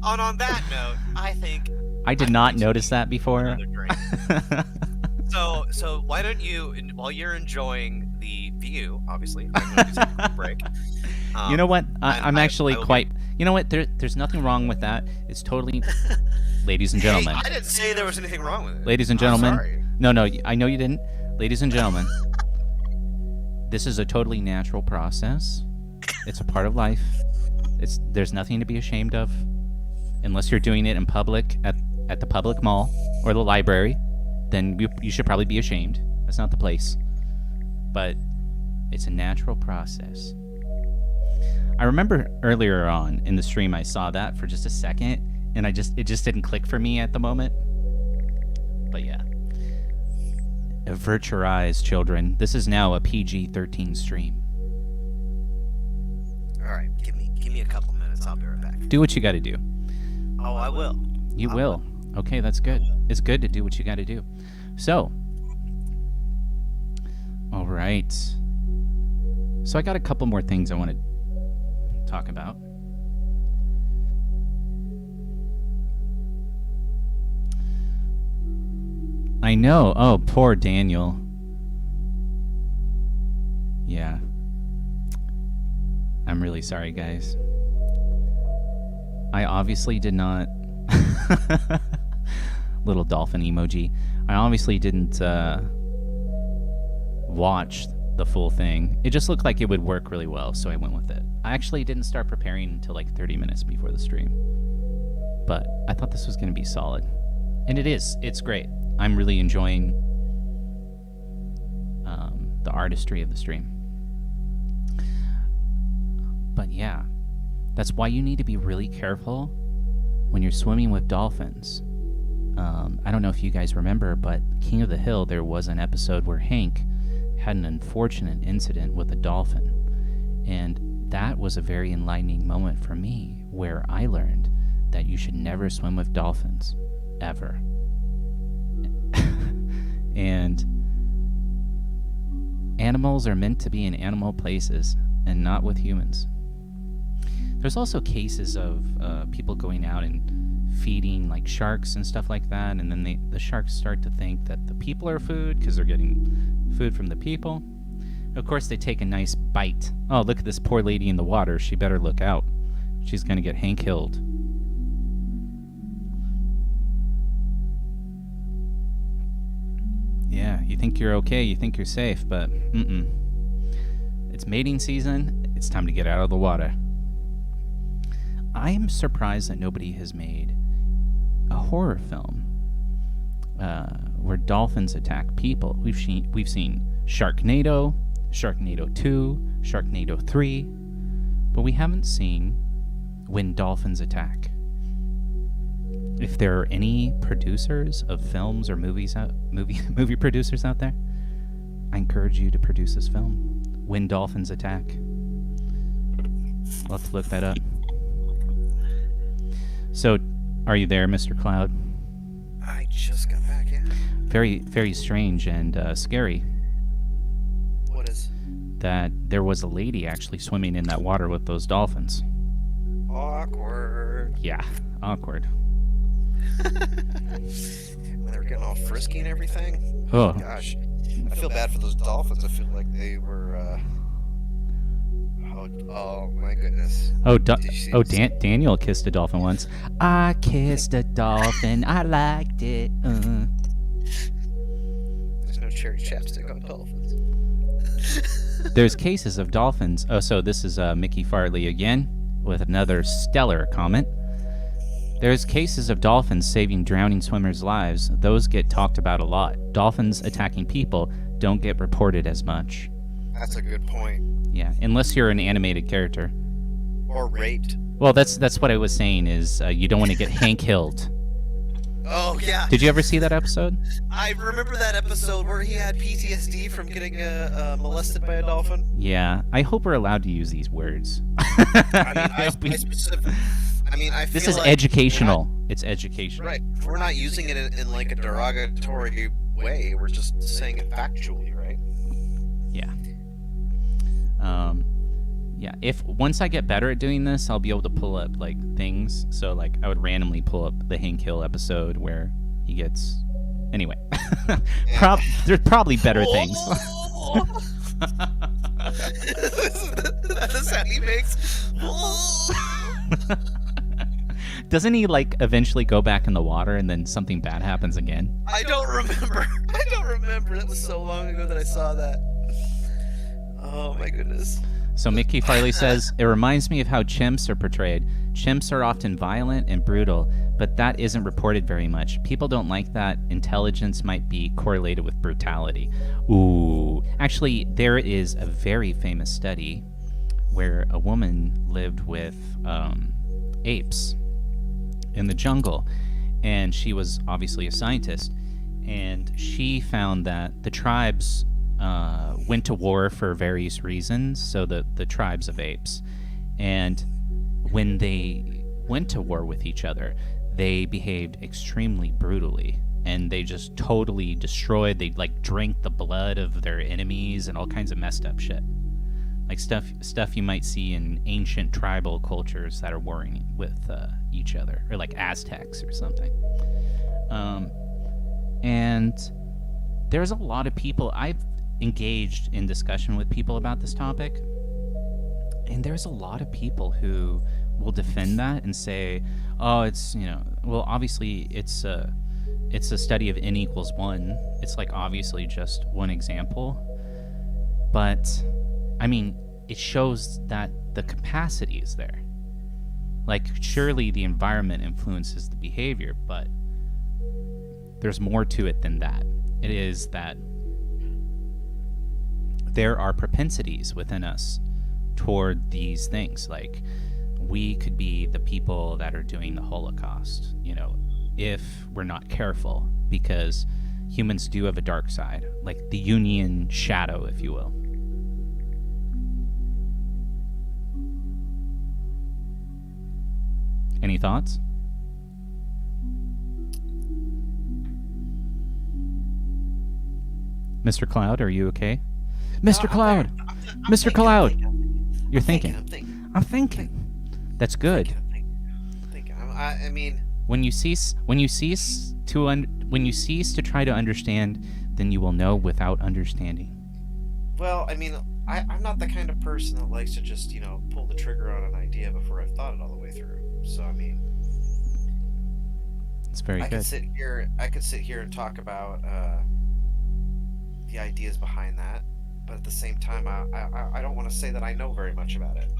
And on that note, I think I did not notice that before. another drink. So why don't you, while you're enjoying the view, obviously, I'm going to take a quick break. You know what? I'm actually I will quite... You know what? There's nothing wrong with that. It's totally... Ladies and gentlemen. Hey, I didn't say there was anything wrong with it. Ladies and gentlemen. I'm sorry. No, I know you didn't. Ladies and gentlemen, this is a totally natural process. It's a part of life. There's nothing to be ashamed of, unless you're doing it in public at the public mall or the library. Then you should probably be ashamed. That's not the place. But it's a natural process. I remember earlier on in the stream I saw that for just a second, and it just didn't click for me at the moment. But yeah. Avert your eyes, children. This is now a PG-13 stream. All right, give me a couple minutes. I'll be right back. Do what you got to do. Oh, I will. You will. Okay, that's good. It's good to do what you got to do. So, all right. So I got a couple more things I want to talk about. I know. Oh, poor Daniel. Yeah. I'm really sorry, guys. I obviously did not... Little dolphin emoji. I obviously didn't watch the full thing. It just looked like it would work really well, so I went with it. I actually didn't start preparing until like 30 minutes before the stream. But I thought this was going to be solid. And it is. It's great. I'm really enjoying the artistry of the stream. But yeah, that's why you need to be really careful when you're swimming with dolphins. I don't know if you guys remember, but King of the Hill, there was an episode where Hank had an unfortunate incident with a dolphin. And that was a very enlightening moment for me, where I learned that you should never swim with dolphins, ever. And animals are meant to be in animal places and not with humans. There's also cases of people going out and feeding like sharks and stuff like that, and then the sharks start to think that the people are food because they're getting food from the people. Of course, they take a nice bite. Oh, look at this poor lady in the water. She better look out. She's going to get Hank killed. Yeah, you think you're okay, you think you're safe, but It's mating season. It's time to get out of the water. I am surprised that nobody has made a horror film where dolphins attack people. We've seen Sharknado, Sharknado 2, Sharknado 3, but we haven't seen When Dolphins Attack. If there are any producers of films or movies movie producers out there, I encourage you to produce this film, When Dolphins Attack. I'll have to look that up. So, are you there, Mr. Cloud? I just just got back, yeah. Very, very strange and scary What is? that there was a lady actually swimming in that water with those dolphins. Awkward. Yeah, awkward. When they were getting all frisky and everything. Oh, Gosh. I feel bad for those dolphins. I feel like they were, oh my goodness. Did you see this? Daniel kissed a dolphin once. I kissed a dolphin. I liked it. There's no cherry chapstick on dolphins. There's cases of dolphins. Oh, so this is Mickey Farley again with another stellar comment. There's cases of dolphins saving drowning swimmers' lives. Those get talked about a lot. Dolphins attacking people don't get reported as much. That's a good point. Yeah, unless you're an animated character. Or raped. Well, that's what I was saying is you don't want to get Hank Hill. Oh, yeah. Did you ever see that episode? I remember that episode where he had PTSD from getting molested by a dolphin. Yeah, I hope we're allowed to use these words. I feel This is like educational. It's educational. Right. We're not using it in like a derogatory way. We're just saying it factually, right? Yeah. Yeah. If once I get better at doing this, I'll be able to pull up like things. So like I would randomly pull up the Hank Hill episode where he gets. Anyway, there's probably better things. That's the sound he makes. Doesn't he like eventually go back in the water and then something bad happens again? I don't remember. That was so long ago that I saw that. Oh my goodness. So Mickey Farley says, it reminds me of how chimps are portrayed. Chimps are often violent and brutal, but that isn't reported very much. People don't like that. Intelligence might be correlated with brutality. Ooh. Actually, there is a very famous study where a woman lived with apes in the jungle, and she was obviously a scientist, and she found that the tribes went to war for various reasons, so the tribes of apes, and when they went to war with each other, they behaved extremely brutally, and they just totally destroyed, they like drank the blood of their enemies and all kinds of messed up shit. Like stuff you might see in ancient tribal cultures that are warring with each other, or like Aztecs or something. And there's a lot of people, I've engaged in discussion with people about this topic, and there's a lot of people who will defend that and say, oh, it's, well, obviously it's a study of n equals 1. It's like obviously just one example, but I mean, it shows that the capacity is there. Like, surely the environment influences the behavior, but there's more to it than that. It is that there are propensities within us toward these things. Like, we could be the people that are doing the Holocaust, if we're not careful, because humans do have a dark side, like the Jungian shadow, if you will. Any thoughts? Mr. Cloud, are you okay? Mr. Cloud! Mr. Cloud! You're thinking. I'm thinking. That's good. I'm thinking. I mean, when you cease to try to understand, then you will know without understanding. Well, I mean, I'm not the kind of person that likes to just, pull the trigger on an idea before I've thought it all the way through. So, I mean, it's very good. I could sit here and talk about the ideas behind that, but at the same time, I don't want to say that I know very much about it.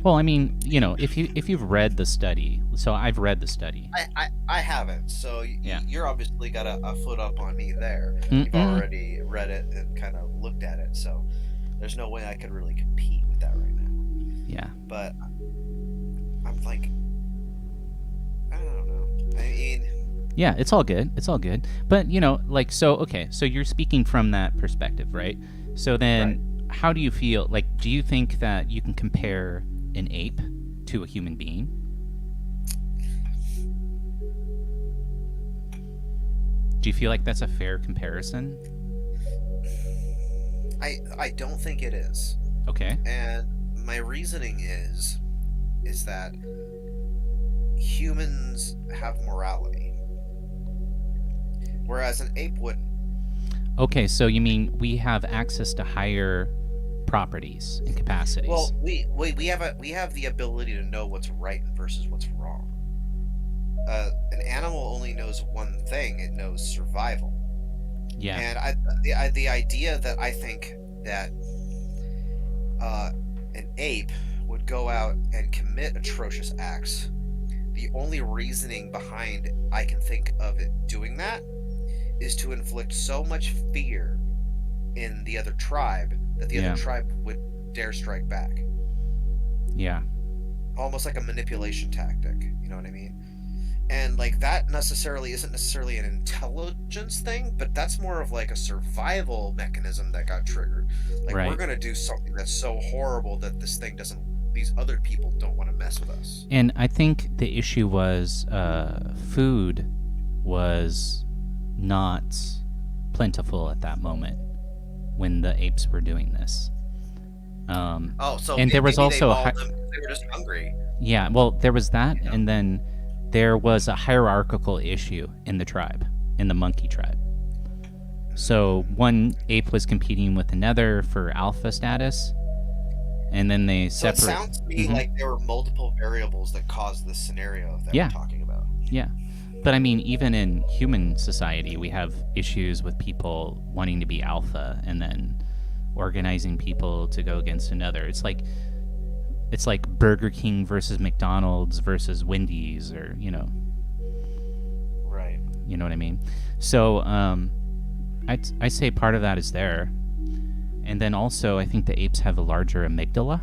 Well, I mean, if you've read the study, so I've read the study. I haven't, so yeah. You're obviously got a foot up on me there. You've already read it and kind of looked at it, so there's no way I could really compete with that right now. Yeah. But I'm like, I don't know. I mean, yeah, it's all good. It's all good. But, so you're speaking from that perspective, right? So then how do you feel? Like, do you think that you can compare an ape to a human being? Do you feel like that's a fair comparison? I don't think it is. Okay. And my reasoning is that humans have morality, whereas an ape wouldn't. Okay, so you mean we have access to higher properties and capacities? Well, we have the ability to know what's right versus what's wrong. An animal only knows one thing; it knows survival. yeah. And the idea that I think that an ape would go out and commit atrocious acts, the only reasoning behind I can think of it doing that is to inflict so much fear in the other tribe that the Yeah. other tribe would dare strike back. Yeah. Almost like a manipulation tactic, you know what I mean? And like that isn't necessarily an intelligence thing, but that's more of like a survival mechanism that got triggered. Like Right. we're gonna do something that's so horrible that these other people don't want to mess with us. And I think the issue was food was not plentiful at that moment when the apes were doing this. So and there was maybe also they a mauled hi- them 'cause they were just hungry. Yeah, well, there was that, Yeah. and then there was a hierarchical issue in the tribe, in the monkey tribe. So one ape was competing with another for alpha status, and then they So it separate. sounds to me Mhm. like there were multiple variables that caused this scenario that Yeah. we're talking about. Yeah. But I mean, even in human society, we have issues with people wanting to be alpha and then organizing people to go against another. It's like Burger King versus McDonald's versus Wendy's, or Right. you know what I mean. So I say part of that is there, and then also I think the apes have a larger amygdala.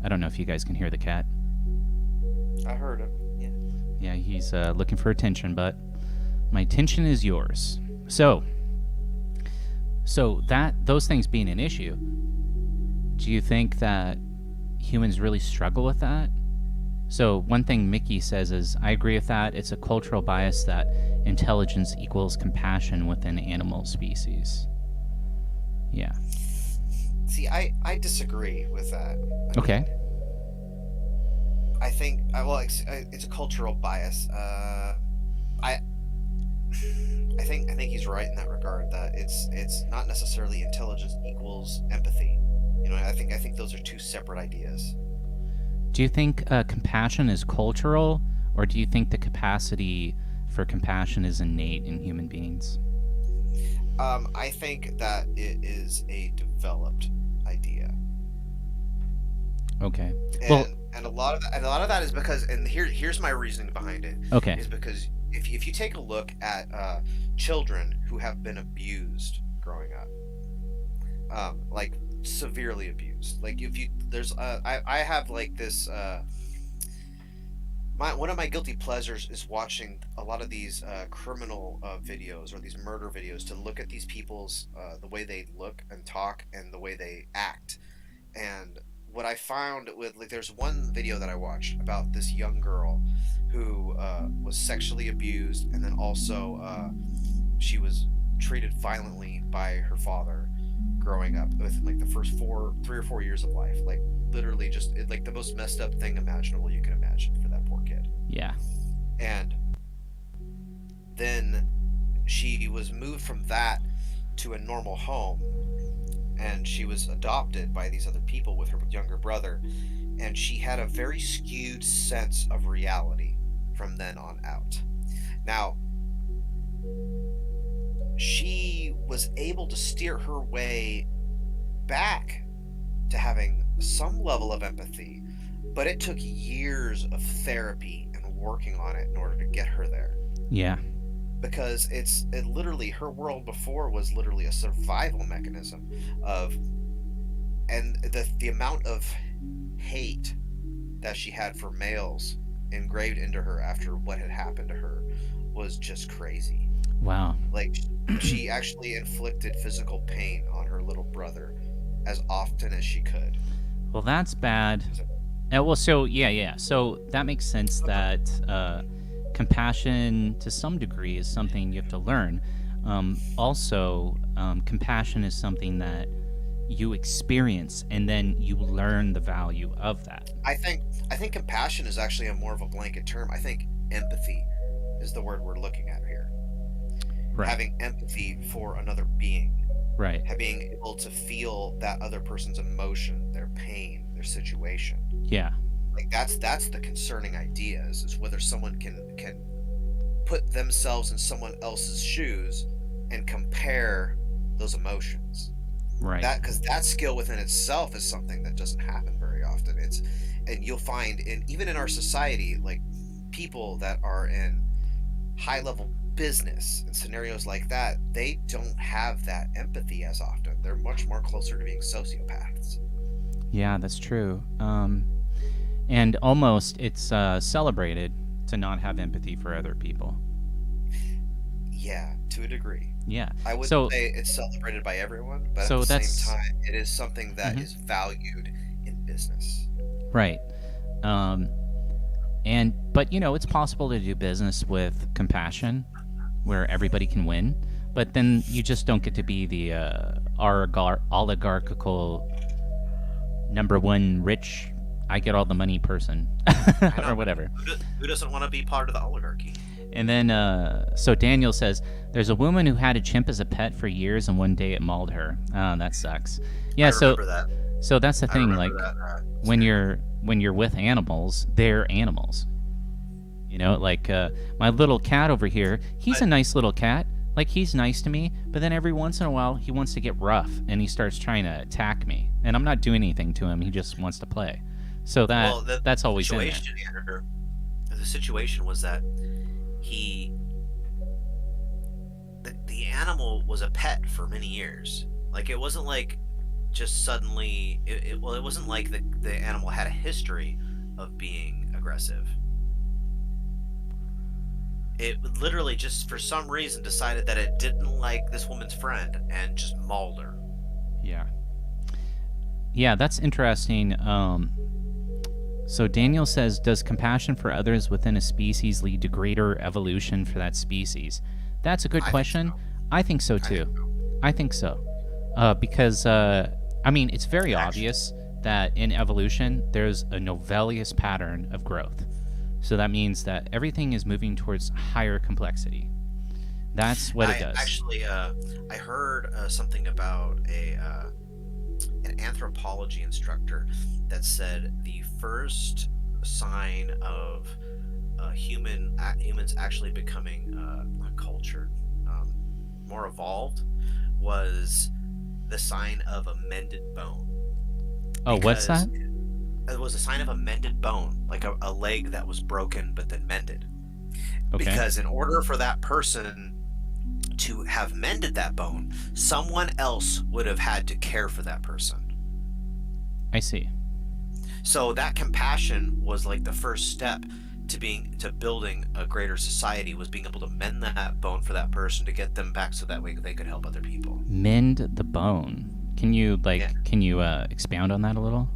I don't know if you guys can hear the cat. I heard it. Yeah. Yeah, he's looking for attention, but my attention is yours. So those things being an issue, do you think that humans really struggle with that? So one thing Mickey says is, I agree with that. It's a cultural bias that intelligence equals compassion within animal species. Yeah. See, I disagree with that. Okay. I think it's a cultural bias. I think he's right in that regard, that it's not necessarily intelligence equals empathy. I think those are two separate ideas. Do you think compassion is cultural, or do you think the capacity for compassion is innate in human beings? I think that it is a developed idea. Okay. And, Well- and a lot of that is because, and here's my reasoning behind it. Okay. Is because if you take a look at children who have been abused growing up, like severely abused, like I have like this one of my guilty pleasures is watching a lot of these criminal videos or these murder videos, to look at these people's the way they look and talk and the way they act. And what I found with, like, there's one video that I watched about this young girl who was sexually abused, and then also she was treated violently by her father growing up within like the first 3 or 4 years of life. Like literally just like the most messed up thing imaginable you can imagine for that poor kid. Yeah. And then she was moved from that to a normal home, and she was adopted by these other people with her younger brother, and she had a very skewed sense of reality from then on out. Now, she was able to steer her way back to having some level of empathy, but it took years of therapy and working on it in order to get her there. Yeah. Because it literally, her world before was literally a survival mechanism and the amount of hate that she had for males engraved into her after what had happened to her was just crazy. Wow. Like, she actually inflicted physical pain on her little brother as often as she could. Well, that's bad. So yeah. So that makes sense that compassion to some degree is something you have to learn. Also, compassion is something that you experience and then you learn the value of that. I think compassion is actually more of a blanket term. I think empathy is the word we're looking at here. Right. Having empathy for another being. Right. Being able to feel that other person's emotion, their pain, their situation. Yeah. Like that's the concerning idea is whether someone can put themselves in someone else's shoes and compare those emotions. Right. Because that skill within itself is something that doesn't happen very often. And you'll find even in our society, like people that are in high level business and scenarios like that, they don't have that empathy as often. They're much more closer to being sociopaths. Yeah, that's true. And almost it's celebrated to not have empathy for other people. Yeah, to a degree. Yeah. I wouldn't say it's celebrated by everyone, but at the same time, it is something that is valued in business. Right. But it's possible to do business with compassion, where everybody can win. But then you just don't get to be the oligarchical number one rich, I get all the money person, or whatever. Who doesn't want to be part of the oligarchy? And then, so Daniel says, there's a woman who had a chimp as a pet for years, and one day it mauled her. Oh, that sucks. Yeah, I remember that. So that's the thing. Like, when you're with animals, they're animals. Like my little cat over here. He's a nice little cat. Like, he's nice to me, but then every once in a while he wants to get rough and he starts trying to attack me, and I'm not doing anything to him. He just wants to play. So that's always in there. The situation was that the animal was a pet for many years. Like, it wasn't like just suddenly it wasn't like the animal had a history of being aggressive. It literally just for some reason decided that it didn't like this woman's friend and just mauled her. Yeah, that's interesting. So Daniel says, does compassion for others within a species lead to greater evolution for that species? That's a good question. I think so too. I think so. Because, it's very obvious that in evolution, there's a Novelius pattern of growth. So that means that everything is moving towards higher complexity. That's what it does. Actually, I heard something about an anthropology instructor that said the first sign of humans actually becoming cultured, more evolved, was the sign of a mended bone. Oh, what's that? It was a sign of a mended bone, like a leg that was broken but then mended. Okay. Because in order for that person to have mended that bone, someone else would have had to care for that person. I see. So that compassion was like the first step to building a greater society, was being able to mend that bone for that person to get them back so that way they could help other people. Mend the bone. Can you expound on that a little?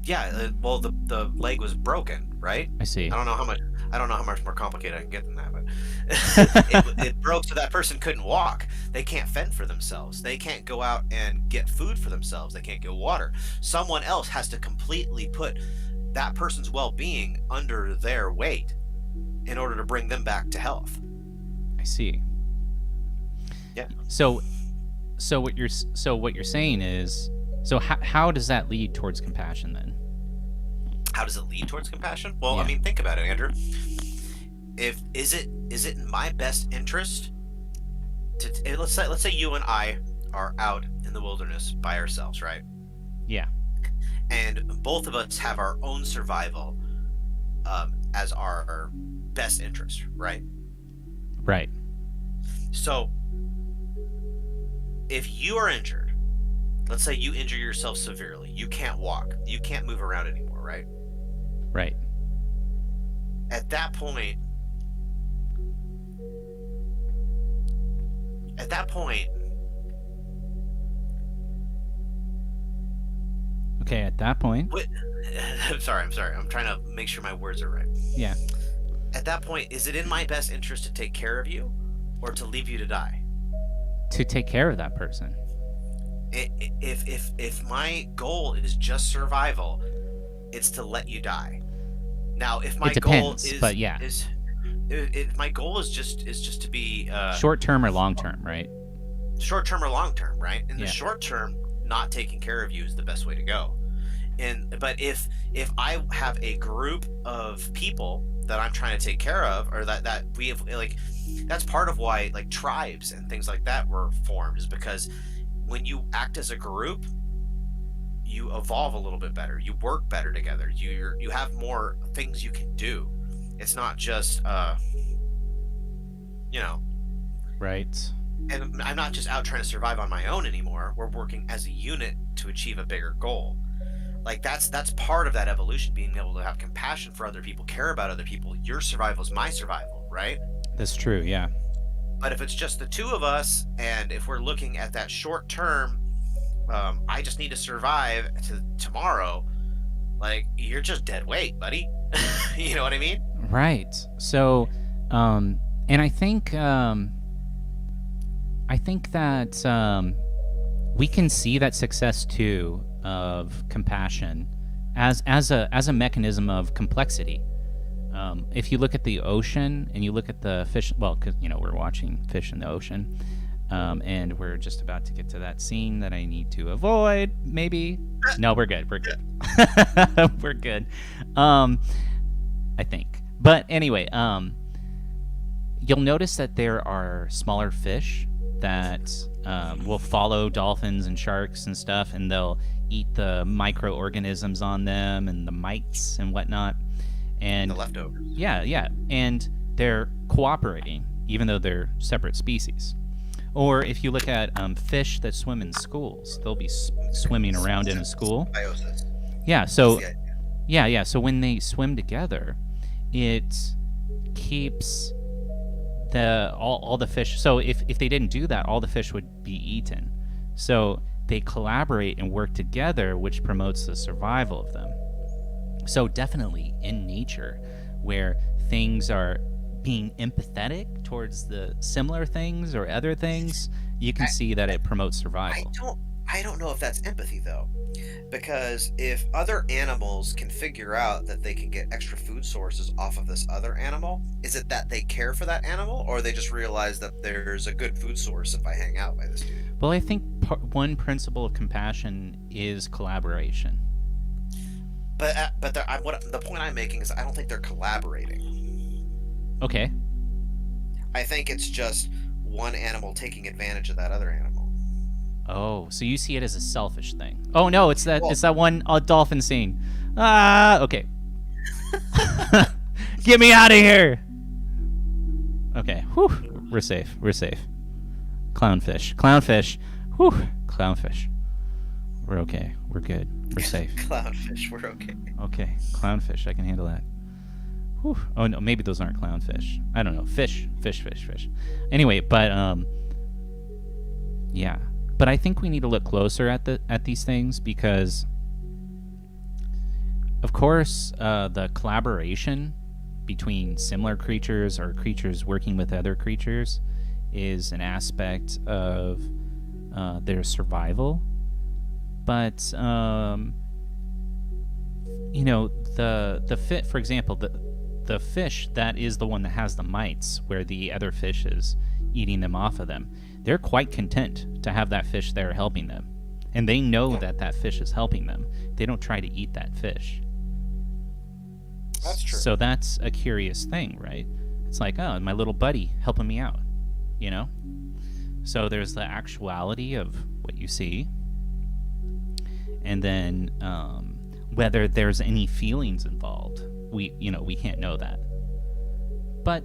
Yeah, well, the leg was broken, right? I see. I don't know how much more complicated I can get than that, but it broke so that person couldn't walk. They can't fend for themselves. They can't go out and get food for themselves. They can't get water. Someone else has to completely put that person's well-being under their weight in order to bring them back to health. I see. Yeah. So what you're saying is, so how does that lead towards compassion then? How does it lead towards compassion? Well, Yeah. think about it, Andrew. Is it in my best interest to let's say you and I are out in the wilderness by ourselves, right? Yeah. And both of us have our own survival as our best interest, right? Right. So if you are injured, let's say you injure yourself severely, you can't walk, you can't move around anymore, right? Right. At that point, Okay, at that point. I'm sorry. I'm trying to make sure my words are right. Yeah. At that point, is it in my best interest to take care of you or to leave you to die? To take care of that person. If my goal is just survival, it's to let you die. Now, if my It goal depends, is but yeah. if my goal is just to be Short term or long term, right? short term or long term, right? In the Yeah. short term, not taking care of you is the best way to go. But if I have a group of people that I'm trying to take care of, or that we have, like, that's part of why like tribes and things like that were formed, is because when you act as a group, you evolve a little bit better. You work better together. You have more things you can do. It's not just you know, Right. and I'm not just out trying to survive on my own anymore. We're working as a unit to achieve a bigger goal. Like that's part of that evolution, being able to have compassion for other people, care about other people. Your survival is my survival, right? That's true, yeah. But if it's just the two of us, and if we're looking at that short term, I just need to survive to tomorrow, like, you're just dead weight, buddy. You know what I mean? Right. So, and I think that we can see that success too of compassion as a mechanism of complexity. If you look at the ocean and you look at the fish, well, because we're watching fish in the ocean, and we're just about to get to that scene that I need to avoid. Maybe no, we're good. We're good. We're good. I think. But anyway, you'll notice that there are smaller fish that will follow dolphins and sharks and stuff, and they'll eat the microorganisms on them and the mites and whatnot. And The leftovers. yeah, and they're cooperating, even though they're separate species. Or if you look at fish that swim in schools, they'll be swimming around in a school. Symbiosis. Yeah, so Yeah. yeah, so when they swim together, it keeps all the fish. So if they didn't do that, all the fish would be eaten. So they collaborate and work together, which promotes the survival of them. So definitely in nature, where things are being empathetic towards the similar things or other things, you can see that it promotes survival. I don't know if that's empathy though, because if other animals can figure out that they can get extra food sources off of this other animal, is it that they care for that animal, or they just realize that there's a good food source if I hang out by this dude? Well, I think one principle of compassion is collaboration. But the point I'm making is I don't think they're collaborating. Okay. I think it's just one animal taking advantage of that other animal. Oh, so you see it as a selfish thing. Oh no, it's that Well- it's that one dolphin scene. Ah, okay. Get me out of here. Okay. Whew. We're safe. We're safe. Clownfish. Clownfish. Whew. Clownfish. We're okay. We're good. We're safe. Clownfish, we're okay. Okay. Clownfish. I can handle that. Whew. Oh no, maybe those aren't clownfish. I don't know. Fish. Anyway, but yeah. But I think we need to look closer at these things, because of course the collaboration between similar creatures or creatures working with other creatures is an aspect of their survival. But the fit, for example, the fish that is the one that has the mites, where the other fish is eating them off of them, they're quite content to have that fish there helping them, and they know that that fish is helping them. They don't try to eat that fish. That's true. So that's a curious thing, right? It's like, oh, my little buddy helping me out, So there's the actuality of what you see, and then whether there's any feelings involved, we can't know that. But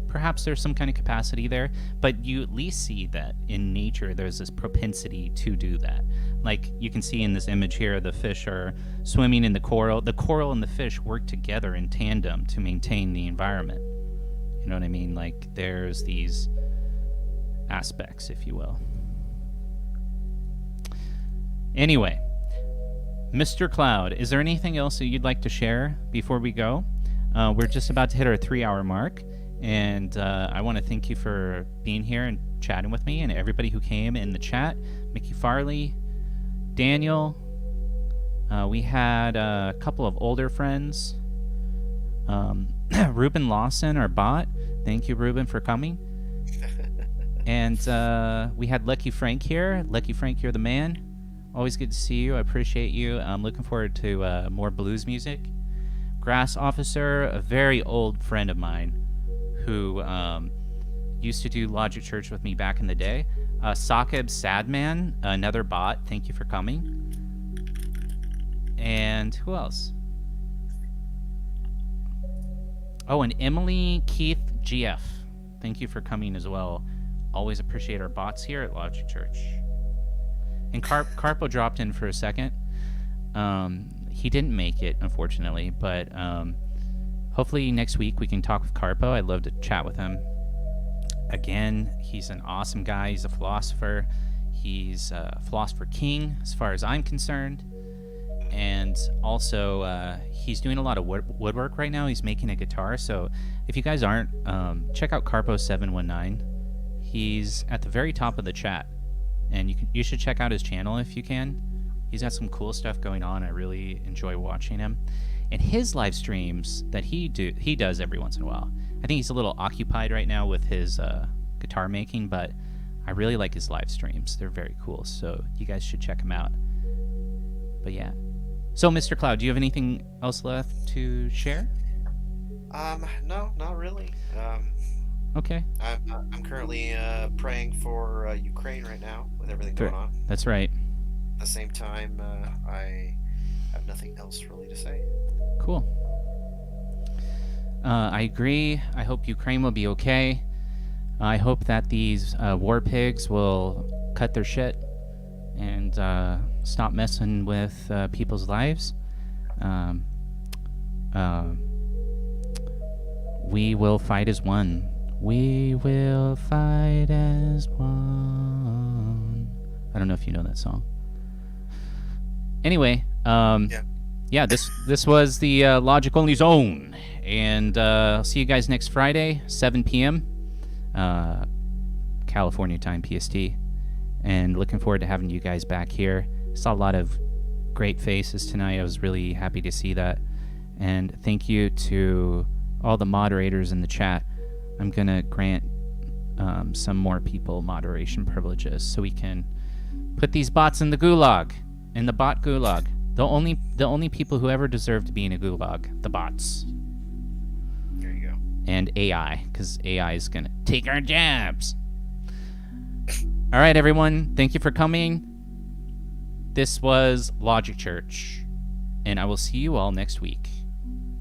perhaps there's some kind of capacity there. But you at least see that in nature there's this propensity to do that. Like you can see in this image here, the fish are swimming in the coral. The coral and the fish work together in tandem to maintain the environment. You know what I mean? Like there's these aspects, if you will. Anyway, Mr. Cloud, is there anything else that you'd like to share before we go? We're just about to hit our 3-hour mark, and I want to thank you for being here and chatting with me, and everybody who came in the chat. Mickey Farley, Daniel. We had a couple of older friends. Ruben Lawson, our bot. Thank you, Ruben, for coming. And we had Lucky Frank here. Lucky Frank, you're the man. Always good to see you. I appreciate you. I'm looking forward to more blues music. Grass Officer, a very old friend of mine who used to do Logic Church with me back in the day. Sakib Sadman, another bot. Thank you for coming. And who else? Oh, and Emily Keith GF. Thank you for coming as well. Always appreciate our bots here at Logic Church. And Carpo dropped in for a second. He didn't make it, unfortunately, but hopefully next week we can talk with Carpo. I'd love to chat with him. Again, he's an awesome guy. He's a philosopher. He's a philosopher king, as far as I'm concerned. And also, he's doing a lot of woodwork right now. He's making a guitar. So if you guys aren't, check out Carpo719. He's at the very top of the chat. And you should check out his channel if you can. He's got some cool stuff going on. I really enjoy watching him. And his live streams that he does every once in a while. I think he's a little occupied right now with his guitar making, but I really like his live streams. They're very cool. So you guys should check him out. But yeah. So, Mr. Cloud, do you have anything else left to share? No, not really. Okay. I'm currently praying for Ukraine right now with everything going on. That's right. At the same time, I have nothing else really to say. Cool. I agree. I hope Ukraine will be okay. I hope that these war pigs will cut their shit and stop messing with people's lives. We will fight as one. We will fight as one. I don't know if you know that song. Anyway, yeah, this was the Logic Only Zone, and I'll see you guys next Friday, 7 p.m. California time, PST. And looking forward to having you guys back here. Saw a lot of great faces tonight. I was really happy to see that. And thank you to all the moderators in the chat. I'm going to grant some more people moderation privileges so we can put these bots in the gulag, in the bot gulag. The only people who ever deserve to be in a gulag, the bots. There you go. And AI, because AI is going to take our jobs. All right, everyone. Thank you for coming. This was Logic Church, and I will see you all next week.